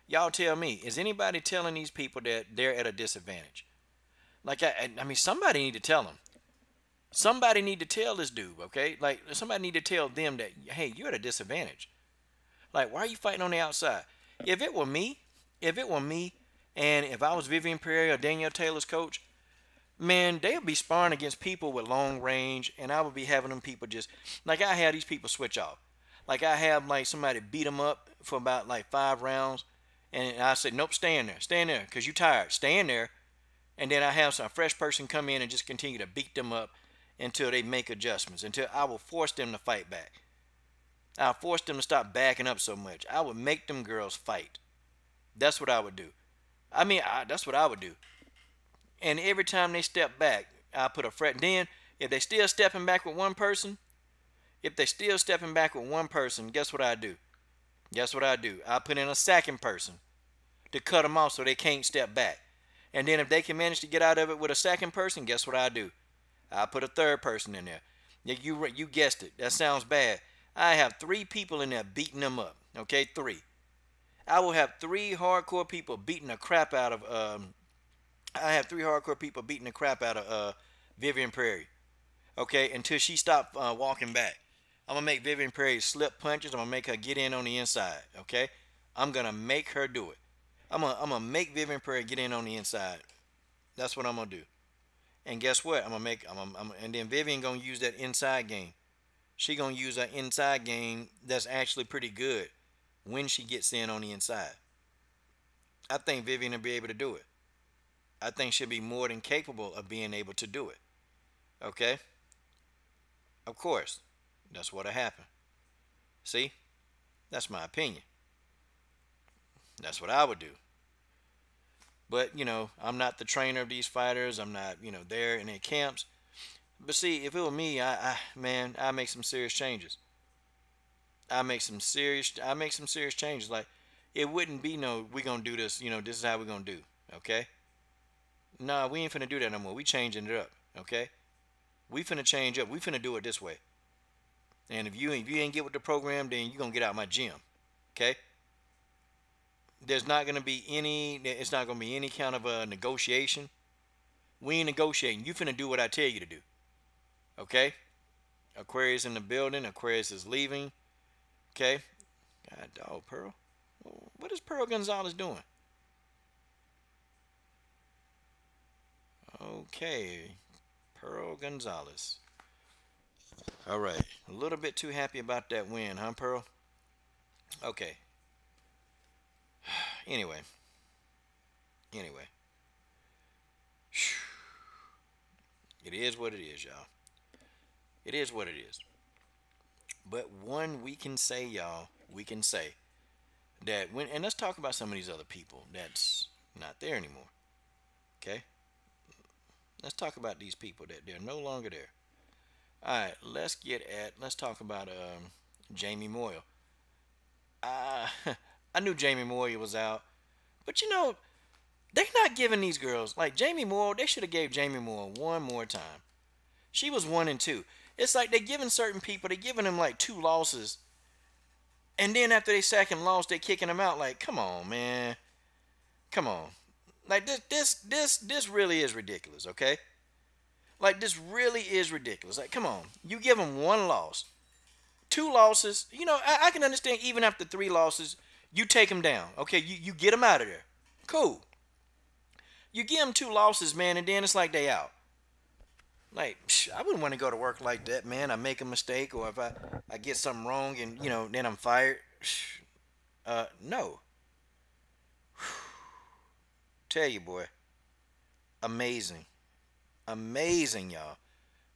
Speaker 2: Y'all tell me, is anybody telling these people that they're at a disadvantage? Like, I mean, somebody need to tell them. Somebody need to tell this dude, okay? Like, somebody need to tell them that, hey, you're at a disadvantage. Like, why are you fighting on the outside? If it were me, and if I was Vivian Pereira or Danielle Taylor's coach, man, they would be sparring against people with long range, and I would be having them people just, like I had these people switch off. Like, I have, like, somebody beat them up for about, like, 5 rounds. And I said, nope, stay in there, because you're tired. Stay in there. And then I have some fresh person come in and just continue to beat them up until they make adjustments, until I will force them to fight back. I'll force them to stop backing up so much. I would make them girls fight. That's what I would do. I mean, that's what I would do. And every time they step back, I put a fret. Then, if they still stepping back with one person, guess what I do? Guess what I do? I put in a second person to cut them off so they can't step back. And then if they can manage to get out of it with a second person, guess what I do? I put a third person in there. You guessed it. That sounds bad. I have 3 people in there beating them up. Okay, 3. I will have 3 hardcore people beating the crap out of. I have 3 hardcore people beating the crap out of Vivian Pereira. Okay, until she stopped walking back. I'm going to make Vivian Pereira slip punches. I'm going to make her get in on the inside, okay? I'm going to make her do it. I'm gonna make Vivian Pereira get in on the inside. That's what I'm going to do. And guess what? And then Vivian going to use that inside game. She going to use an inside game that's actually pretty good when she gets in on the inside. I think Vivian will be able to do it. I think she'll be more than capable of being able to do it. Okay? Of course, that's what'll happen. See, that's my opinion. That's what I would do. But I'm not the trainer of these fighters. I'm not there in their camps. But see, if it were me, man, I make some serious changes. I make some serious changes. Like, it wouldn't be no, we gonna do this. This is how we gonna do. Okay. Nah, we ain't finna do that no more. We changing it up. Okay. We finna change up. We finna do it this way. And if you ain't get with the program, then you gonna get out my gym. Okay. There's not gonna be any. It's not gonna be any kind of a negotiation. We ain't negotiating. You finna do what I tell you to do. Okay. Aquarius in the building. Aquarius is leaving. Okay. God dog, Pearl. What is Pearl Gonzalez doing? Okay. Pearl Gonzalez. All right. A little bit too happy about that win, huh, Pearl? Okay. Anyway. It is what it is, y'all. It is what it is. But one we can say, y'all, that and let's talk about some of these other people that's not there anymore. Okay? Let's talk about these people that they're no longer there. All right, let's talk about Jamie Moyle. I knew Jamie Moyle was out, but they're not giving these girls like Jamie Moyle. They should have gave Jamie Moyle one more time. She was 1-2. It's like they're giving certain people, they're giving them like 2 losses, and then after their second loss, they're kicking them out. Like, come on, man, come on. Like this really is ridiculous. Okay, like this really is ridiculous. Like, come on, you give them 1 loss, 2 losses. I can understand even after 3 losses, you take them down. Okay, you get them out of there. Cool. You give them 2 losses, man, and then it's like they out. Like, I wouldn't want to go to work like that, man. I make a mistake, or if I get something wrong and, then I'm fired. No. Tell you, boy. Amazing. Amazing, y'all.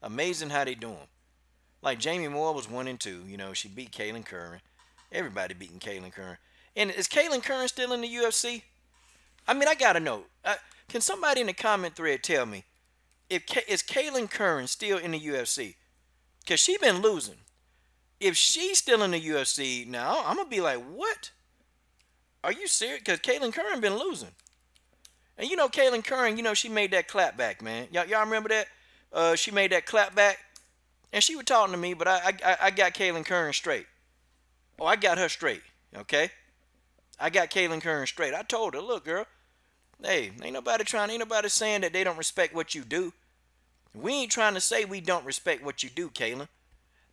Speaker 2: Amazing how they do them. Like, Jamie Moore was 1-2. She beat Kaylin Curran. Everybody beating Kaylin Curran. And is Kaylin Curran still in the UFC? I mean, I got to know. Can somebody in the comment thread tell me, is Kaylin Curran still in the UFC? Because she been losing. If she's still in the UFC, now I'm going to be like, what? Are you serious? Because Kaylin Curran been losing. And Kaylin Curran, she made that clap back, man. Y'all remember that? She made that clap back. And she was talking to me, but I got Kaylin Curran straight. Oh, I got her straight, okay? I got Kaylin Curran straight. I told her, look, girl, hey, ain't nobody saying that they don't respect what you do. We ain't trying to say we don't respect what you do, Kaylin.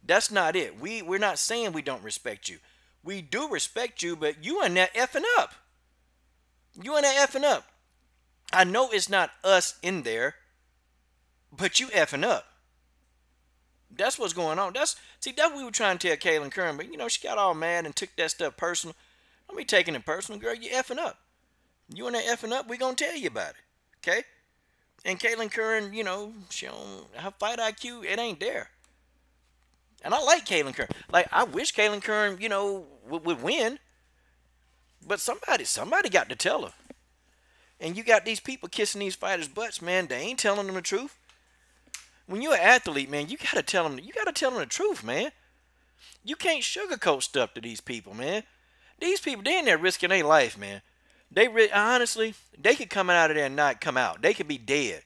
Speaker 2: That's not it. We're not saying we don't respect you. We do respect you, but you in there effing up. You in there effing up. I know it's not us in there, but you effing up. That's what's going on. That's what we were trying to tell Kaylin Curran, but she got all mad and took that stuff personal. Don't be taking it personal, girl. You effing up. You in there effing up, we gonna tell you about it. Okay? And Kaylin Curran, her fight IQ, it ain't there. And I like Kaylin Curran. Like, I wish Kaylin Curran, would win. But somebody got to tell her. And you got these people kissing these fighters' butts, man. They ain't telling them the truth. When you're an athlete, man, you gotta tell them the truth, man. You can't sugarcoat stuff to these people, man. These people, they in there risking their life, man. Honestly, they could come out of there and not come out. They could be dead.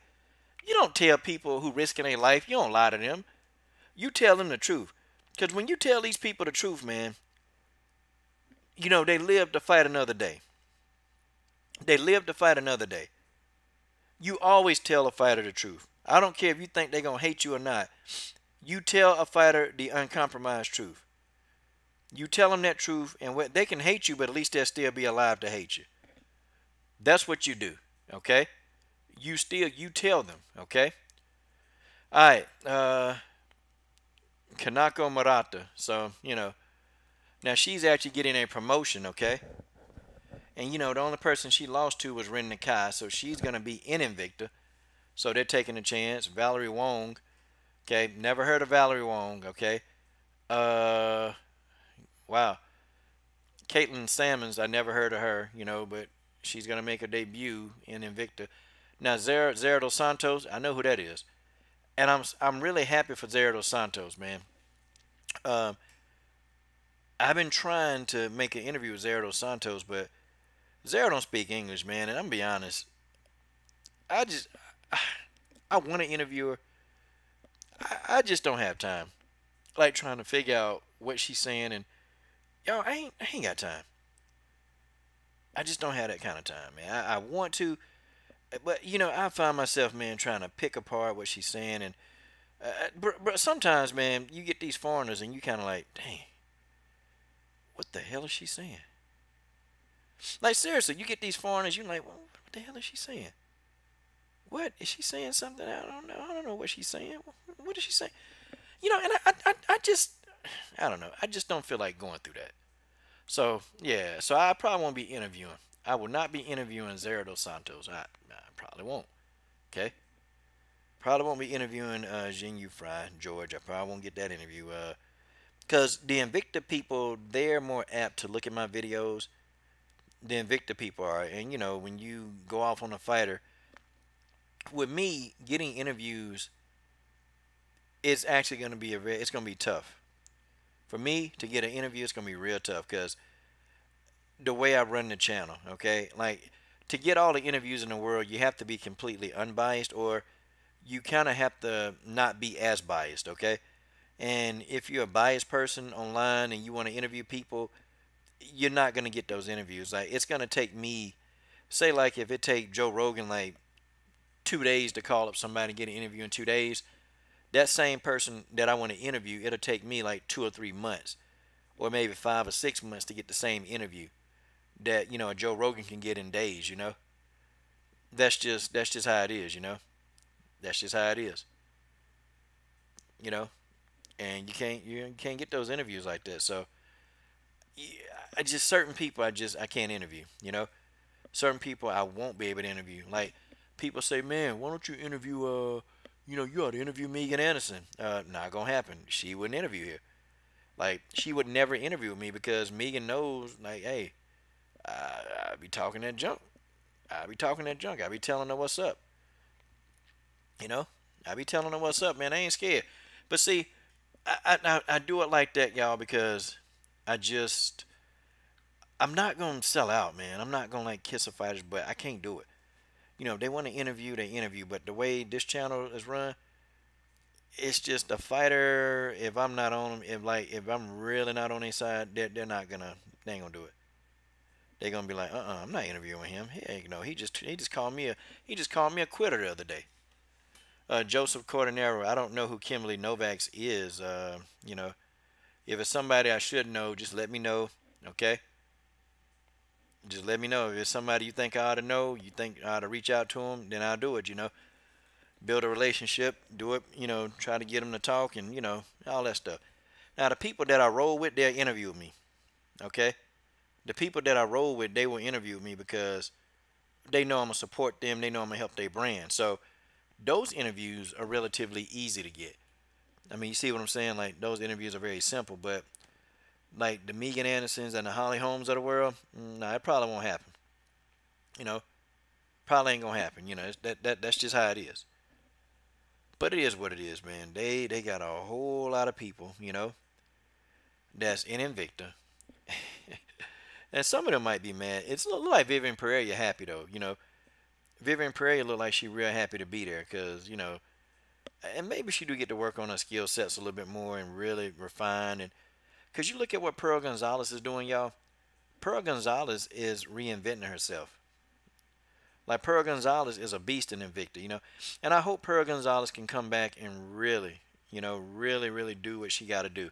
Speaker 2: You don't tell people who risking their life, you don't lie to them. You tell them the truth. Because when you tell these people the truth, man, they live to fight another day. They live to fight another day. You always tell a fighter the truth. I don't care if you think they're going to hate you or not. You tell a fighter the uncompromised truth. You tell them that truth, and they can hate you, but at least they'll still be alive to hate you. That's what you do, okay? You tell them, okay? All right, Kanako Murata. So, now she's actually getting a promotion, okay? And, the only person she lost to was Ren Nakai, so she's going to be in Invicta. So they're taking a chance. Valerie Wong, Okay, never heard of Valerie Wong. Okay, uh, wow, Caitlin Salmons, I never heard of her. But she's gonna make her debut in Invicta. Now Zara dos Santos, I know who that is, and I'm really happy for Zara dos Santos, man. Um, I've been trying to make an interview with Zara dos Santos, but Zara don't speak English, man. And I'm gonna be honest, I just I want to interview her. I just don't have time. Like trying to figure out what she's saying, and y'all, I ain't got time. I just don't have that kind of time, man. I want to, but I find myself, man, trying to pick apart what she's saying, and but sometimes, man, you get these foreigners, and you kind of like, dang, what the hell is she saying? Like seriously, you get these foreigners, you're like, well, what the hell is she saying? What is she saying? Something I don't know. I don't know what she's saying. What is she saying? And I just, I don't know. I just don't feel like going through that. So yeah, so I probably won't be interviewing. I will not be interviewing Zara dos Santos. I probably won't. Okay. Probably won't be interviewing Jin Fry, George. I probably won't get that interview. Because the Invicta people, they're more apt to look at my videos. The Invicta people are, and when you go off on a fighter, with me getting interviews, it's actually going to be it's going to be tough. For me to get an interview, it's going to be real tough because the way I run the channel, okay? Like, to get all the interviews in the world, you have to be completely unbiased, or you kind of have to not be as biased, okay? And if you're a biased person online and you want to interview people, you're not going to get those interviews. Like, it's going to take me, say, like, if it take Joe Rogan, like, 2 days to call up somebody and get an interview in 2 days, that same person that I want to interview, it'll take me like 2 or 3 months, or maybe 5 or 6 months to get the same interview that a Joe Rogan can get in days. That's just how it is. That's just how it is. You know, and you can't get those interviews like that. So yeah, I just certain people I can't interview. Certain people I won't be able to interview. Like people say, man, why don't you interview you ought to interview Megan Anderson. Not gonna happen. She wouldn't interview here. Like she would never interview me because Megan knows, like, hey, I be talking that junk. I be talking that junk. I be telling her what's up. You know, I be telling her what's up, man. I ain't scared. But see, I do it like that, y'all, because I just I'm not gonna sell out, man. I'm not gonna like kiss a fighter's butt. I can't do it. If they want to interview, they interview. But the way this channel is run, it's just a fighter. If I'm not on them, if I'm really not on their side, they ain't gonna do it. They're gonna be like, I'm not interviewing him. He just called me a quitter the other day. Joseph Cordonero. I don't know who Kimberly Novaks is. If it's somebody I should know, just let me know. Okay. Just let me know. If it's somebody you think I ought to know, you think I ought to reach out to them, then I'll do it. Build a relationship, do it. Try to get them to talk, and all that stuff. Now the people that I roll with, they'll interview me. Okay. The people that I roll with, they will interview me because they know I'm gonna support them. They know I'm gonna help their brand. So those interviews are relatively easy to get. I mean, you see what I'm saying? Like those interviews are very simple, but like the Megan Andersons and the Holly Holmes of the world, nah, it probably won't happen. You know, probably ain't gonna happen. That's just how it is. But it is what it is, man. They got a whole lot of people, that's in Invicta. And some of them might be mad. It's a little like Vivian Pereira happy though. Vivian Pereira look like she real happy to be there because and maybe she do get to work on her skill sets a little bit more and really refine. And because you look at what Pearl Gonzalez is doing, y'all. Pearl Gonzalez is reinventing herself. Like Pearl Gonzalez is a beast in Invicta. And I hope Pearl Gonzalez can come back and really, really do what she got to do.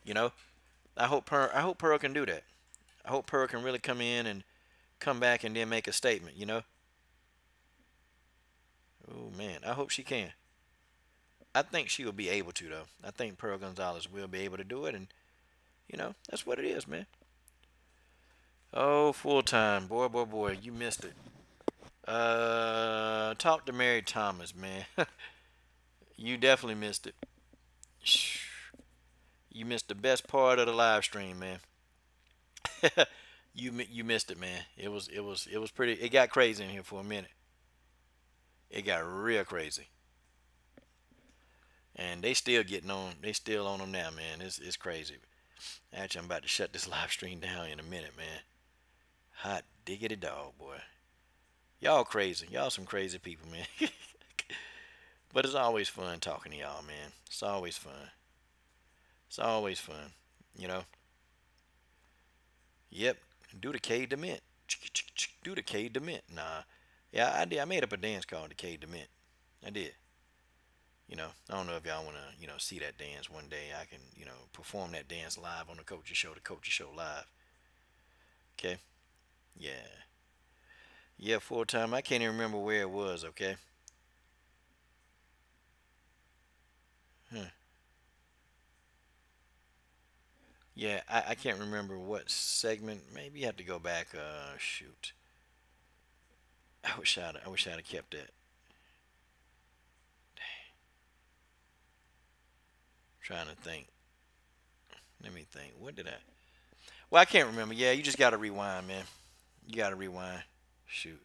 Speaker 2: You know, I hope Pearl can do that. I hope Pearl can really come in and come back and then make a statement. Oh man, I hope she can. I think she will be able to though. I think Pearl Gonzalez will be able to do it, and that's what it is, man. Oh, full time, boy, you missed it. Talk to Mary Thomas, man. You definitely missed it. You missed the best part of the live stream, man. You missed it, man. It was pretty. It got crazy in here for a minute. It got real crazy, and they still getting on. They still on them now, man. It's crazy. Actually, I'm about to shut this live stream down in a minute, man. Hot diggity dog, boy. Y'all crazy. Y'all some crazy people, man. But it's always fun talking to y'all, man. It's always fun. It's always fun, you know. Yep. Do the K Dement. Do the K Dement. Nah. Yeah, I did. I made up a dance called the K Dement. I did. You know, I don't know if y'all want to, see that dance one day. I can, perform that dance live on the Coaches Show, Live. Okay? Yeah. Yeah, full time. I can't even remember where it was, okay? Huh. Yeah, I can't remember what segment. Maybe you have to go back. Shoot. I wish I'd have kept that. Trying to think. Let me think. What did I? Well, I can't remember. Yeah, you just gotta rewind, man. You gotta rewind. Shoot.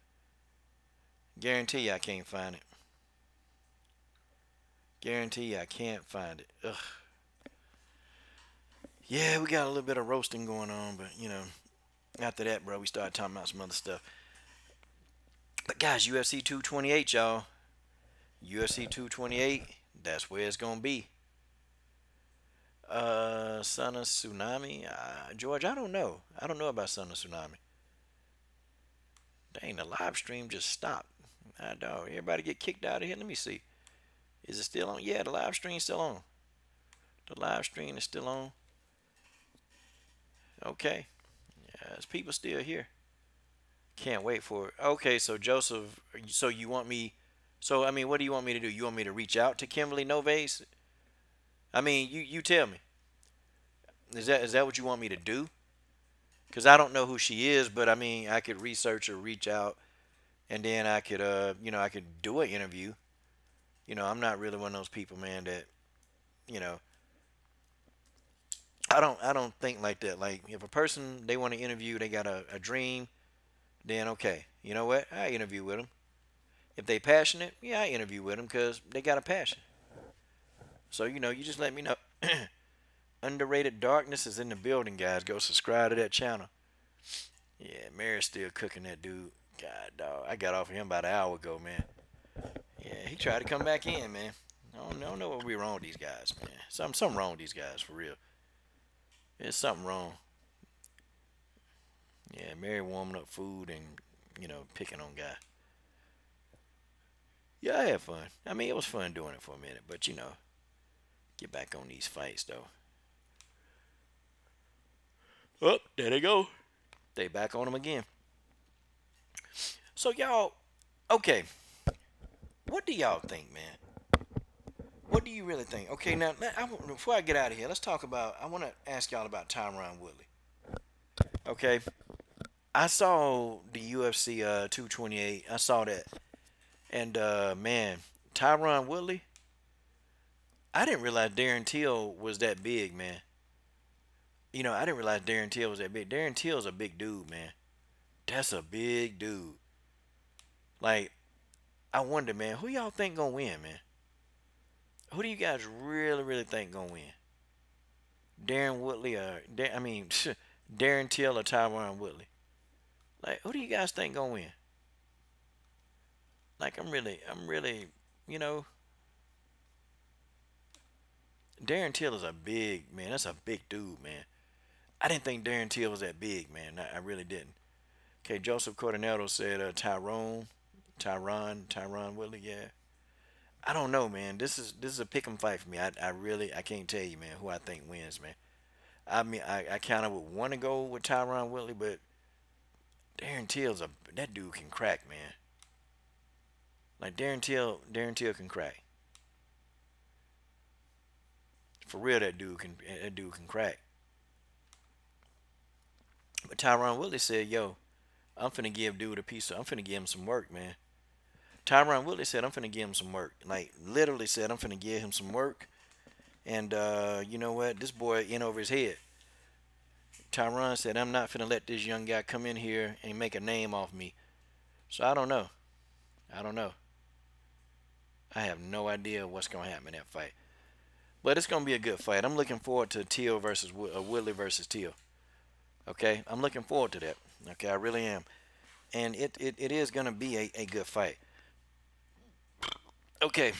Speaker 2: Guarantee you I can't find it. Guarantee you I can't find it. Ugh. Yeah, we got a little bit of roasting going on, but after that, bro, we started talking about some other stuff. But guys, UFC 228, y'all. UFC 228. That's where it's gonna be. Son of Tsunami. George, I don't know. I don't know about Son of Tsunami. Dang, the live stream just stopped. I don't. Everybody get kicked out of here. Let me see. Is it still on? Yeah, the live stream's still on. The live stream is still on. Okay. Yeah, there's people still here. Can't wait for it. Okay, so Joseph, so you want me? So I mean, what do you want me to do? You want me to reach out to Kimberly Noves? I mean, you tell me. Is that what you want me to do? Because I don't know who she is, but I mean, I could research or reach out, and then I could, I could do an interview. I'm not really one of those people, man, that, you know, I don't think like that. Like, if a person they want to interview, they got a dream, then okay, you know what? I interview with them. If they passionate, yeah, I interview with them because they got a passion. So you just let me know. Underrated Darkness is in the building, guys. Go subscribe to that channel. Yeah, Mary's still cooking that dude. God, dog. I got off of him about an hour ago, man. Yeah, he tried to come back in, man. I don't know what we wrong with these guys, man. Something wrong with these guys, for real. There's something wrong. Yeah, Mary warming up food and, picking on guy. Yeah, I had fun. I mean, it was fun doing it for a minute, but, get back on these fights, though. Oh, there they go. They back on them again. So, y'all, okay. What do y'all think, man? What do you really think? Okay, now, before I get out of here, let's talk about, I want to ask y'all about Tyron Woodley. Okay. I saw the UFC 228. I saw that. And, man, Tyron Woodley, I didn't realize Darren Till was that big, man. I didn't realize Darren Till was that big. Darren Till's a big dude, man. That's a big dude. Like, I wonder, man, who y'all think gonna win, man? Who do you guys really, really think gonna win? Darren Woodley or Darren Till or Tyron Woodley? Like, who do you guys think gonna win? Like, I'm really, Darren Till is a big man. That's a big dude, man. I didn't think Darren Till was that big, man. I really didn't. Okay, Joseph Coronado said Tyron Woodley. Yeah, I don't know, man. This is a pick'em fight for me. I can't tell you, man, who I think wins, man. I mean, I kind of would want to go with Tyron Woodley, but Darren Till's that dude can crack, man. Like Darren Till can crack. For real, that dude can crack. But Tyron Woodley said, "Yo, I'm finna give dude a piece of. I'm finna give him some work, man." Tyron Woodley said, "I'm finna give him some work." Like literally said, "I'm finna give him some work." And you know what? This boy in over his head. Tyron said, I'm not finna let this young guy come in here and make a name off me. So I don't know. I don't know. I have no idea what's going to happen in that fight. But it's going to be a good fight. I'm looking forward to Teal versus Woodley versus Teal. Okay? I'm looking forward to that. Okay? I really am. And it is going to be a good fight. Okay.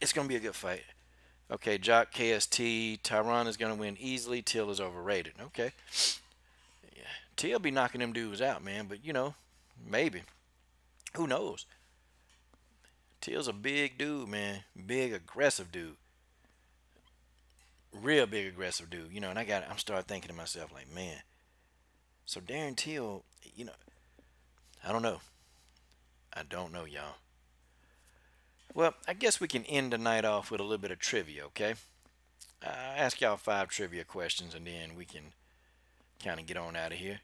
Speaker 2: It's going to be a good fight. Okay, Jock KST, Tyron is going to win easily. Teal is overrated. Okay. Yeah. Teal be knocking them dudes out, man. But, you know, maybe. Who knows? Teal's a big dude, man. Big, aggressive dude. Real big, aggressive dude. You know, and I'm starting thinking to myself, like, man. So Darren Till, you know, I don't know. I don't know, y'all. Well, I guess we can end the night off with a little bit of trivia, okay? I'll ask y'all 5 trivia questions, and then we can kind of get on out of here.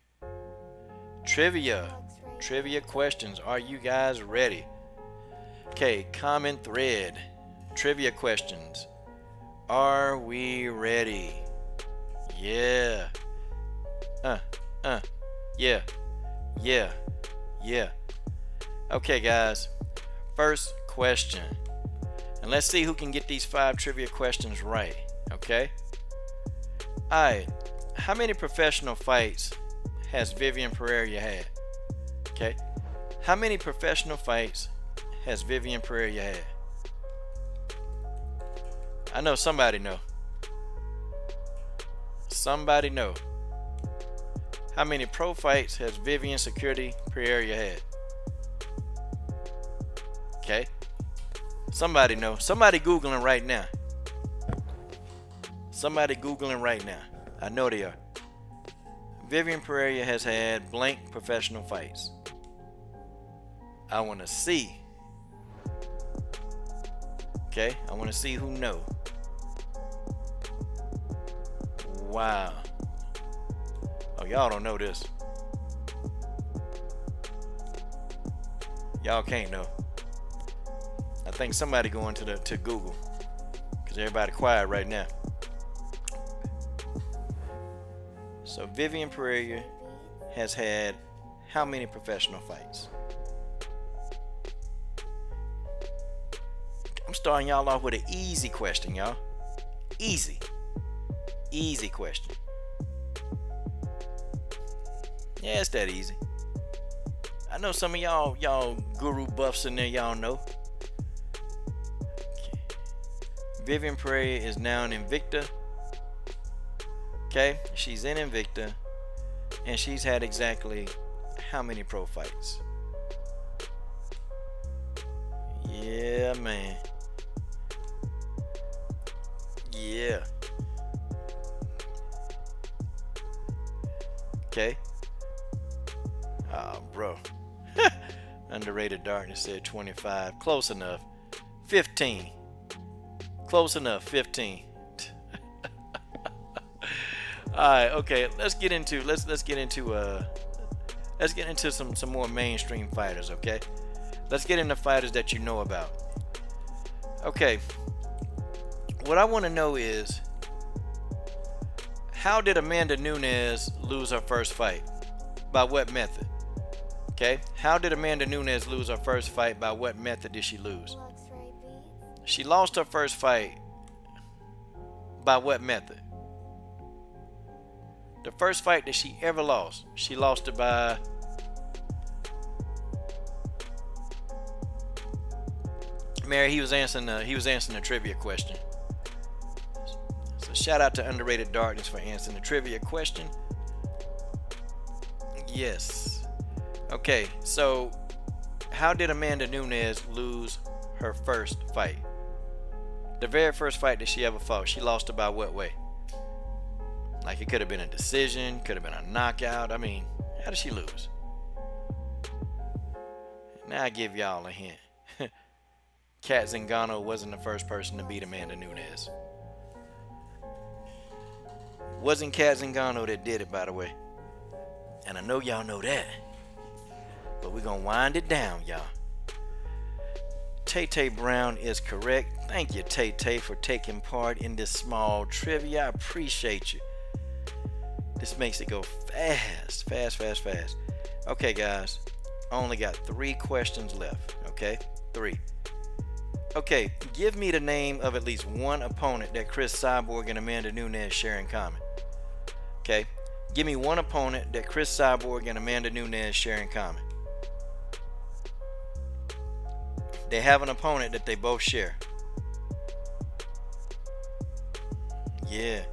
Speaker 2: Trivia. Trivia questions. Are you guys ready? Okay, common thread. Trivia questions. Are we ready? Yeah. Yeah. Yeah. Yeah. Okay, guys. First question. And let's see who can get these 5 trivia questions right. Okay? Alright. How many professional fights has Vivian Pereira had? Okay? How many professional fights has Vivian Pereira had? I know somebody know. Somebody know. How many pro fights has Vivian Security Pereira had? Okay. Somebody know. Somebody Googling right now. Somebody Googling right now. I know they are. Vivian Pereira has had blank professional fights. I want to see. Okay. I want to see who know. Wow. Oh, y'all don't know this. Y'all can't know. I think somebody going to Google, because everybody quiet right now. So Vivian Pereira has had how many professional fights? I'm starting y'all off with an easy question, y'all. Easy. Easy question. Yeah, it's that easy. I know some of y'all guru buffs in there, y'all know. Okay. Vivian Pereira is now in Invicta. Okay, she's in Invicta, and she's had exactly how many pro fights? Yeah, man. Yeah. Okay. Bro. Underrated Darkness said 25. Close enough. 15. Close enough. 15. All right. Okay. Let's get into some more mainstream fighters. Okay. Let's get into fighters that you know about. Okay. What I want to know is, how did Amanda Nunez lose her first fight? By what method? Okay. How did Amanda Nunez lose her first fight? By what method did she lose? She lost her first fight by what method? The first fight that she ever lost, she lost it by Mary. He was answering the trivia question. So shout out to Underrated Darkness for answering the trivia question. Yes. Okay, so how did Amanda Nunez lose her first fight? The very first fight that she ever fought, she lost it by what way? Like, it could have been a decision, could have been a knockout. I mean, how did she lose? Now I give y'all a hint. Kat Zingano wasn't the first person to beat Amanda Nunez. Wasn't Kat Zingano that did it, by the way. And I know y'all know that. But we're going to wind it down, y'all. Tay Brown is correct. Thank you, Tay, for taking part in this small trivia. I appreciate you. This makes it go fast. Okay, guys. I only got 3 questions left. Okay? 3. Okay, give me the name of at least one opponent that Chris Cyborg and Amanda Nunez share in common. Okay? Give me one opponent that Chris Cyborg and Amanda Nunez share in common. They have an opponent that they both share. Yeah.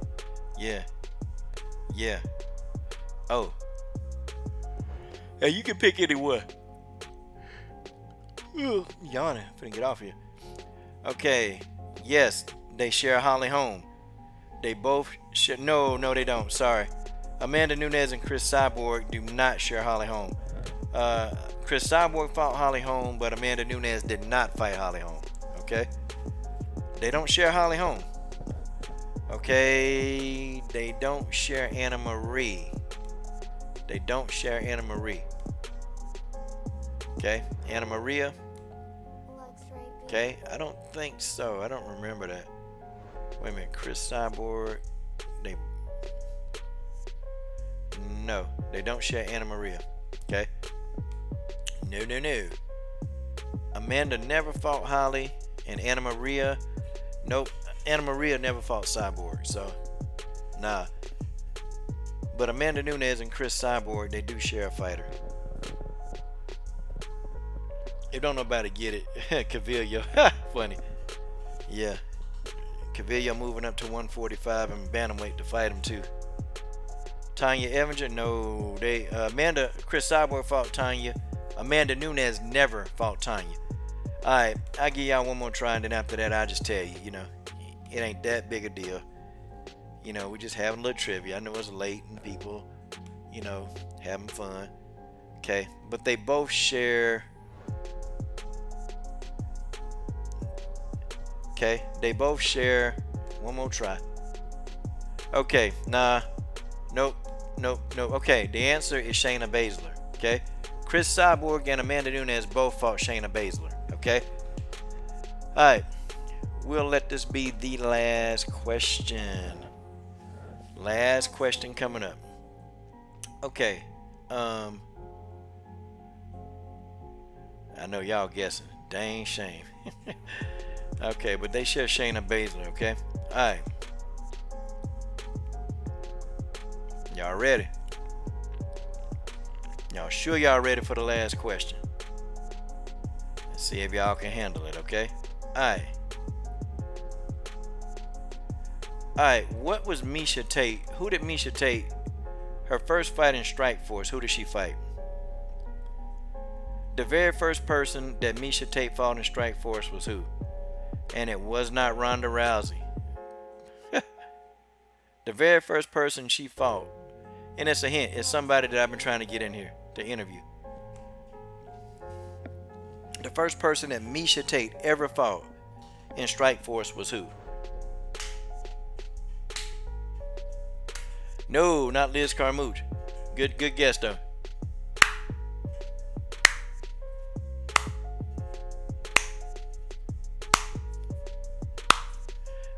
Speaker 2: Oh. Hey, you can pick anyone. Ugh, yawning. I'm finna get off here. Okay. Yes, they share Holly Holm. They both share. No, they don't. Sorry. Amanda Nunez and Chris Cyborg do not share Holly Holm. Chris Cyborg fought Holly Holm, but Amanda Nunez did not fight Holly Holm. Okay? They don't share Holly Holm. Okay? They don't share Anna Marie. They don't share Anna Marie. Okay? Anna Maria. Okay? I don't think so. I don't remember that. Wait a minute. Chris Cyborg. No, they don't share Anna Maria. Okay? No. Amanda never fought Holly, and Anna Maria, nope. Anna Maria never fought Cyborg, so nah. But Amanda Nunez and Chris Cyborg, they do share a fighter. If don't nobody get it, Cavillo, funny. Yeah, Cavillo moving up to 145 and bantamweight to fight him too. Tanya Evinger, no. Chris Cyborg fought Tanya. Amanda Nunez never fought Tanya. Alright, I'll give y'all one more try, and then after that, I'll just tell you, it ain't that big a deal. We're just having a little trivia. I know it's late and people, having fun. Okay, but they both share. Okay, they both share. One more try. Okay, nah. Nope. Okay, the answer is Shayna Baszler. Okay, Chris Cyborg and Amanda Nunez both fought Shayna Baszler. Okay. All right, we'll let this be the last question. Last question coming up. Okay. I know y'all guessing. Dang shame. Okay, but they share Shayna Baszler. Okay. All right. Y'all ready? Y'all sure y'all ready for the last question? Let's see if y'all can handle it, okay? Alright. Alright, what was Miesha Tate? Who did Miesha Tate, her first fight in Strikeforce, who did she fight? The very first person that Miesha Tate fought in Strikeforce was who? And it was not Ronda Rousey. The very first person she fought, and it's a hint, it's somebody that I've been trying to get in here to interview. The first person that Miesha Tate ever fought in Strikeforce was who? No, not Liz Carmouche. Good guess though.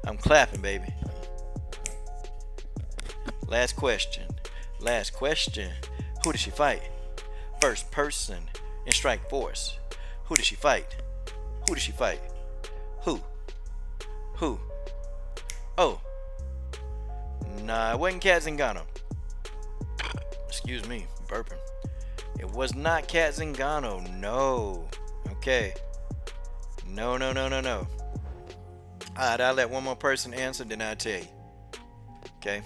Speaker 2: I'm clapping, baby. Last question. Who did she fight? First person in Strikeforce. Who did she fight? Who? Oh. Nah, it wasn't Kat Zingano. Excuse me, burping. It was not Kat Zingano. No. Okay. No. Alright, I'll let one more person answer, then I'll tell you. Okay.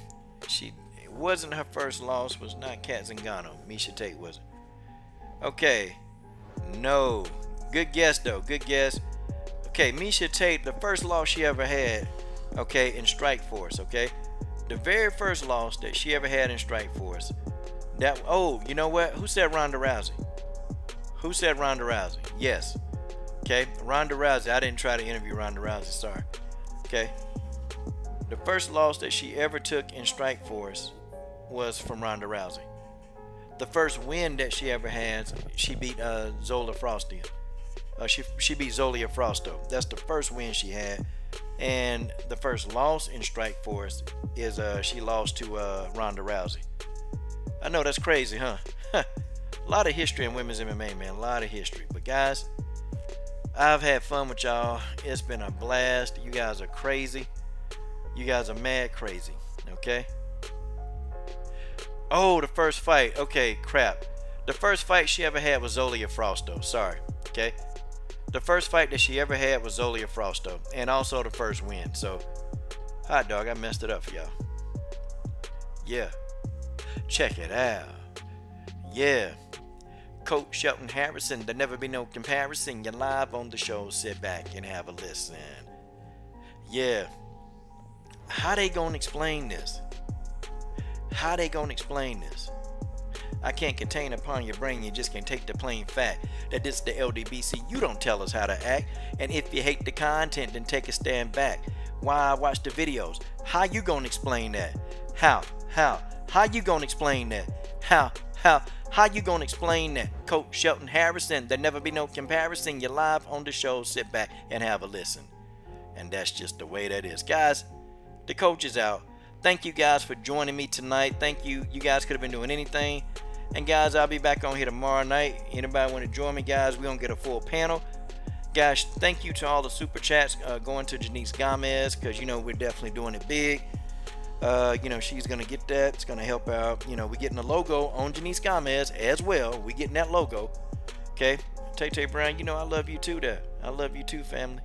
Speaker 2: It wasn't her first loss, was not Kat Zingano. Miesha Tate wasn't. Okay. No. Good guess though. Good guess. Okay, Miesha Tate, the first loss she ever had, okay, in Strikeforce, okay? The very first loss that she ever had in Strikeforce. You know what? Who said Ronda Rousey? Yes. Okay, Ronda Rousey. I didn't try to interview Ronda Rousey, sorry. Okay. The first loss that she ever took in Strikeforce was from Ronda Rousey. The first win that she ever had, she beat Zola Frosty. She beat Zolia Frosto. That's the first win she had. And the first loss in Strikeforce is she lost to Ronda Rousey. I know that's crazy, huh? A lot of history in women's MMA, man. A lot of history. But guys, I've had fun with y'all. It's been a blast. You guys are crazy. You guys are mad crazy. Okay? Oh, the first fight. Okay, crap. The first fight she ever had was Zolia Frosto. Sorry. Okay? The first fight that she ever had was Zolia Frosto. And also the first win. So, hot dog, I messed it up for y'all. Yeah. Check it out. Yeah. Coach Shevchenko Harrison, there never be no comparison. You're live on the show. Sit back and have a listen. Yeah. How they gonna explain this? How they gonna explain this? I can't contain upon your brain. You just can't take the plain fact that this is the LDBC. You don't tell us how to act. And if you hate the content, then take a stand back. Why watch the videos? How you gonna explain that? How you gonna explain that? How you gonna explain that? Coach Shevchenko Harrison, there never be no comparison. You're live on the show. Sit back and have a listen. And that's just the way that is. Guys, the coach is out. Thank you guys for joining me tonight. Thank you. You guys could have been doing anything. And guys, I'll be back on here tomorrow night. Anybody want to join me, guys? We're going to get a full panel. Guys, thank you to all the super chats going to Janice Gomez, because, you know, we're definitely doing it big. You know, she's going to get that. It's going to help out. You know, we're getting the logo on Janice Gomez as well. We're getting that logo. Okay? Tay Brown, you know I love you too there. I love you too, family.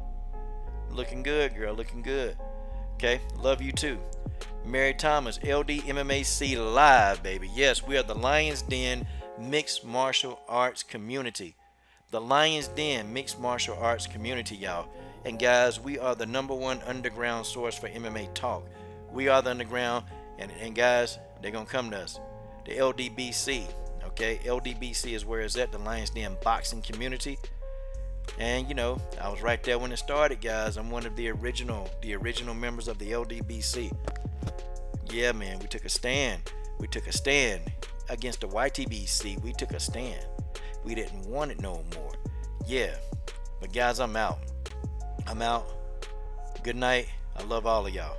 Speaker 2: Looking good, girl. Looking good. Okay? Love you too. Mary Thomas, LD MMAC Live, baby. Yes, we are the Lions Den Mixed Martial Arts Community. The Lions Den Mixed Martial Arts Community, y'all. And guys, we are the #1 underground source for MMA talk. We are the underground, and guys, they're going to come to us. The LDBC, okay? LDBC is where it's at, the Lions Den Boxing Community. And, you know, I was right there when it started, guys. I'm one of the original members of the LDBC. Yeah, man, we took a stand. We took a stand against the YTBC. We took a stand. We didn't want it no more. Yeah. But guys, I'm out. I'm out. Good night. I love all of y'all.